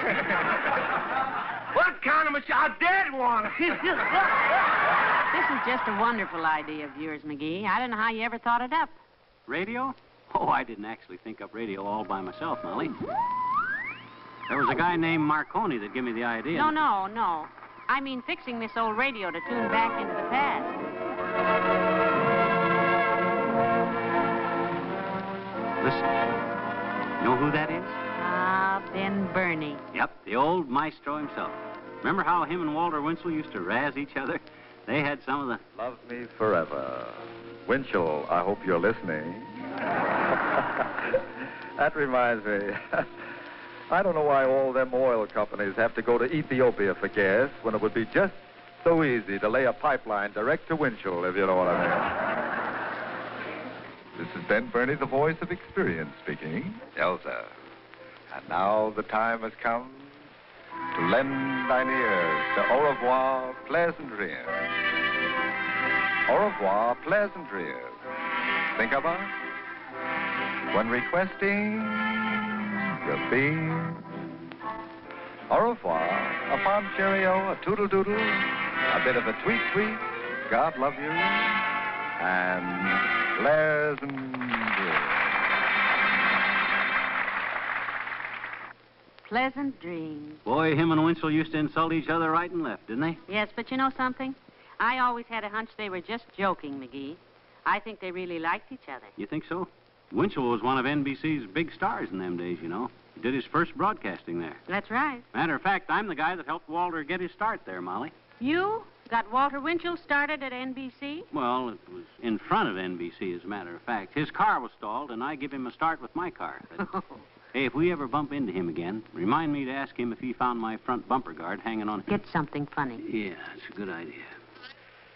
What kind of a a dead one? This is just a wonderful idea of yours, McGee. I don't know how you ever thought it up. Radio? Oh, I didn't actually think up radio all by myself, Molly. There was a guy named Marconi that gave me the idea. No. I mean fixing this old radio to tune back into the past. Listen. You know who that is? Ben Burney. Yep, the old maestro himself. Remember how him and Walter Winchell used to razz each other? They had some of the... Love me forever. Winchell, I hope you're listening. That reminds me. I don't know why all them oil companies have to go to Ethiopia for gas when it would be just so easy to lay a pipeline direct to Winchell, if you know what I mean. This is Ben Burney, the voice of experience speaking. Elsa. And now the time has come to lend thine ears to Au revoir, pleasant dreams. Au revoir, pleasant dreams. Think about it when requesting your theme. Au revoir, a fond cheerio, a toodle-doodle, a bit of a tweet-tweet, God love you, and pleasant dreams. Pleasant dreams. Boy, him and Winchell used to insult each other right and left, didn't they? Yes, but you know something? I always had a hunch they were just joking, McGee. I think they really liked each other. You think so? Winchell was one of NBC's big stars in them days, you know. He did his first broadcasting there. That's right. Matter of fact, I'm the guy that helped Walter get his start there, Molly. You got Walter Winchell started at NBC? Well, it was in front of NBC, as a matter of fact. His car was stalled, and I give him a start with my car. But, hey, if we ever bump into him again, remind me to ask him if he found my front bumper guard hanging on. Get something funny. Yeah, that's a good idea.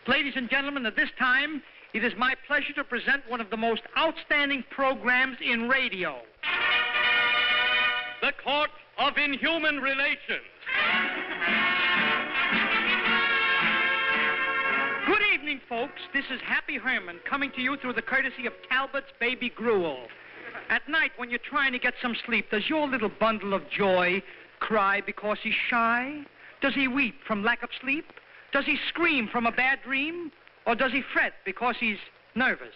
Ladies and gentlemen, at this time, it is my pleasure to present one of the most outstanding programs in radio. The Court of Inhuman Relations. Good evening, folks. This is Happy Herman coming to you through the courtesy of Talbot's Baby Gruel. At night, when you're trying to get some sleep, does your little bundle of joy cry because he's shy? Does he weep from lack of sleep? Does he scream from a bad dream? Or does he fret because he's nervous?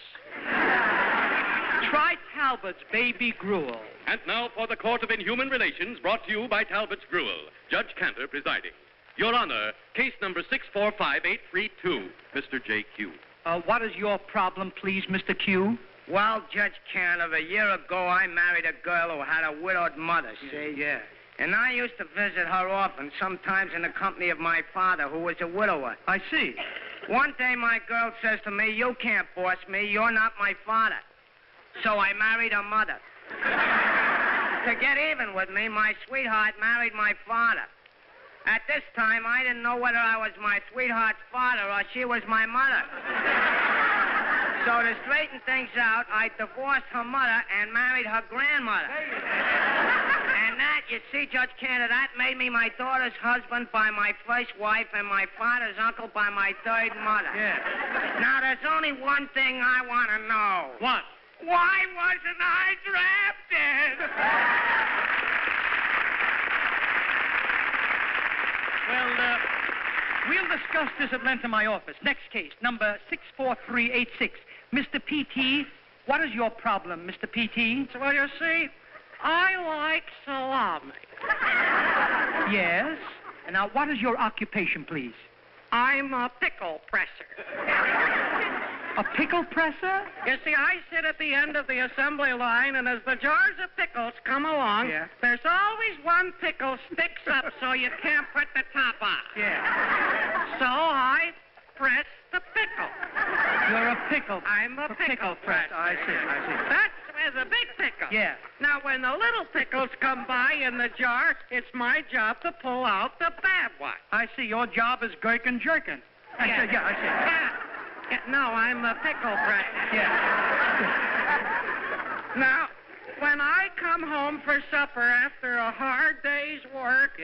Try Talbot's Baby Gruel. And now for the Court of Inhuman Relations, brought to you by Talbot's Gruel. Judge Cantor presiding. Your Honor, case number 645-832, Mr. J.Q. What is your problem, please, Mr. Q? Well, Judge Cantor, a year ago I married a girl who had a widowed mother, see? Yeah. And I used to visit her often, sometimes in the company of my father, who was a widower. I see. One day my girl says to me, "You can't boss me, you're not my father." So I married her mother. To get even with me, my sweetheart married my father. At this time, I didn't know whether I was my sweetheart's father or she was my mother. So to straighten things out, I divorced her mother and married her grandmother. And that, you see, Judge Cantor, that made me my daughter's husband by my first wife and my father's uncle by my third mother. Yeah. Now, there's only one thing I want to know. What? Why wasn't I drafted? Well, we'll discuss this at length in my office. Next case, number 64386. Mr. P.T., what is your problem, Mr. P.T.? Well, you see, I like salami. Yes? And now, what is your occupation, please? I'm a pickle presser. A pickle presser? You see, I sit at the end of the assembly line, and as the jars of pickles come along, there's always one pickle sticks up so you can't put the top on. Yeah. So I press the pickle. You're a pickle. I'm a pickle presser. I see. That's with a big pickle. Yeah. Now, when the little pickles come by in the jar, it's my job to pull out the bad one. I see. Your job is gherkin jerkin. I see. Yeah. No, I'm a pickle presser. Yeah. Now, when I come home for supper after a hard day's work,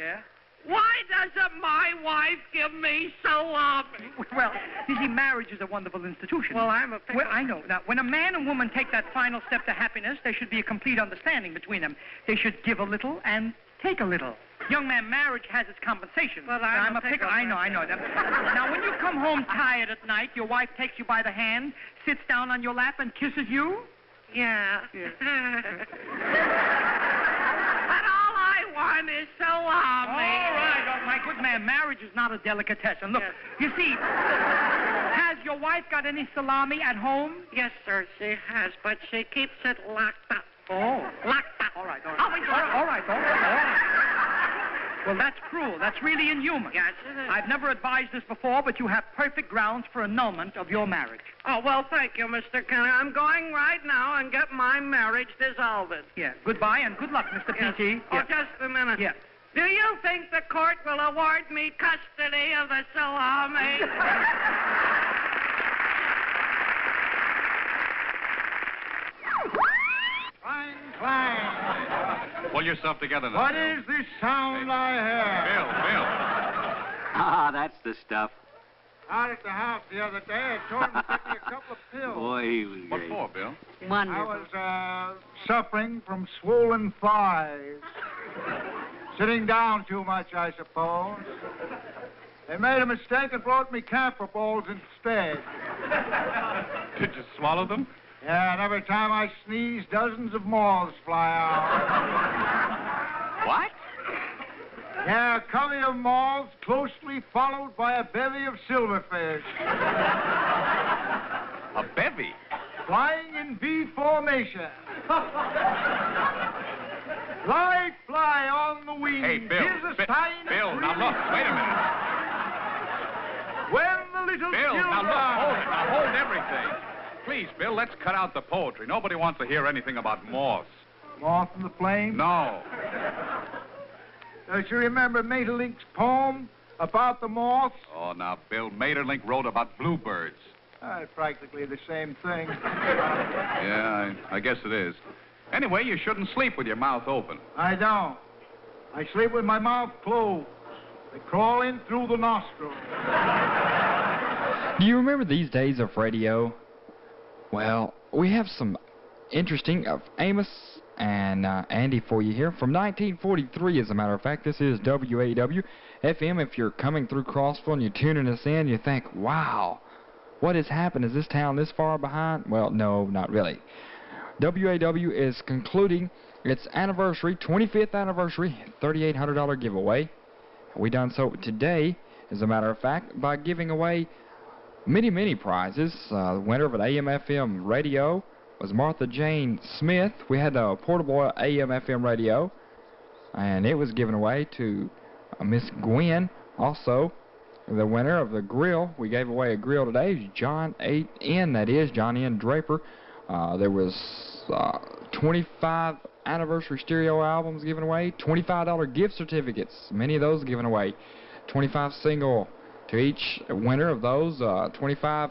why doesn't my wife give me salami? Well, you see, marriage is a wonderful institution. Well, I'm a pickle. Well, I know. Now, when a man and woman take that final step to happiness, there should be a complete understanding between them. They should give a little and take a little. Young man, marriage has its compensation. But I'm a pickle. I know that. Now, when you come home tired at night, your wife takes you by the hand, sits down on your lap, and kisses you? Yeah. But all I want is salami. All right, my good man, marriage is not a delicatessen. Look, you see, has your wife got any salami at home? Yes, sir, she has, but she keeps it locked up. Oh. Locked up. All right. All right. Well, that's cruel. That's really inhuman. Yes, it is. I've never advised this before, but you have perfect grounds for annulment of your marriage. Oh, well, thank you, Mr. Kenner. I'm going right now and get my marriage dissolved. Yeah. Goodbye and good luck, Mr. P.T. Oh, just a minute. Yeah. Do you think the court will award me custody of the salami? Clang. Pull yourself together now. What is this sound I hear? Bill. Ah, that's the stuff. Out at the house the other day, I told him to take me a couple of pills. Boy, he was great. What for, Bill? Wonderful. I was suffering from swollen thighs. Sitting down too much, I suppose. They made a mistake and brought me camphor balls instead. Did you swallow them? Yeah, and every time I sneeze, dozens of moths fly out. What? Yeah, a covey of moths closely followed by a bevy of silverfish. A bevy? Flying in V formation. Light fly on the wing. Hey, Bill. Here's a sign of Bill, now look, wait a minute. When the little Bill, children... now look, hold it. Now hold everything. Please, Bill, let's cut out the poetry. Nobody wants to hear anything about moths. Moth in the flame? No. Don't you remember Maeterlinck's poem about the moths? Oh, now, Bill, Maeterlinck wrote about bluebirds. Practically the same thing. Yeah, I guess it is. Anyway, you shouldn't sleep with your mouth open. I don't. I sleep with my mouth closed. They crawl in through the nostrils. Do you remember these days of radio? Well, we have some interesting of Amos and Andy for you here. From 1943, as a matter of fact, this is WAEW FM. If you're coming through Crossville and you're tuning us in, you think, wow, what has happened? Is this town this far behind? Well, no, not really. WAEW is concluding its anniversary, 25th anniversary, $3,800 giveaway. We done so today, as a matter of fact, by giving away many, many prizes. The winner of an AM/FM radio was Martha Jane Smith. We had a portable AM/FM radio, and it was given away to Miss Gwen. Also, the winner of the grill, we gave away a grill today, is John N. That is John N. Draper. There was 25 anniversary stereo albums given away, $25 gift certificates, many of those given away, 25 single to each winner of those, 25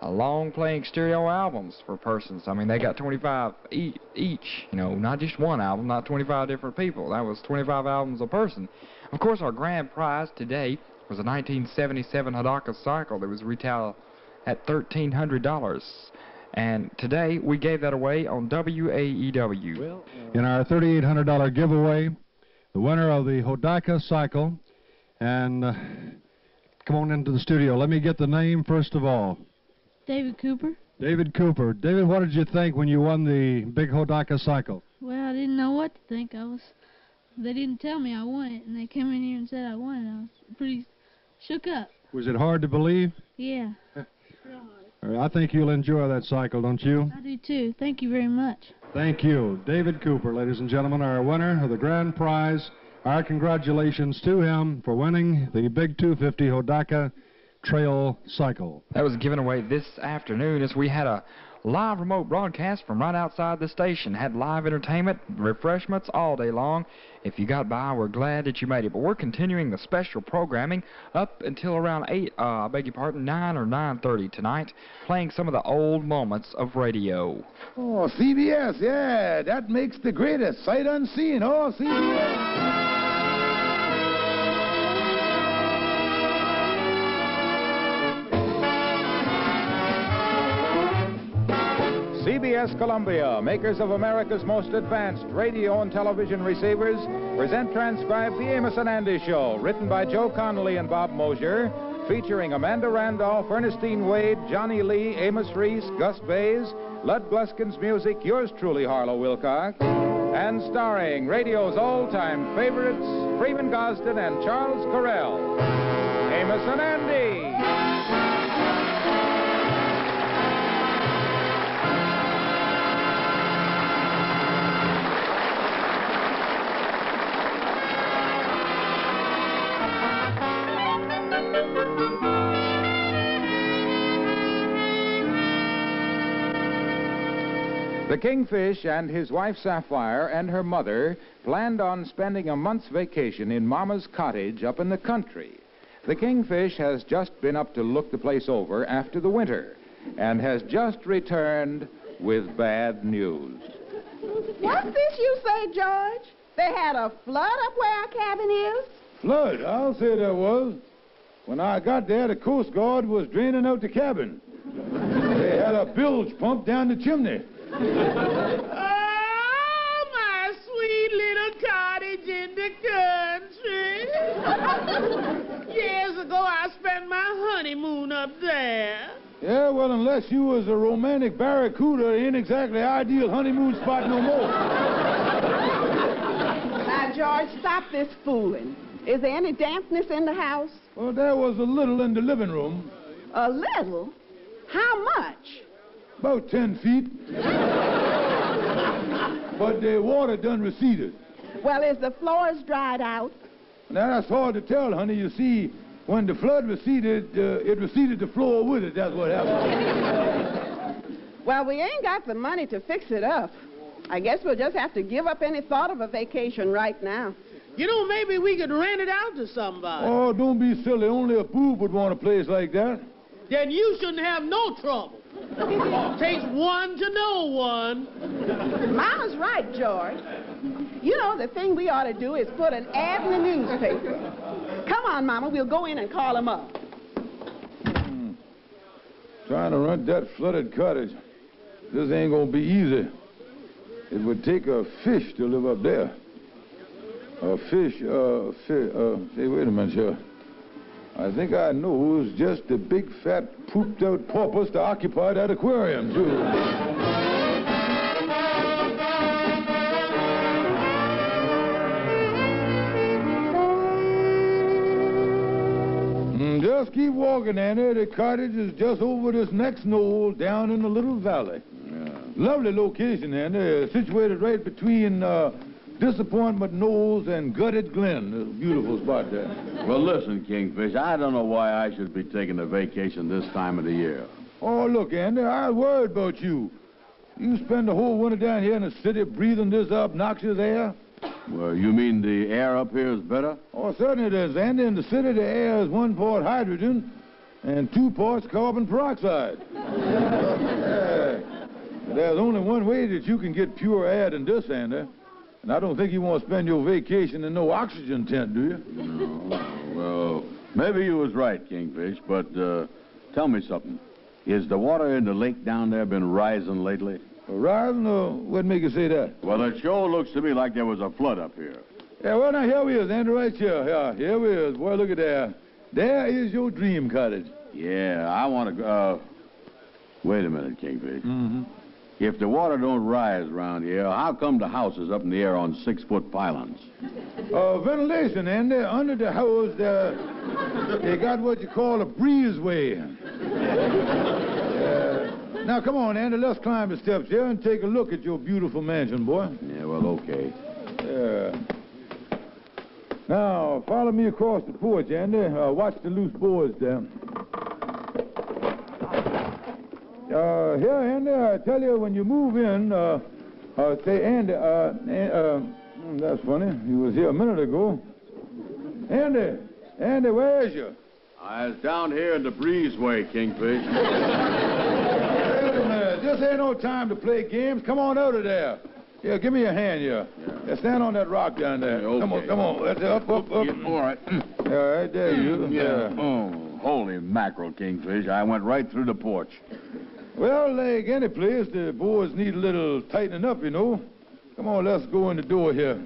long-playing stereo albums for persons. I mean, they got 25 each, you know, not just one album, not 25 different people. That was 25 albums a person. Of course, our grand prize today was a 1977 Hidaka cycle that was retailed at $1,300. And today, we gave that away on WAEW. In our $3,800 giveaway, the winner of the Hidaka cycle, and come on into the studio. Let me get the name first of all. David Cooper. David Cooper. David, what did you think when you won the big Hidaka cycle? Well, I didn't know what to think. They didn't tell me I won it, and they came in here and said I won it. I was pretty shook up. Was it hard to believe? Yeah. I think you'll enjoy that cycle, don't you? I do too. Thank you very much. Thank you. David Cooper, ladies and gentlemen, our winner of the grand prize. Our congratulations to him for winning the Big 250 Hidaka Trail Cycle. That was given away this afternoon as we had a live remote broadcast from right outside the station. Had live entertainment, refreshments all day long. If you got by, we're glad that you made it. But we're continuing the special programming up until around 9 or 9:30 tonight, playing some of the old moments of radio. Oh, CBS, yeah, that makes the greatest. Sight unseen, oh, CBS. CBS Columbia, makers of America's most advanced radio and television receivers, present transcribed The Amos and Andy Show, written by Joe Connolly and Bob Mosier, featuring Amanda Randolph, Ernestine Wade, Johnny Lee, Amos Reese, Gus Bays, Lud Gluskin's music, yours truly, Harlow Wilcox, and starring radio's all-time favorites, Freeman Gosden and Charles Correll. Amos and Andy. The Kingfish and his wife Sapphire and her mother planned on spending a month's vacation in Mama's cottage up in the country. The Kingfish has just been up to look the place over after the winter and has just returned with bad news. What's this you say, George? They had a flood up where our cabin is? Flood? I'll say there was. When I got there, the Coast Guard was draining out the cabin. They had a bilge pump down the chimney. Oh, my sweet little cottage in the country. Years ago, ago, I spent my honeymoon up there. Yeah, well, unless you was a romantic barracuda, it ain't exactly ideal honeymoon spot no more. Now, George, stop this fooling. Is there any dampness in the house? Well, there was a little in the living room. A little? How much? About 10 feet. But the water done receded. Well, is the floors dried out? Now, that's hard to tell, honey. You see, when the flood receded, it receded the floor with it. That's what happened. Well, we ain't got the money to fix it up. I guess we'll just have to give up any thought of a vacation right now. You know, maybe we could rent it out to somebody. Oh, don't be silly. Only a boob would want a place like that. Then you shouldn't have no trouble. Takes one to know one. Mama's right, George. You know, the thing we ought to do is put an ad in the newspaper. Come on, Mama, we'll go in and call him up. Trying to rent that flooded cottage. This ain't gonna be easy. It would take a fish to live up there. A fish, say, wait a minute, sir. I think I know it's just a big, fat, pooped-out porpoise to occupy that aquarium, too. Just keep walking, Annie. The cottage is just over this next knoll down in the little valley. Yeah. Lovely location, Annie. Situated right between Disappointment Knolls and Gutted Glen. It's a beautiful spot there. Well, listen, Kingfish, I don't know why I should be taking a vacation this time of the year. Oh, look, Andy, I'm worried about you. You spend the whole winter down here in the city breathing this obnoxious air? Well, you mean the air up here is better? Oh, certainly it is, Andy. In the city, the air is 1 part hydrogen and 2 parts carbon peroxide. There's only one way that you can get pure air than this, Andy. And I don't think you want to spend your vacation in no oxygen tent, do you? No. Well, maybe you was right, Kingfish, but tell me something. Is the water in the lake down there been rising lately? Rising, or what make you say that? Well, it sure looks to me like there was a flood up here. Yeah, well, now, here we is, Andy, right here. Yeah, here we is. Boy, look at there. There is your dream cottage. Yeah, I want to go... wait a minute, Kingfish. Mm-hmm. If the water don't rise around here, how come the house is up in the air on 6-foot pylons? Ventilation, Andy. Under the house, they got what you call a breezeway. Now, come on, Andy, let's climb the steps here and take a look at your beautiful mansion, boy. Yeah, well, okay. Yeah. Now, follow me across the porch, Andy. Watch the loose boards there. Here, Andy, I tell you, when you move in, say, Andy, that's funny. He was here a minute ago. Andy, where is you? I was down here in the breezeway, Kingfish. This ain't no time to play games. Come on out of there. Here, give me your hand here. Yeah, stand on that rock down there. Yeah, okay. Come on. That's up. Yeah, all right. All right, there you. Yeah. Oh, holy mackerel, Kingfish. I went right through the porch. Well, like any place, the boards need a little tightening up, you know. Come on, let's go in the door here.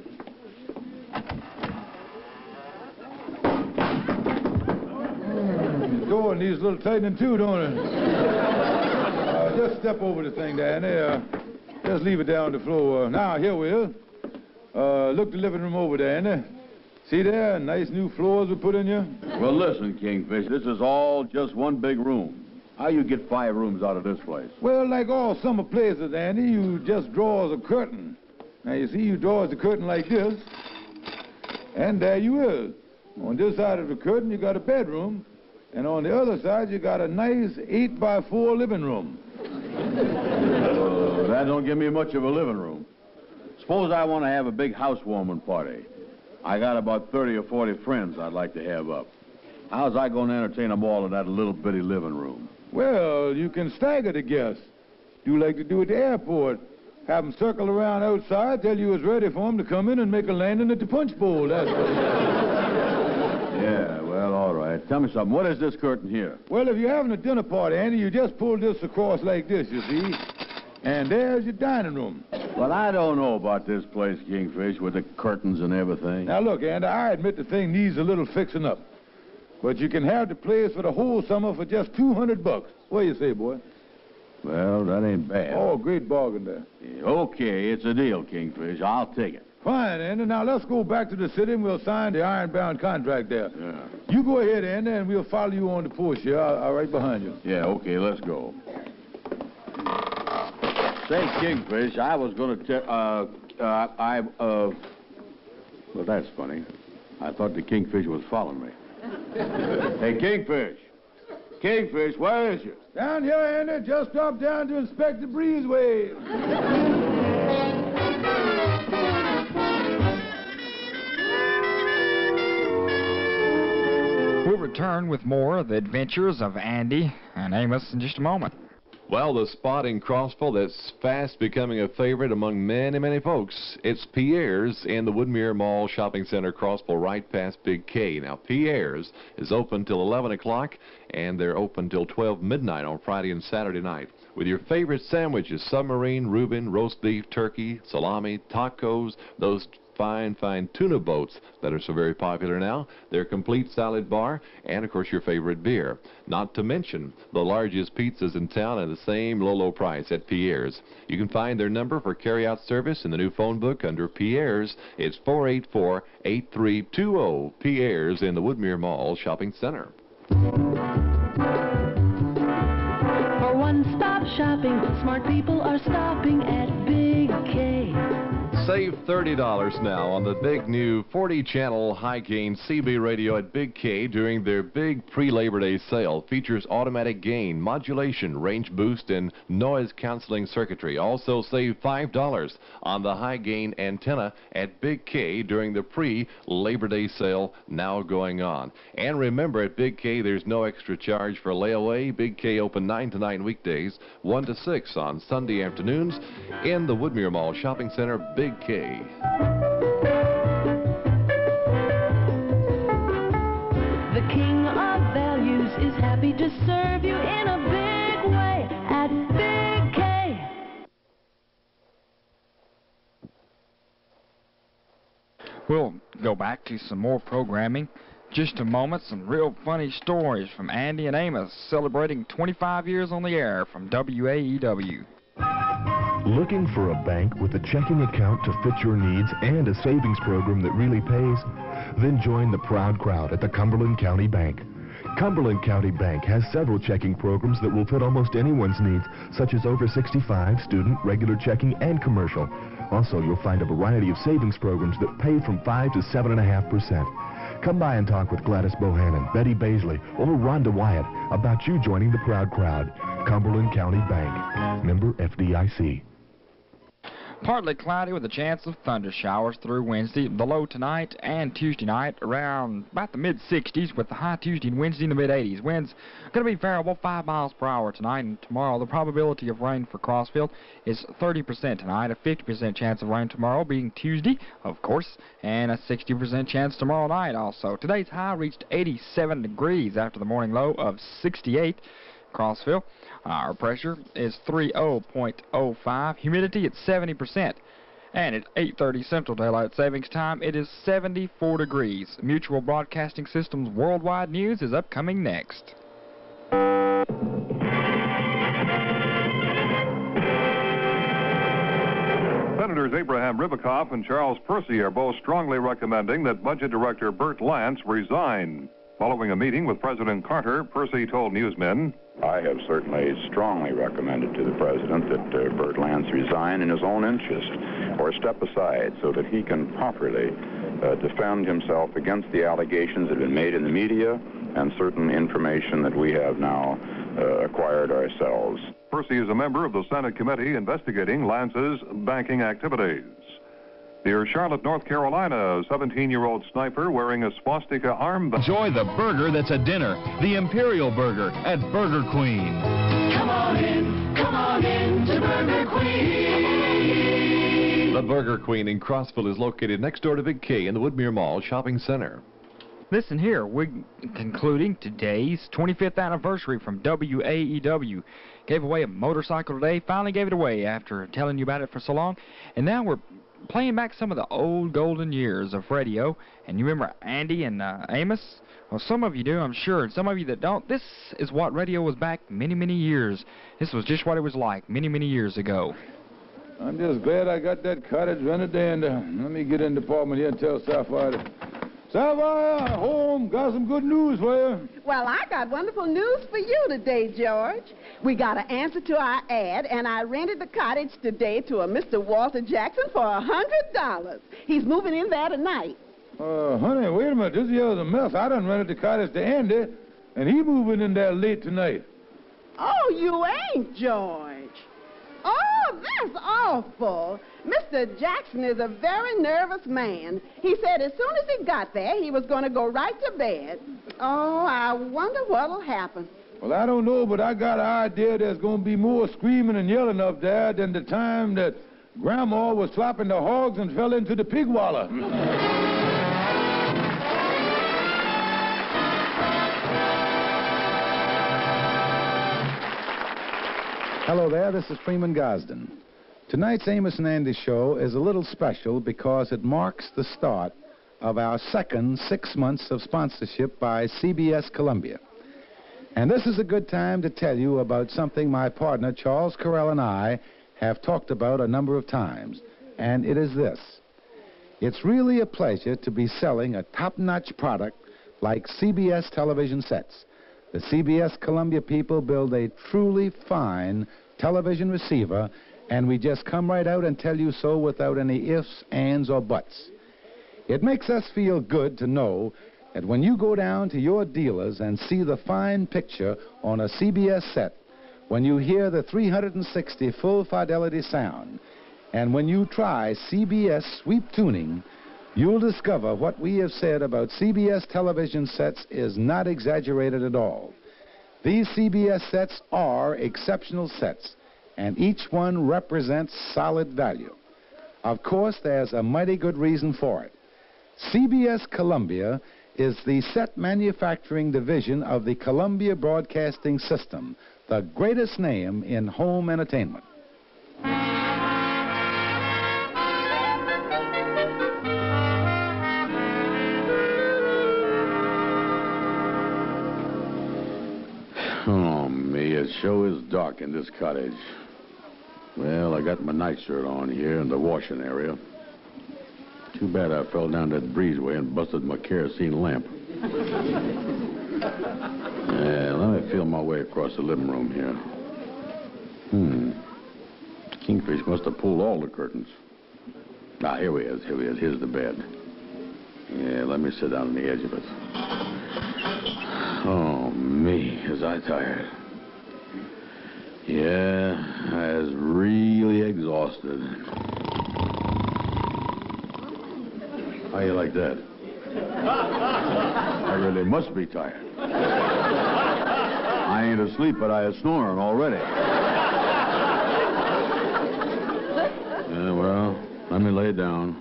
The door needs a little tightening too, don't it? Just step over the thing there, and just leave it down on the floor. Now, here we are. Look the living room over there, Andy. See there? Nice new floors we put in here. Well, listen, Kingfish, this is all just one big room. How you get 5 rooms out of this place? Well, like all summer places, Andy, you just draws a curtain. Now, you see, you draws the curtain like this, and there you is. On this side of the curtain, you got a bedroom, and on the other side, you got a nice 8x4 living room. That don't give me much of a living room. Suppose I want to have a big housewarming party. I got about 30 or 40 friends I'd like to have up. How's I going to entertain them all in that little bitty living room? Well, you can stagger the guests. Do like to do at the airport. Have them circle around outside, tell you it's ready for them to come in and make a landing at the punch bowl. That's what. Yeah, well, all right. Tell me something. What is this curtain here? Well, if you're having a dinner party, Andy, you just pull this across like this, you see. And there's your dining room. Well, I don't know about this place, Kingfish, with the curtains and everything. Now, look, Andy, I admit the thing needs a little fixing up. But you can have the place for the whole summer for just $200. What do you say, boy? Well, that ain't bad. Oh, great bargain there. Yeah, okay, it's a deal, Kingfish. I'll take it. Fine, Andy. Now, let's go back to the city and we'll sign the ironbound contract there. Yeah. You go ahead, Andy, and we'll follow you on the porch here. I'll right behind you. Yeah, okay, let's go. Say, Kingfish, I was going to well, that's funny. I thought the Kingfish was following me. Hey, Kingfish. Kingfish, where is you? Down here, Andy. Just dropped down to inspect the breezeway. We'll return with more of the adventures of Andy and Amos in just a moment. Well, the spot in Crossville that's fast becoming a favorite among many, many folks, it's Pierre's in the Woodmere Mall Shopping Center, Crossville, right past Big K. Now, Pierre's is open till 11 o'clock, and they're open till 12 midnight on Friday and Saturday night. With your favorite sandwiches, submarine, Reuben, roast beef, turkey, salami, tacos, those fine tuna boats that are so very popular now, their complete salad bar, and of course your favorite beer. Not to mention the largest pizzas in town at the same low price at Pierre's. You can find their number for carry-out service in the new phone book under Pierre's. It's 484-8320. Pierre's in the Woodmere Mall Shopping Center. For one-stop shopping, smart people are stopping at Big K. Save $30 now on the big new 40-channel high-gain CB radio at Big K during their big pre-Labor Day sale. Features automatic gain, modulation, range boost, and noise-canceling circuitry. Also save $5 on the high-gain antenna at Big K during the pre-Labor Day sale now going on. And remember, at Big K, there's no extra charge for layaway. Big K open 9 to 9 weekdays, 1 to 6 on Sunday afternoons in the Woodmere Mall Shopping Center, Big K. The king of values is happy to serve you in a big way at Big K. We'll go back to some more programming. Just a moment, some real funny stories from Andy and Amos celebrating 25 years on the air from WAEW. Looking for a bank with a checking account to fit your needs and a savings program that really pays? Then join the proud crowd at the Cumberland County Bank. Cumberland County Bank has several checking programs that will fit almost anyone's needs, such as over 65, student, regular checking, and commercial. Also, you'll find a variety of savings programs that pay from 5 to 7.5%. Come by and talk with Gladys Bohannon, Betty Baisley, or Rhonda Wyatt about you joining the proud crowd. Cumberland County Bank. Member FDIC. Partly cloudy with a chance of thunder showers through Wednesday. The low tonight and Tuesday night around about the mid-60s with the high Tuesday and Wednesday in the mid-80s. Winds going to be variable 5 miles per hour tonight and tomorrow. The probability of rain for Crossville is 30% tonight, a 50% chance of rain tomorrow being Tuesday, of course, and a 60% chance tomorrow night also. Today's high reached 87 degrees after the morning low of 68. Crossville. Our pressure is 30.05. Humidity at 70%. And at 8:30 Central Daylight Savings Time, it is 74 degrees. Mutual Broadcasting System's Worldwide News is upcoming next. Senators Abraham Ribicoff and Charles Percy are both strongly recommending that Budget Director Burt Lance resign. Following a meeting with President Carter, Percy told newsmen, I have certainly strongly recommended to the President that Burt Lance resign in his own interest or step aside so that he can properly defend himself against the allegations that have been made in the media and certain information that we have now acquired ourselves. Percy is a member of the Senate committee investigating Lance's banking activities. Near Charlotte, North Carolina, a 17-year-old sniper wearing a swastika armband. Enjoy the burger that's a dinner, the Imperial Burger at Burger Queen. Come on in to Burger Queen. The Burger Queen in Crossville is located next door to Big K in the Woodmere Mall Shopping Center. Listen here, we're concluding today's 25th anniversary from WAEW. Gave away a motorcycle today, finally gave it away after telling you about it for so long. And now we're playing back some of the old golden years of radio. And you remember Andy and Amos? Well, some of you do, I'm sure, and some of you that don't. This is what radio was back many, many years. This was just what it was like many, many years ago. I'm just glad I got that cottage rented and let me get in the apartment here and tell Sapphire. Sapphire, home, got some good news for you. Well, I got wonderful news for you today, George. We got an answer to our ad, and I rented the cottage today to a Mr. Walter Jackson for $100. He's moving in there tonight. Honey, wait a minute. This here is a mess. I done rented the cottage to Andy, and he moving in there late tonight. Oh, you ain't, George. Oh, that's awful. Mr. Jackson is a very nervous man. He said as soon as he got there, he was going to go right to bed. Oh, I wonder what'll happen. Well, I don't know, but I got an idea there's going to be more screaming and yelling up there than the time that Grandma was flopping the hogs and fell into the pig wallow. Hello there, this is Freeman Gosden. Tonight's Amos and Andy show is a little special because it marks the start of our second 6 months of sponsorship by CBS Columbia. And this is a good time to tell you about something my partner Charles Carell and I have talked about a number of times, and it is this. It's really a pleasure to be selling a top-notch product like CBS television sets. The CBS Columbia people build a truly fine television receiver, and we just come right out and tell you so without any ifs, ands, or buts. It makes us feel good to know that when you go down to your dealers and see the fine picture on a CBS set, when you hear the 360 full fidelity sound, and when you try CBS sweep tuning, you'll discover what we have said about CBS television sets is not exaggerated at all. These CBS sets are exceptional sets, and each one represents solid value. Of course, there's a mighty good reason for it. CBS Columbia is the set manufacturing division of the Columbia Broadcasting System, the greatest name in home entertainment. Oh, me, it sure is dark in this cottage. Well, I got my nightshirt on here in the washing area. Too bad I fell down that breezeway and busted my kerosene lamp. Let me feel my way across the living room here. Kingfish must have pulled all the curtains. Ah, here he is. Here's the bed. Yeah, let me sit down on the edge of it. Oh, me, is I tired. Yeah, I was really exhausted. How you like that? I really must be tired. I ain't asleep, but I is snoring already. Yeah, well, let me lay down.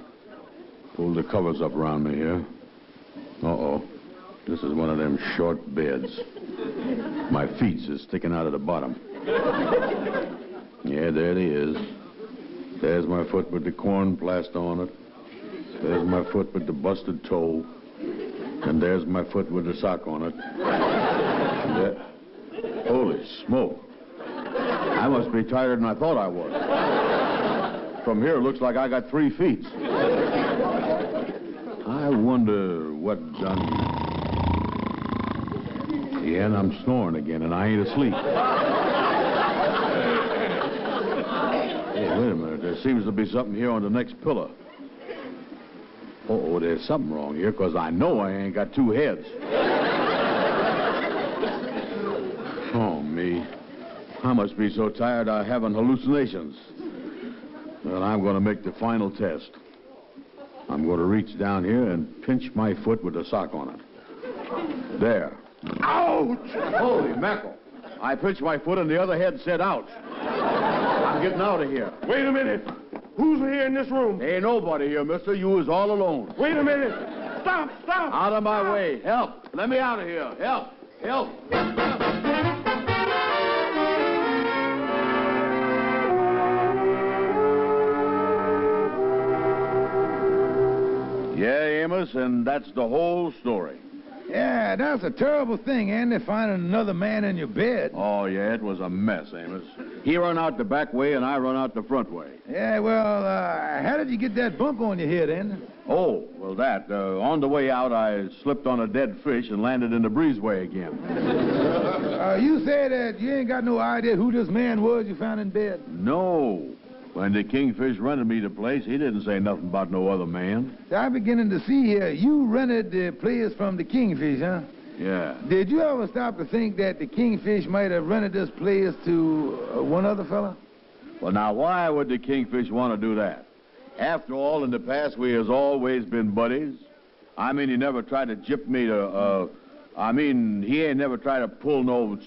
Pull the covers up around me here. Uh-oh. This is one of them short beds. My feet's is sticking out of the bottom. Yeah, there it is. There's my foot with the corn plaster on it. There's my foot with the busted toe. And there's my foot with the sock on it. And there... Holy smoke. I must be tighter than I thought I was. From here, it looks like I got 3 feet. I wonder what done... Yeah, and I'm snoring again, and I ain't asleep. Hey, wait a minute. There seems to be something here on the next pillar. Uh-oh, there's something wrong here, because I know I ain't got 2 heads. Oh, me. I must be so tired I'm having hallucinations. Well, I'm going to make the final test. I'm going to reach down here and pinch my foot with a sock on it. There. Ouch! Holy mackerel. I pinched my foot and the other head said ouch. I'm getting out of here. Wait a minute. Who's here in this room? Ain't nobody here, mister. You was all alone. Wait a minute. Stop! Out of my way. Help. Let me out of here. Help. Amos, and that's the whole story. Yeah, that's a terrible thing, Andy, finding another man in your bed. Oh, yeah, it was a mess, Amos. He run out the back way, and I run out the front way. Yeah, well, how did you get that bump on your head, Andy? Oh, well, on the way out, I slipped on a dead fish and landed in the breezeway again. You say that you ain't got no idea who this man was you found in bed? No. When the Kingfish rented me the place, he didn't say nothing about no other man. I'm beginning to see here, you rented the place from the Kingfish, huh? Yeah. Did you ever stop to think that the Kingfish might have rented this place to one other fella? Well, now, why would the Kingfish want to do that? After all, in the past, we has always been buddies. I mean, he never tried to gyp me to, he ain't never tried to pull no,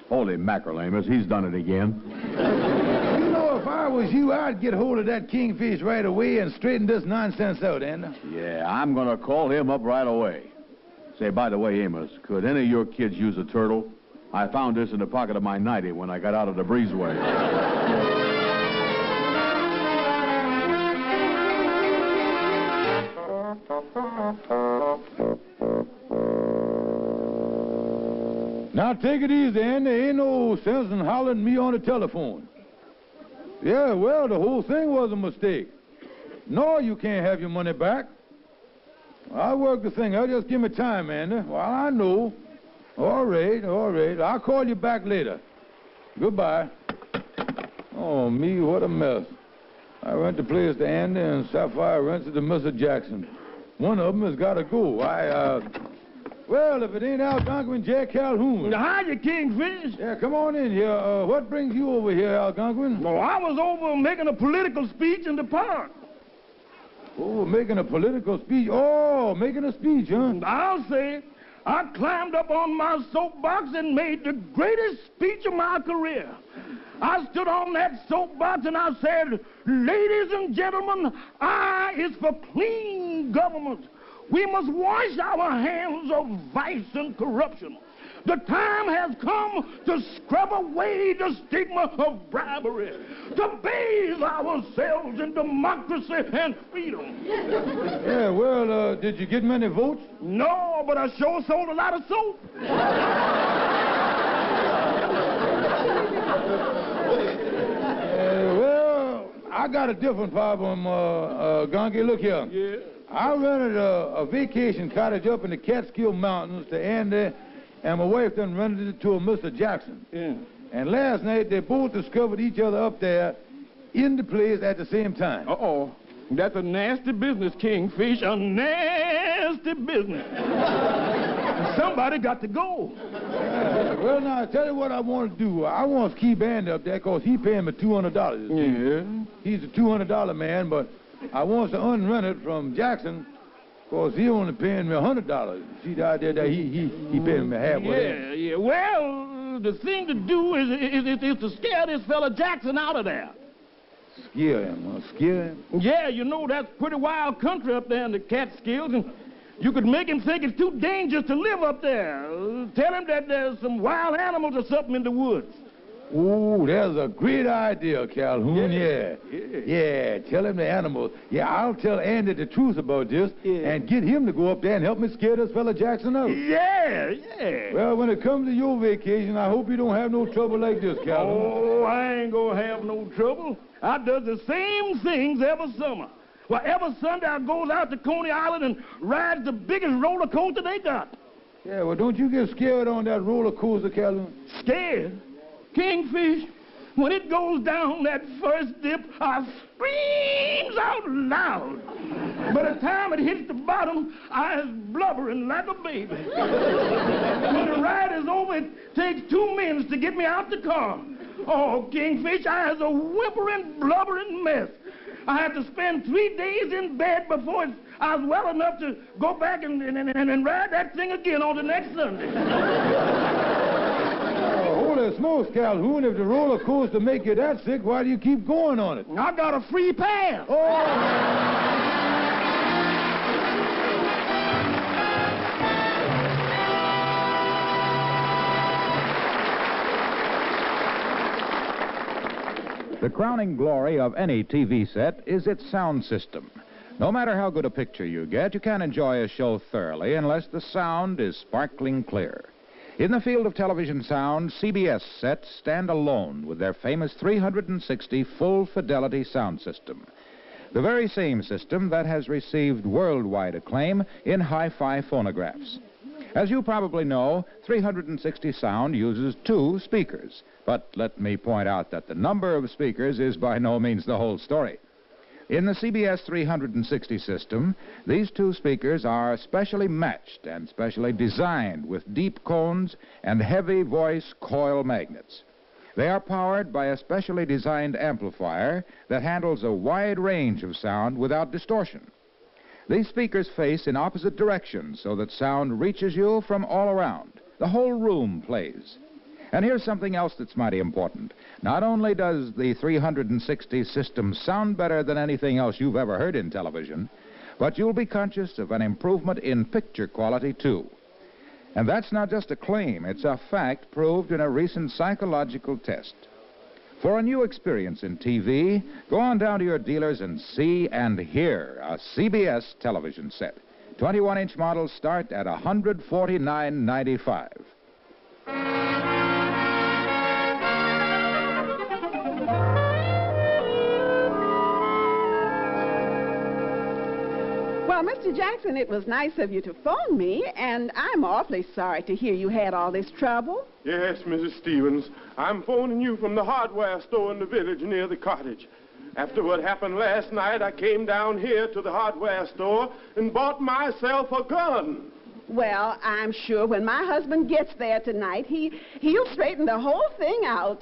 holy mackerel, Amos, he's done it again. You know, if I was you, I'd get hold of that Kingfish right away and straighten this nonsense out, Andy. Yeah, I'm going to call him up right away. Say, by the way, Amos, could any of your kids use a turtle? I found this in the pocket of my nightie when I got out of the breezeway. Now, take it easy, Andy. Ain't no sense in hollering at me on the telephone. Yeah, well, the whole thing was a mistake. No, you can't have your money back. I'll work the thing out. Just give me time, Andy. Well, I know. All right. I'll call you back later. Goodbye. Oh, me, what a mess. I rent the place to Andy, and Sapphire rents it to Mr. Jackson. One of them has got to go. Well, if it ain't Algonquin, Jack Calhoun. Hiya, Kingfish. Yeah, come on in here. What brings you over here, Algonquin? Oh, I was over making a political speech in the park. Oh, making a political speech. Oh, making a speech, huh? I'll say, I climbed up on my soapbox and made the greatest speech of my career. I stood on that soapbox and I said, ladies and gentlemen, I is for clean government. We must wash our hands of vice and corruption. The time has come to scrub away the stigma of bribery, to bathe ourselves in democracy and freedom. Yeah, well, did you get many votes? No, but I sure sold a lot of soap. Well, I got a different problem, Gonky. Look here. Yeah. I rented a vacation cottage up in the Catskill Mountains to Andy, and my wife done rented it to a Mr. Jackson. Yeah. And last night, they both discovered each other up there in the place at the same time. Uh-oh. That's a nasty business, Kingfish, a nasty business. Somebody got to go. Well, now, I tell you what I want to do. I want to keep Andy up there because he paying me $200. Yeah. He's a $200 man, but I want to unrent it from Jackson because he only paying me $100. See the idea that he paying me half of that. Yeah. Well, the thing to do is to scare this fella Jackson out of there. Scare him, Scare him? Yeah, you know, that's pretty wild country up there in the Catskills, and you could make him think it's too dangerous to live up there. Tell him that there's some wild animals or something in the woods. Oh, that's a great idea, Calhoun. Yeah, tell him the animals. Yeah, I'll tell Andy the truth about this and get him to go up there and help me scare this fella Jackson out. Yeah. Well, when it comes to your vacation, I hope you don't have no trouble like this, Calhoun. Oh, I ain't gonna have no trouble. I does the same things every summer. Well, every Sunday I goes out to Coney Island and rides the biggest roller coaster they got. Yeah, well, don't you get scared on that roller coaster, Calhoun? Scared? Kingfish, when it goes down that first dip, I screams out loud. By the time it hits the bottom, I is blubbering like a baby. When the ride is over, it takes 2 minutes to get me out the car. Oh, Kingfish, I is a whimpering, blubbering mess. I had to spend 3 days in bed before I was well enough to go back and ride that thing again on the next Sunday. Holy smokes, Calhoun, if the roller coaster make you that sick, why do you keep going on it? I got a free pass. The crowning glory of any TV set is its sound system. No matter how good a picture you get, you can't enjoy a show thoroughly unless the sound is sparkling clear. In the field of television sound, CBS sets stand alone with their famous 360 full-fidelity sound system. The very same system that has received worldwide acclaim in hi-fi phonographs. As you probably know, 360 sound uses 2 speakers. But let me point out that the number of speakers is by no means the whole story. In the CBS 360 system, these 2 speakers are specially matched and specially designed with deep cones and heavy voice coil magnets. They are powered by a specially designed amplifier that handles a wide range of sound without distortion. These speakers face in opposite directions so that sound reaches you from all around. The whole room plays. And here's something else that's mighty important. Not only does the 360 system sound better than anything else you've ever heard in television, but you'll be conscious of an improvement in picture quality, too. And that's not just a claim, it's a fact proved in a recent psychological test. For a new experience in TV, go on down to your dealers and see and hear a CBS television set. 21-inch models start at $149.95. Well, Mr. Jackson, it was nice of you to phone me, and I'm awfully sorry to hear you had all this trouble. Yes, Mrs. Stevens. I'm phoning you from the hardware store in the village near the cottage. After what happened last night, I came down here to the hardware store and bought myself a gun. Well, I'm sure when my husband gets there tonight, he'll straighten the whole thing out.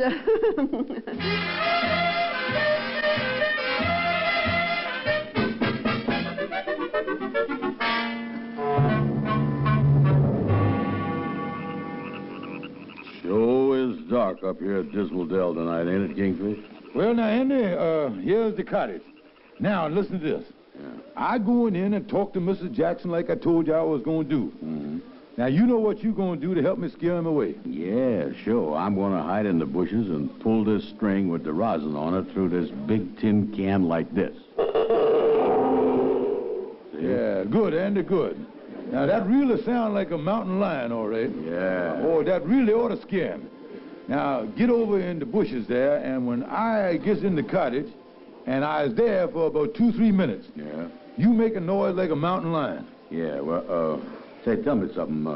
Sure is dark up here at Dismal Dell tonight, ain't it, Kingfish? Well, now, Andy, here's the cottage. Now, listen to this. Yeah. I going in and talk to Mrs. Jackson like I told you I was going to do. Mm-hmm. Now, you know what you're going to do to help me scare him away. Yeah, sure. I'm going to hide in the bushes and pull this string with the rosin on it through this big tin can like this. See? Yeah, good, Andy, good. Now, that really sounds like a mountain lion, all right. Yeah. Oh, that really ought to scare him. Now, get over in the bushes there, and when I gets in the cottage, and I was there for about 2-3 minutes, yeah, you make a noise like a mountain lion. Yeah, well, say, tell me something.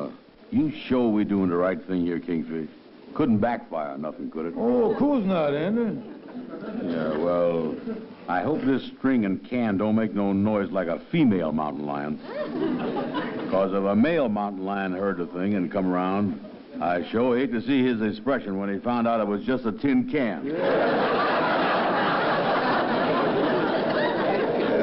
You sure we doing the right thing here, Kingfish? Couldn't backfire or nothing, could it? Oh, of course not, Andy. Yeah, well, I hope this string and can don't make no noise like a female mountain lion. Because if a male mountain lion heard the thing and come around, I sure hate to see his expression when he found out it was just a tin can. Yeah,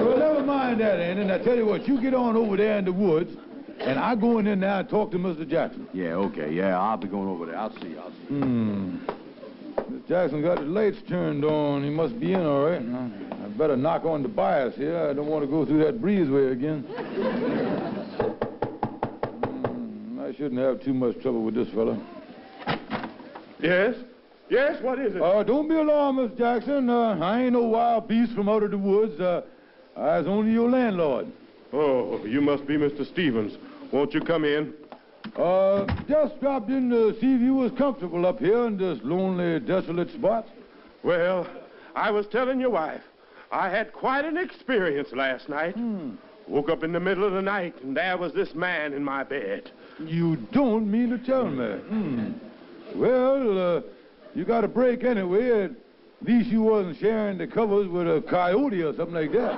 well, never mind that, Andy. Now, tell you what, you get on over there in the woods, and I go in there now and talk to Mr. Jackson. Yeah, okay. Yeah, I'll be going over there. I'll see. Mr. Jackson got the lights turned on. He must be in all right. Now, I better knock on the bias here. I don't want to go through that breezeway again. I shouldn't have too much trouble with this fella. Yes? Yes, what is it? Don't be alarmed, Mr. Jackson. I ain't no wild beast from out of the woods. I was only your landlord. Oh, you must be Mr. Stevens. Won't you come in? Just dropped in to see if you was comfortable up here in this lonely, desolate spot. Well, I was telling your wife, I had quite an experience last night. Woke up in the middle of the night, and there was this man in my bed. You don't mean to tell me. Well, you got a break anyway. At least you wasn't sharing the covers with a coyote or something like that.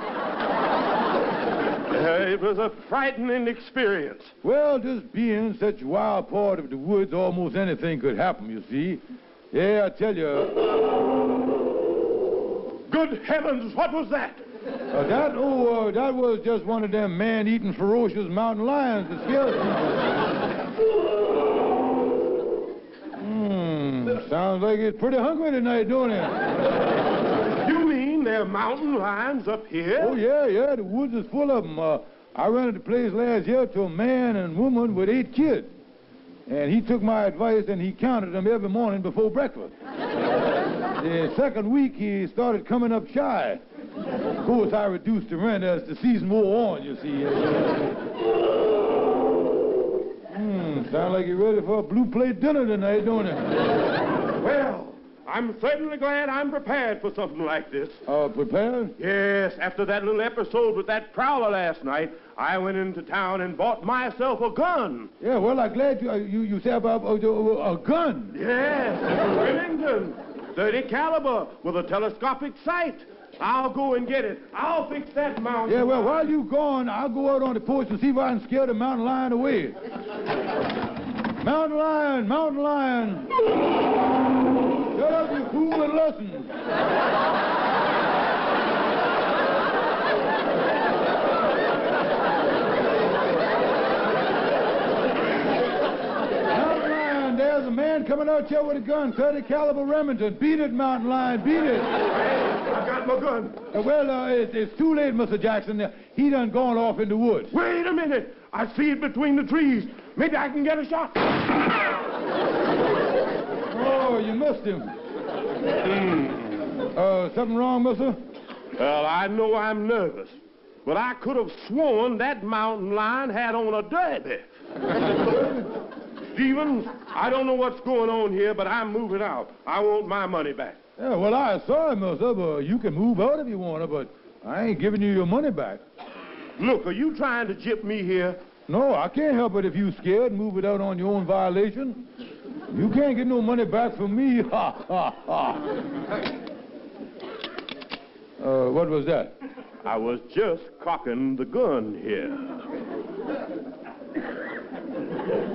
It was a frightening experience. Well, just being in such a wild part of the woods, almost anything could happen, you see. Yeah, I tell you. Good heavens, what was that? That was just one of them man-eating ferocious mountain lions that scares people. Sounds like it's pretty hungry tonight, don't it? You mean there are mountain lions up here? Oh, yeah, the woods is full of them. I rented the place last year to a man and woman with 8 kids. And he took my advice and he counted them every morning before breakfast. The second week, he started coming up shy. Of course, I reduced the rent as the season wore on, you see. Sound like you're ready for a blue plate dinner tonight, don't it? Well, I'm certainly glad I'm prepared for something like this. Prepared? Yes, after that little episode with that prowler last night, I went into town and bought myself a gun. Yeah, well, I'm glad you said about a gun. Yes, Remington, 30 caliber with a telescopic sight. I'll go and get it. I'll fix that mountain. Yeah, well, while you gone, I'll go out on the porch and see if I can scare the mountain lion away. Mountain lion, mountain lion. Shut up, you fool, and listen. Mountain lion, there's a man coming out here with a gun, 30 caliber Remington. Beat it, mountain lion, beat it. I got my gun. It's too late, Mr. Jackson. He done gone off in the woods. Wait a minute. I see it between the trees. Maybe I can get a shot. Oh, you missed him. Something wrong, mister? Well, I know I'm nervous, but I could have sworn that mountain lion had on a derby. Stevens, I don't know what's going on here, but I'm moving out. I want my money back. Yeah, well, I'm sorry, mister, but you can move out if you want to, but I ain't giving you your money back. Look, are you trying to gyp me here? No, I can't help it if you scared and move it out on your own violation. You can't get no money back from me. Ha, ha, ha. What was that? I was just cocking the gun here.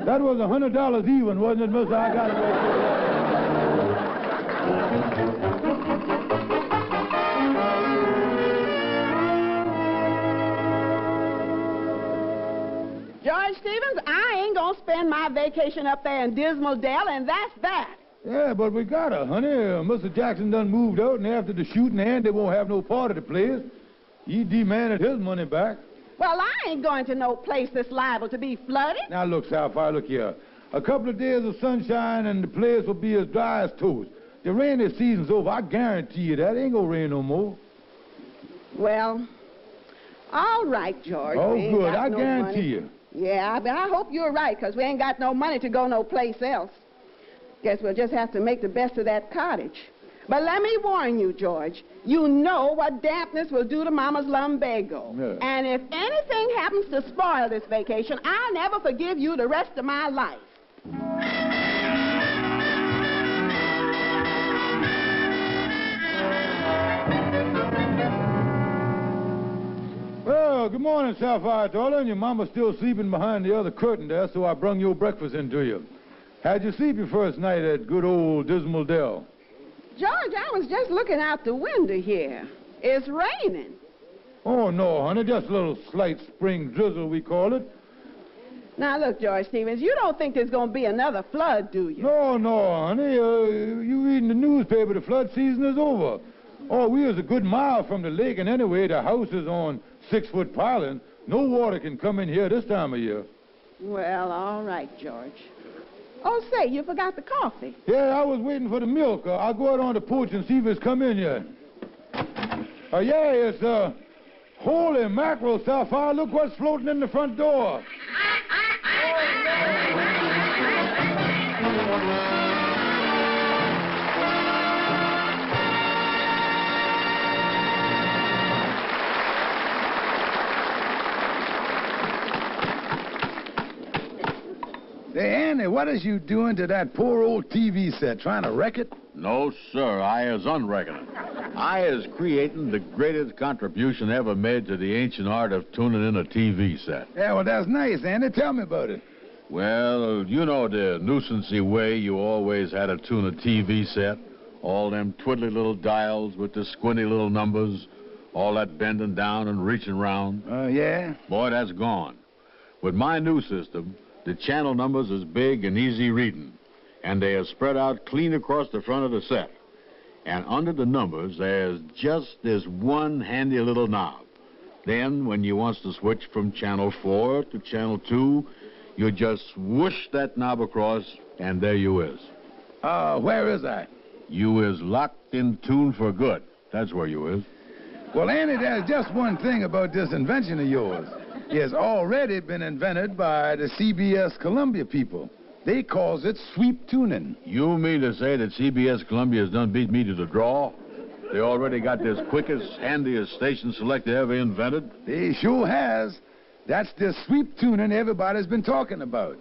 That was $100 even, wasn't it, mister? I got it right George Stevens, I ain't gonna spend my vacation up there in Dismal Dell, and that's that. Yeah, but we got her, honey. Mr. Jackson done moved out, and after the shooting end, they won't have no part of the place. He demanded his money back. Well, I ain't going to no place that's liable to be flooded. Now, look, Sapphire, look here. A couple of days of sunshine, and the place will be as dry as toast. The rainy season's over. I guarantee you that. It ain't gonna rain no more. Well, all right, George. Oh, good. I guarantee you. Yeah, but I hope you're right, because we ain't got no money to go no place else. Guess we'll just have to make the best of that cottage. But let me warn you, George, you know what dampness will do to Mama's lumbago. Yeah. And if anything happens to spoil this vacation, I'll never forgive you the rest of my life. Well, good morning, Sapphire, darling. Your mama's still sleeping behind the other curtain there, so I brung your breakfast into you. How'd you sleep your first night at good old Dismal Dell? George, I was just looking out the window here. It's raining. Oh, no, honey, just a little slight spring drizzle, we call it. Now, look, George Stevens, you don't think there's going to be another flood, do you? No, honey. You reading the newspaper, the flood season is over. Oh, we was a good mile from the lake, and anyway, the house is on 6-foot piling. No water can come in here this time of year. Well, all right, George. Oh, say, you forgot the coffee. Yeah, I was waiting for the milk. I'll go out on the porch and see if it's come in yet. Yeah, it's, holy mackerel, Sapphire. Look what's floating in the front door. Hey, Andy, what is you doing to that poor old TV set? Trying to wreck it? No, sir. I is unwrecking it. I is creating the greatest contribution ever made to the ancient art of tuning in a TV set. Yeah, well, that's nice, Andy. Tell me about it. Well, you know the nuisancey way you always had to tune a TV set. All them twiddly little dials with the squinty little numbers. All that bending down and reaching around. Yeah? Boy, that's gone. With my new system, the channel numbers is big and easy reading, and they are spread out clean across the front of the set. And under the numbers, there's just this one handy little knob. Then, when you wants to switch from channel 4 to channel 2, you just whoosh that knob across, and there you is. Where is that? You is locked in tune for good. That's where you is. Well, Andy, there's just one thing about this invention of yours. It has already been invented by the CBS Columbia people. They calls it sweep tuning. You mean to say that CBS Columbia has done beat me to the draw? They already got this quickest, handiest station selector ever invented? They sure has. That's the sweep tuning everybody's been talking about.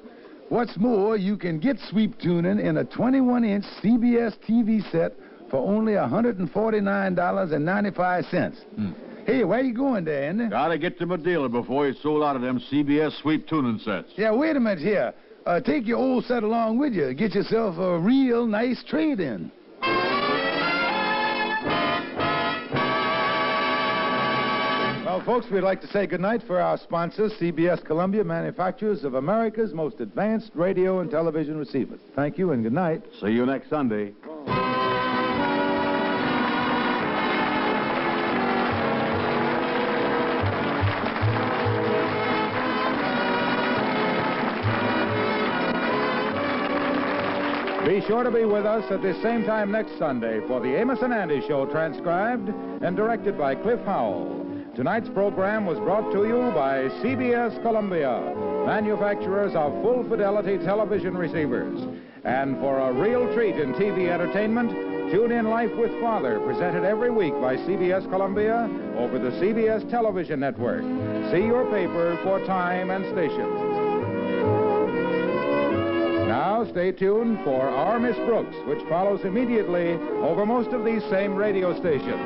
What's more, you can get sweep tuning in a 21-inch CBS TV set for only $149.95. Hey, where you going there, Andy? Gotta get to my dealer before he's sold out of them CBS sweep tuning sets. Yeah, wait a minute here. Take your old set along with you. Get yourself a real nice trade-in. Well, folks, we'd like to say goodnight for our sponsors, CBS Columbia, manufacturers of America's most advanced radio and television receivers. Thank you and good night. See you next Sunday. Be sure to be with us at this same time next Sunday for the Amos and Andy Show, transcribed and directed by Cliff Howell. Tonight's program was brought to you by CBS Columbia, manufacturers of full-fidelity television receivers. And for a real treat in TV entertainment, tune in Life with Father, presented every week by CBS Columbia over the CBS Television Network. See your paper for time and station. Now, stay tuned for Our Miss Brooks, which follows immediately over most of these same radio stations.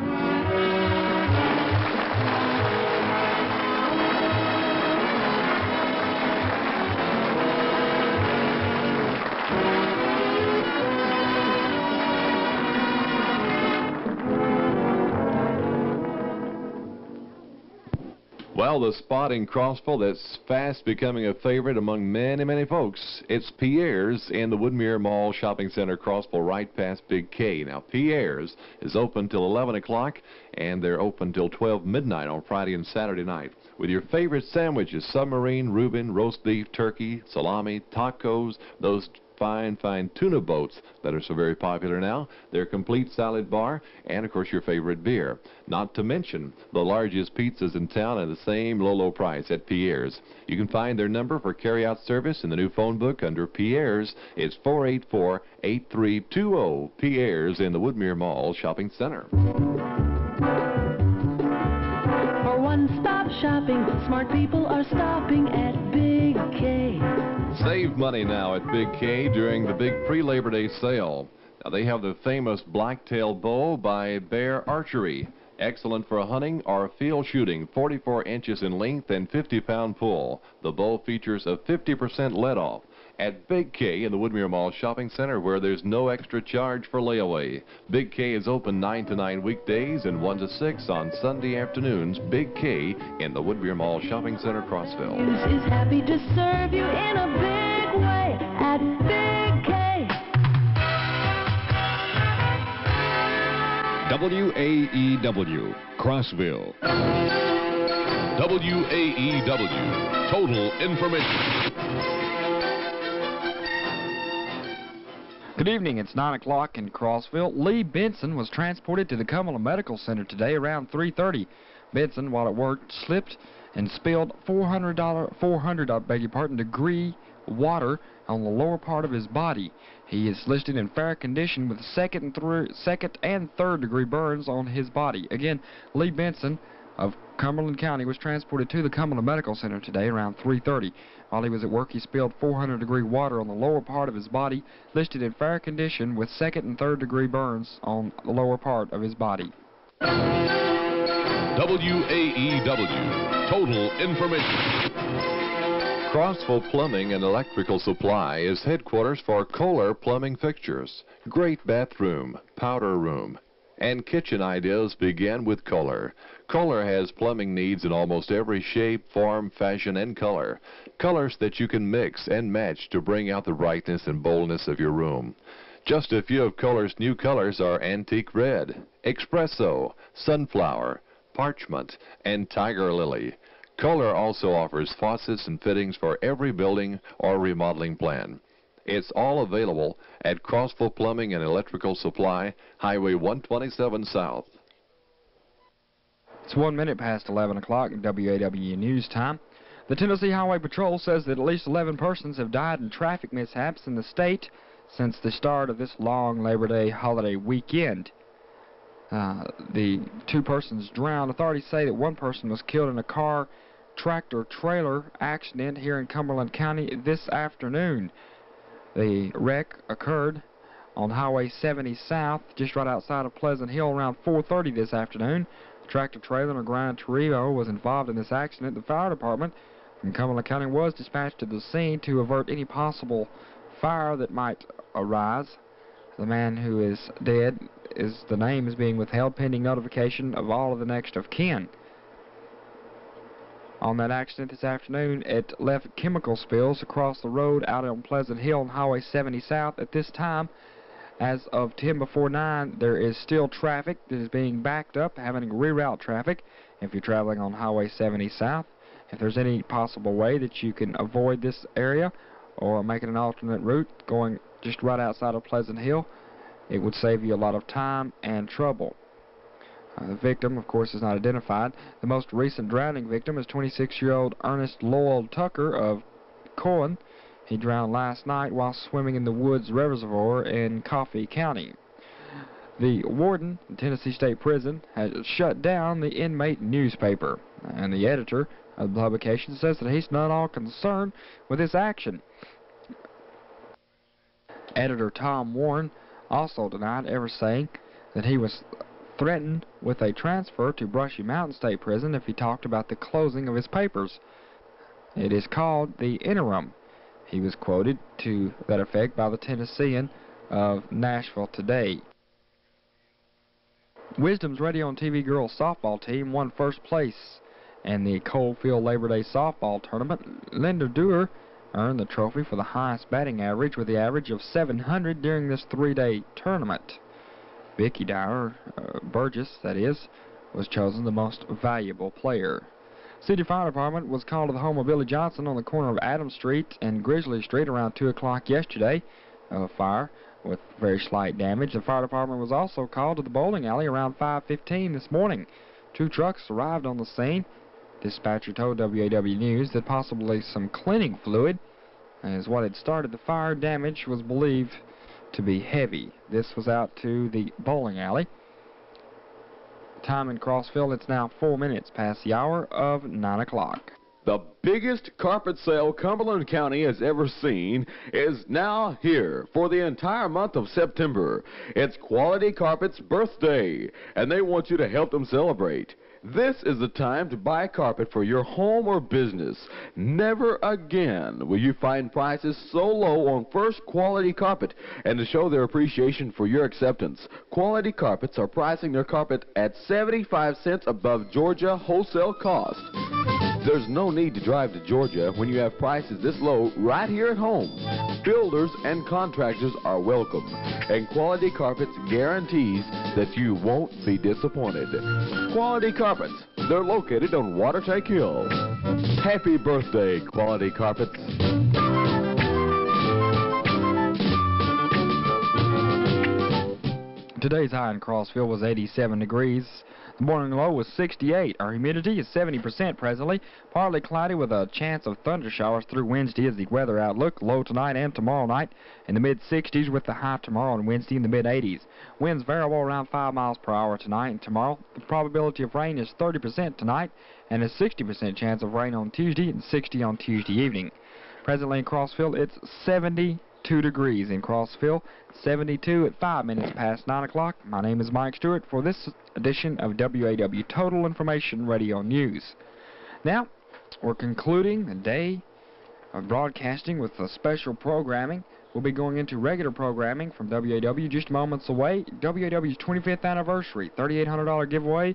Well, the spot in Crossville that's fast becoming a favorite among many, many folks. It's Pierre's in the Woodmere Mall Shopping Center, Crossville, right past Big K. Now, Pierre's is open till 11 o'clock, and they're open till 12 midnight on Friday and Saturday night. With your favorite sandwiches, submarine, Reuben, roast beef, turkey, salami, tacos, those fine tuna boats that are so very popular now, their complete salad bar, and of course your favorite beer. Not to mention the largest pizzas in town at the same low price at Pierre's. You can find their number for carry-out service in the new phone book under Pierre's. It's 484-8320. Pierre's in the Woodmere Mall Shopping Center. For one-stop shopping, smart people are stopping at Big K. Save money now at Big K during the big pre-Labor Day sale. Now, they have the famous blacktail bow by Bear Archery. Excellent for hunting or field shooting, 44 inches in length and 50-pound pull. The bow features a 50% let-off at Big K in the Woodmere Mall Shopping Center, where there's no extra charge for layaway. Big K is open 9 to 9 weekdays and 1 to 6 on Sunday afternoons. Big K in the Woodmere Mall Shopping Center, Crossville. Is happy to serve you in a big way at Big K. WAEW, Crossville. WAEW, Total Information. Good evening. It's 9 o'clock in Crossville. Lee Benson was transported to the Cumberland Medical Center today around 3:30. Benson, while at work, slipped and spilled 400 degree water on the lower part of his body. He is listed in fair condition with second and third degree burns on his body. Again, Lee Benson of Cumberland County was transported to the Cumberland Medical Center today around 3:30. While he was at work, he spilled 400 degree water on the lower part of his body, listed in fair condition with second and third degree burns on the lower part of his body. WAEW, Total Information. Crossville Plumbing and Electrical Supply is headquarters for Kohler Plumbing Fixtures. Great bathroom, powder room, and kitchen ideas begin with Kohler. Kohler has plumbing needs in almost every shape, form, fashion, and color. Colors that you can mix and match to bring out the brightness and boldness of your room. Just a few of Kohler's new colors are antique red, espresso, sunflower, parchment, and tiger lily. Kohler also offers faucets and fittings for every building or remodeling plan. It's all available at Crossville Plumbing and Electrical Supply, Highway 127 South. It's 1 minute past 11 o'clock in WAEW News Time. The Tennessee Highway Patrol says that at least 11 persons have died in traffic mishaps in the state since the start of this long Labor Day holiday weekend. The 2 persons drowned. Authorities say that 1 person was killed in a car tractor-trailer accident here in Cumberland County this afternoon. The wreck occurred on Highway 70 South, just right outside of Pleasant Hill, around 4:30 this afternoon. The tractor-trailer and a Grand Torino was involved in this accident. The fire department from Cumberland County was dispatched to the scene to avert any possible fire that might arise. The man who is dead, the name is being withheld pending notification of all of the next of kin. On that accident this afternoon, it left chemical spills across the road out on Pleasant Hill on Highway 70 South. At this time, as of 10 before 9, there is still traffic that is being backed up, having to reroute traffic if you're traveling on Highway 70 South. If there's any possible way that you can avoid this area or make it an alternate route going just right outside of Pleasant Hill, it would save you a lot of time and trouble. The victim, of course, is not identified. The most recent drowning victim is 26-year-old Ernest Lowell Tucker of Cohen. He drowned last night while swimming in the Woods Reservoir in Coffee County. The warden in Tennessee State Prison has shut down the inmate newspaper, and the editor of the publication says that he's not all concerned with this action. Editor Tom Warren also denied ever saying that he was threatened with a transfer to Brushy Mountain State Prison if he talked about the closing of his papers. It is called the interim. He was quoted to that effect by the Tennessean of Nashville Today. Wisdom's Radio and TV girls softball team won first place in the Coalfield Labor Day softball tournament. Linda Dewar earned the trophy for the highest batting average with the average of 700 during this 3-day tournament. Vicky Dyer, Burgess, that is, was chosen the most valuable player. City Fire Department was called to the home of Billy Johnson on the corner of Adams Street and Grizzly Street around 2 o'clock yesterday. A fire with very slight damage. The fire department was also called to the bowling alley around 5:15 this morning. 2 trucks arrived on the scene. Dispatcher told WAEW News that possibly some cleaning fluid is what had started the fire. Damage was believed to be heavy. This was out to the bowling alley. Time in Crossville, it's now 4 minutes past the hour of 9 o'clock. The biggest carpet sale Cumberland County has ever seen is now here for the entire month of September. It's Quality Carpet's birthday, and they want you to help them celebrate. This is the time to buy carpet for your home or business. Never again will you find prices so low on first quality carpet. And to show their appreciation for your acceptance, Quality Carpets are pricing their carpet at 75 cents above Georgia wholesale cost. There's no need to drive to Georgia when you have prices this low right here at home. Builders and contractors are welcome, and Quality Carpets guarantees that you won't be disappointed. Quality Carpets, they're located on Watertake Hill. Happy birthday, Quality Carpets. Today's high in Crossville was 87 degrees. The morning low was 68. Our humidity is 70% presently. Partly cloudy with a chance of thunder showers through Wednesday is the weather outlook. Low tonight and tomorrow night in the mid-60s with the high tomorrow and Wednesday in the mid-80s. Winds variable around 5 miles per hour tonight and tomorrow. The probability of rain is 30% tonight and a 60% chance of rain on Tuesday and 60 on Tuesday evening. Presently in Crossville, it's 72 degrees in Crossville, 72 at 5 minutes past 9 o'clock. My name is Mike Stewart for this edition of WAEW Total Information Radio News. Now, we're concluding the day of broadcasting with a special programming. We'll be going into regular programming from WAEW just moments away. WAEW's 25th anniversary $3,800 giveaway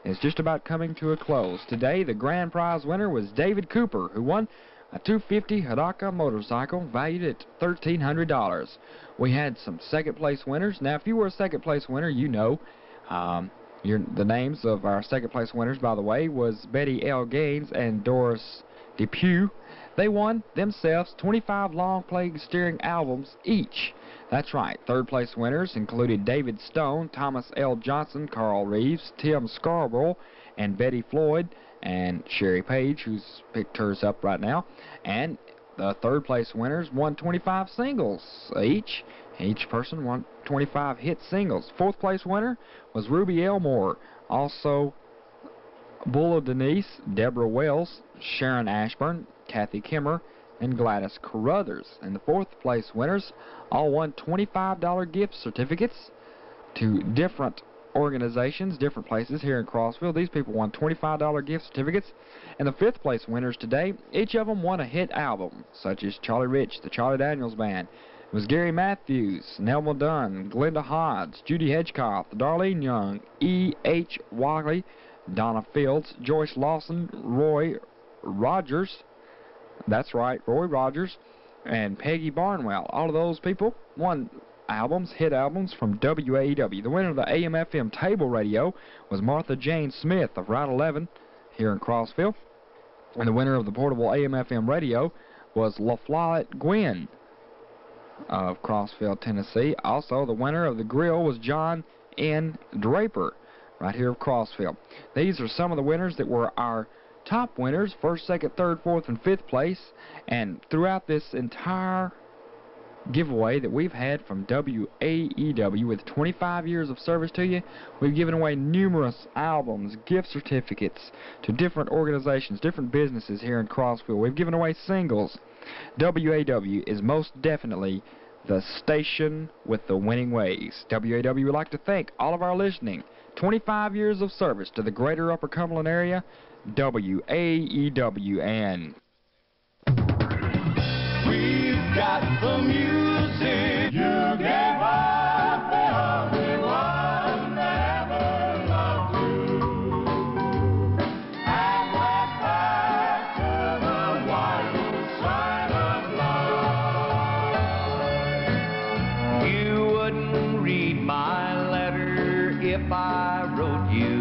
is just about coming to a close. Today, the grand prize winner was David Cooper, who won a 250 Hidaka motorcycle valued at $1,300. We had some second-place winners. Now, if you were a second-place winner, you know the names of our second-place winners, by the way, was Betty L. Gaines and Doris Depew. They won themselves 25 long-play steering albums each. That's right. Third-place winners included David Stone, Thomas L. Johnson, Carl Reeves, Tim Scarborough, and Betty Floyd, and Sherry Page, who's picked hers up right now. And the third-place winners won 25 singles each. Each person won 25 hit singles. Fourth-place winner was Ruby Elmore. Also, Bulla Denise, Deborah Wells, Sharon Ashburn, Kathy Kimmer, and Gladys Carruthers. And the fourth-place winners all won $25 gift certificates to different organizations, different places here in Crossville. These people won $25 gift certificates. And the fifth-place winners today, each of them won a hit album, such as Charlie Rich, the Charlie Daniels Band. It was Gary Matthews, Nelma Dunn, Glenda Hodge, Judy Hedgecoff, Darlene Young, E.H. Wiley, Donna Fields, Joyce Lawson, Roy Rogers, that's right, Roy Rogers, and Peggy Barnwell. All of those people won albums, hit albums from WAEW. The winner of the AM/FM table radio was Martha Jane Smith of Route 11 here in Crossville. And the winner of the portable AM/FM radio was LaFlette Gwynn of Crossville, Tennessee. Also, the winner of the grill was John N. Draper, right here of Crossville. These are some of the winners that were our top winners, first, second, third, fourth, and fifth place. And throughout this entire giveaway that we've had from WAEW with 25 years of service to you, we've given away numerous albums, gift certificates to different organizations, different businesses here in Crossville. We've given away singles. WAEW is most definitely the station with the winning ways. WAEW would like to thank all of our listening. 25 years of service to the greater Upper Cumberland area, WAEW. And We've got the music. You gave up the only one that ever loved you. And went back to the wild side of life. You wouldn't read my letter if I wrote you.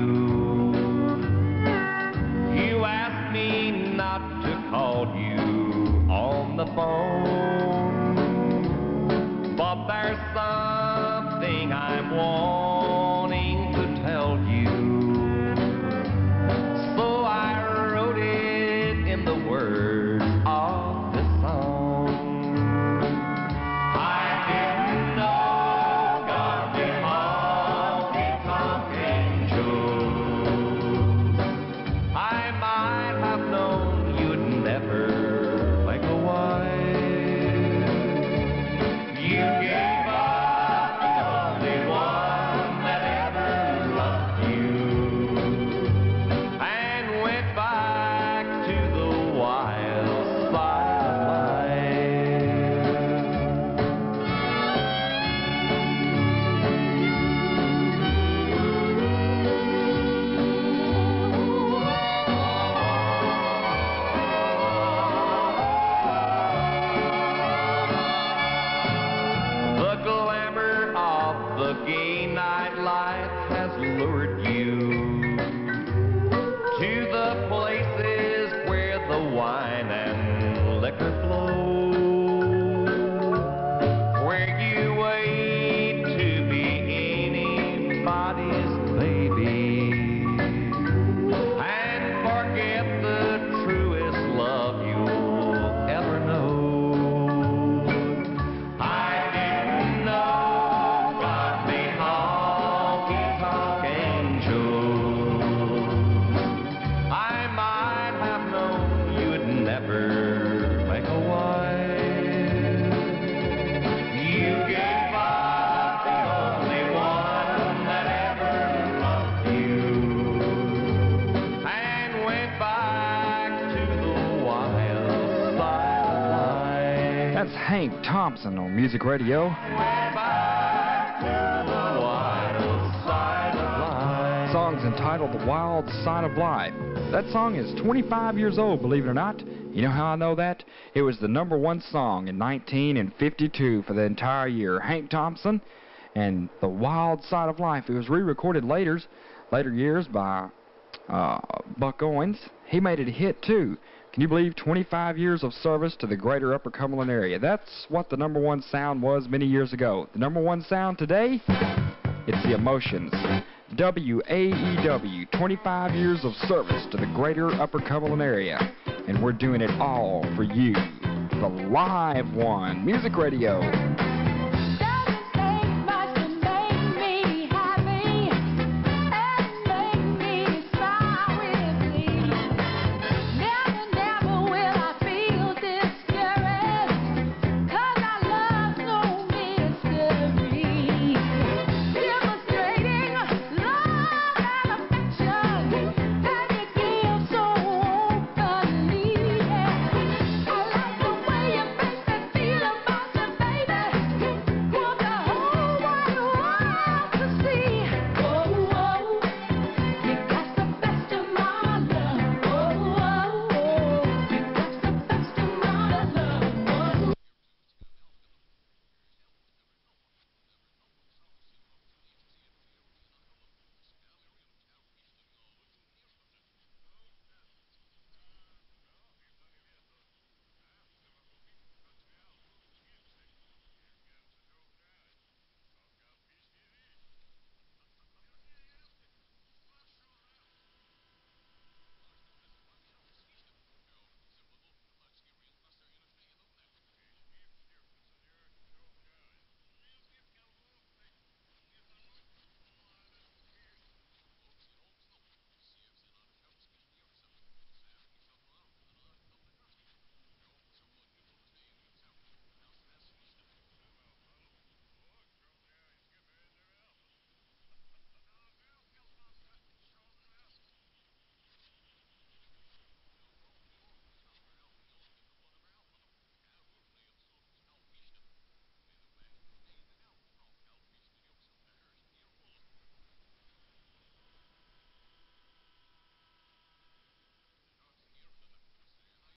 You asked me not to call you on the phone, but there's something I'm wanting to tell you, so I wrote it in the words of the song. I didn't know God did honky-tonk angels. I might have known you'd never make a wife. You gave up the only one that ever loved you, and went back to the wild side of The glamour of the gay nightlife has lured you to the places where the wine and liquor flow, where you wait to be anybody's baby and forget the truest love you'll ever know. I didn't know God made honky-tonk angels. I might have known you'd never make a wife. You gave up the only one that ever loved you, and went back to the wild side of life. that's Hank Thompson on Music Radio. Went back to the wild side of life. Song's entitled The Wild Side of Life. That song is 25 years old, believe it or not. You know how I know that? It was the #1 song in 1952 for the entire year. Hank Thompson and The Wild Side of Life. It was re-recorded later years by Buck Owens. He made it a hit too. Can you believe 25 years of service to the greater Upper Cumberland area? That's what the #1 sound was many years ago. The #1 sound today? It's the Emotions. WAEW, 25 years of service to the greater Upper Cumberland area. And we're doing it all for you. The live one, Music Radio.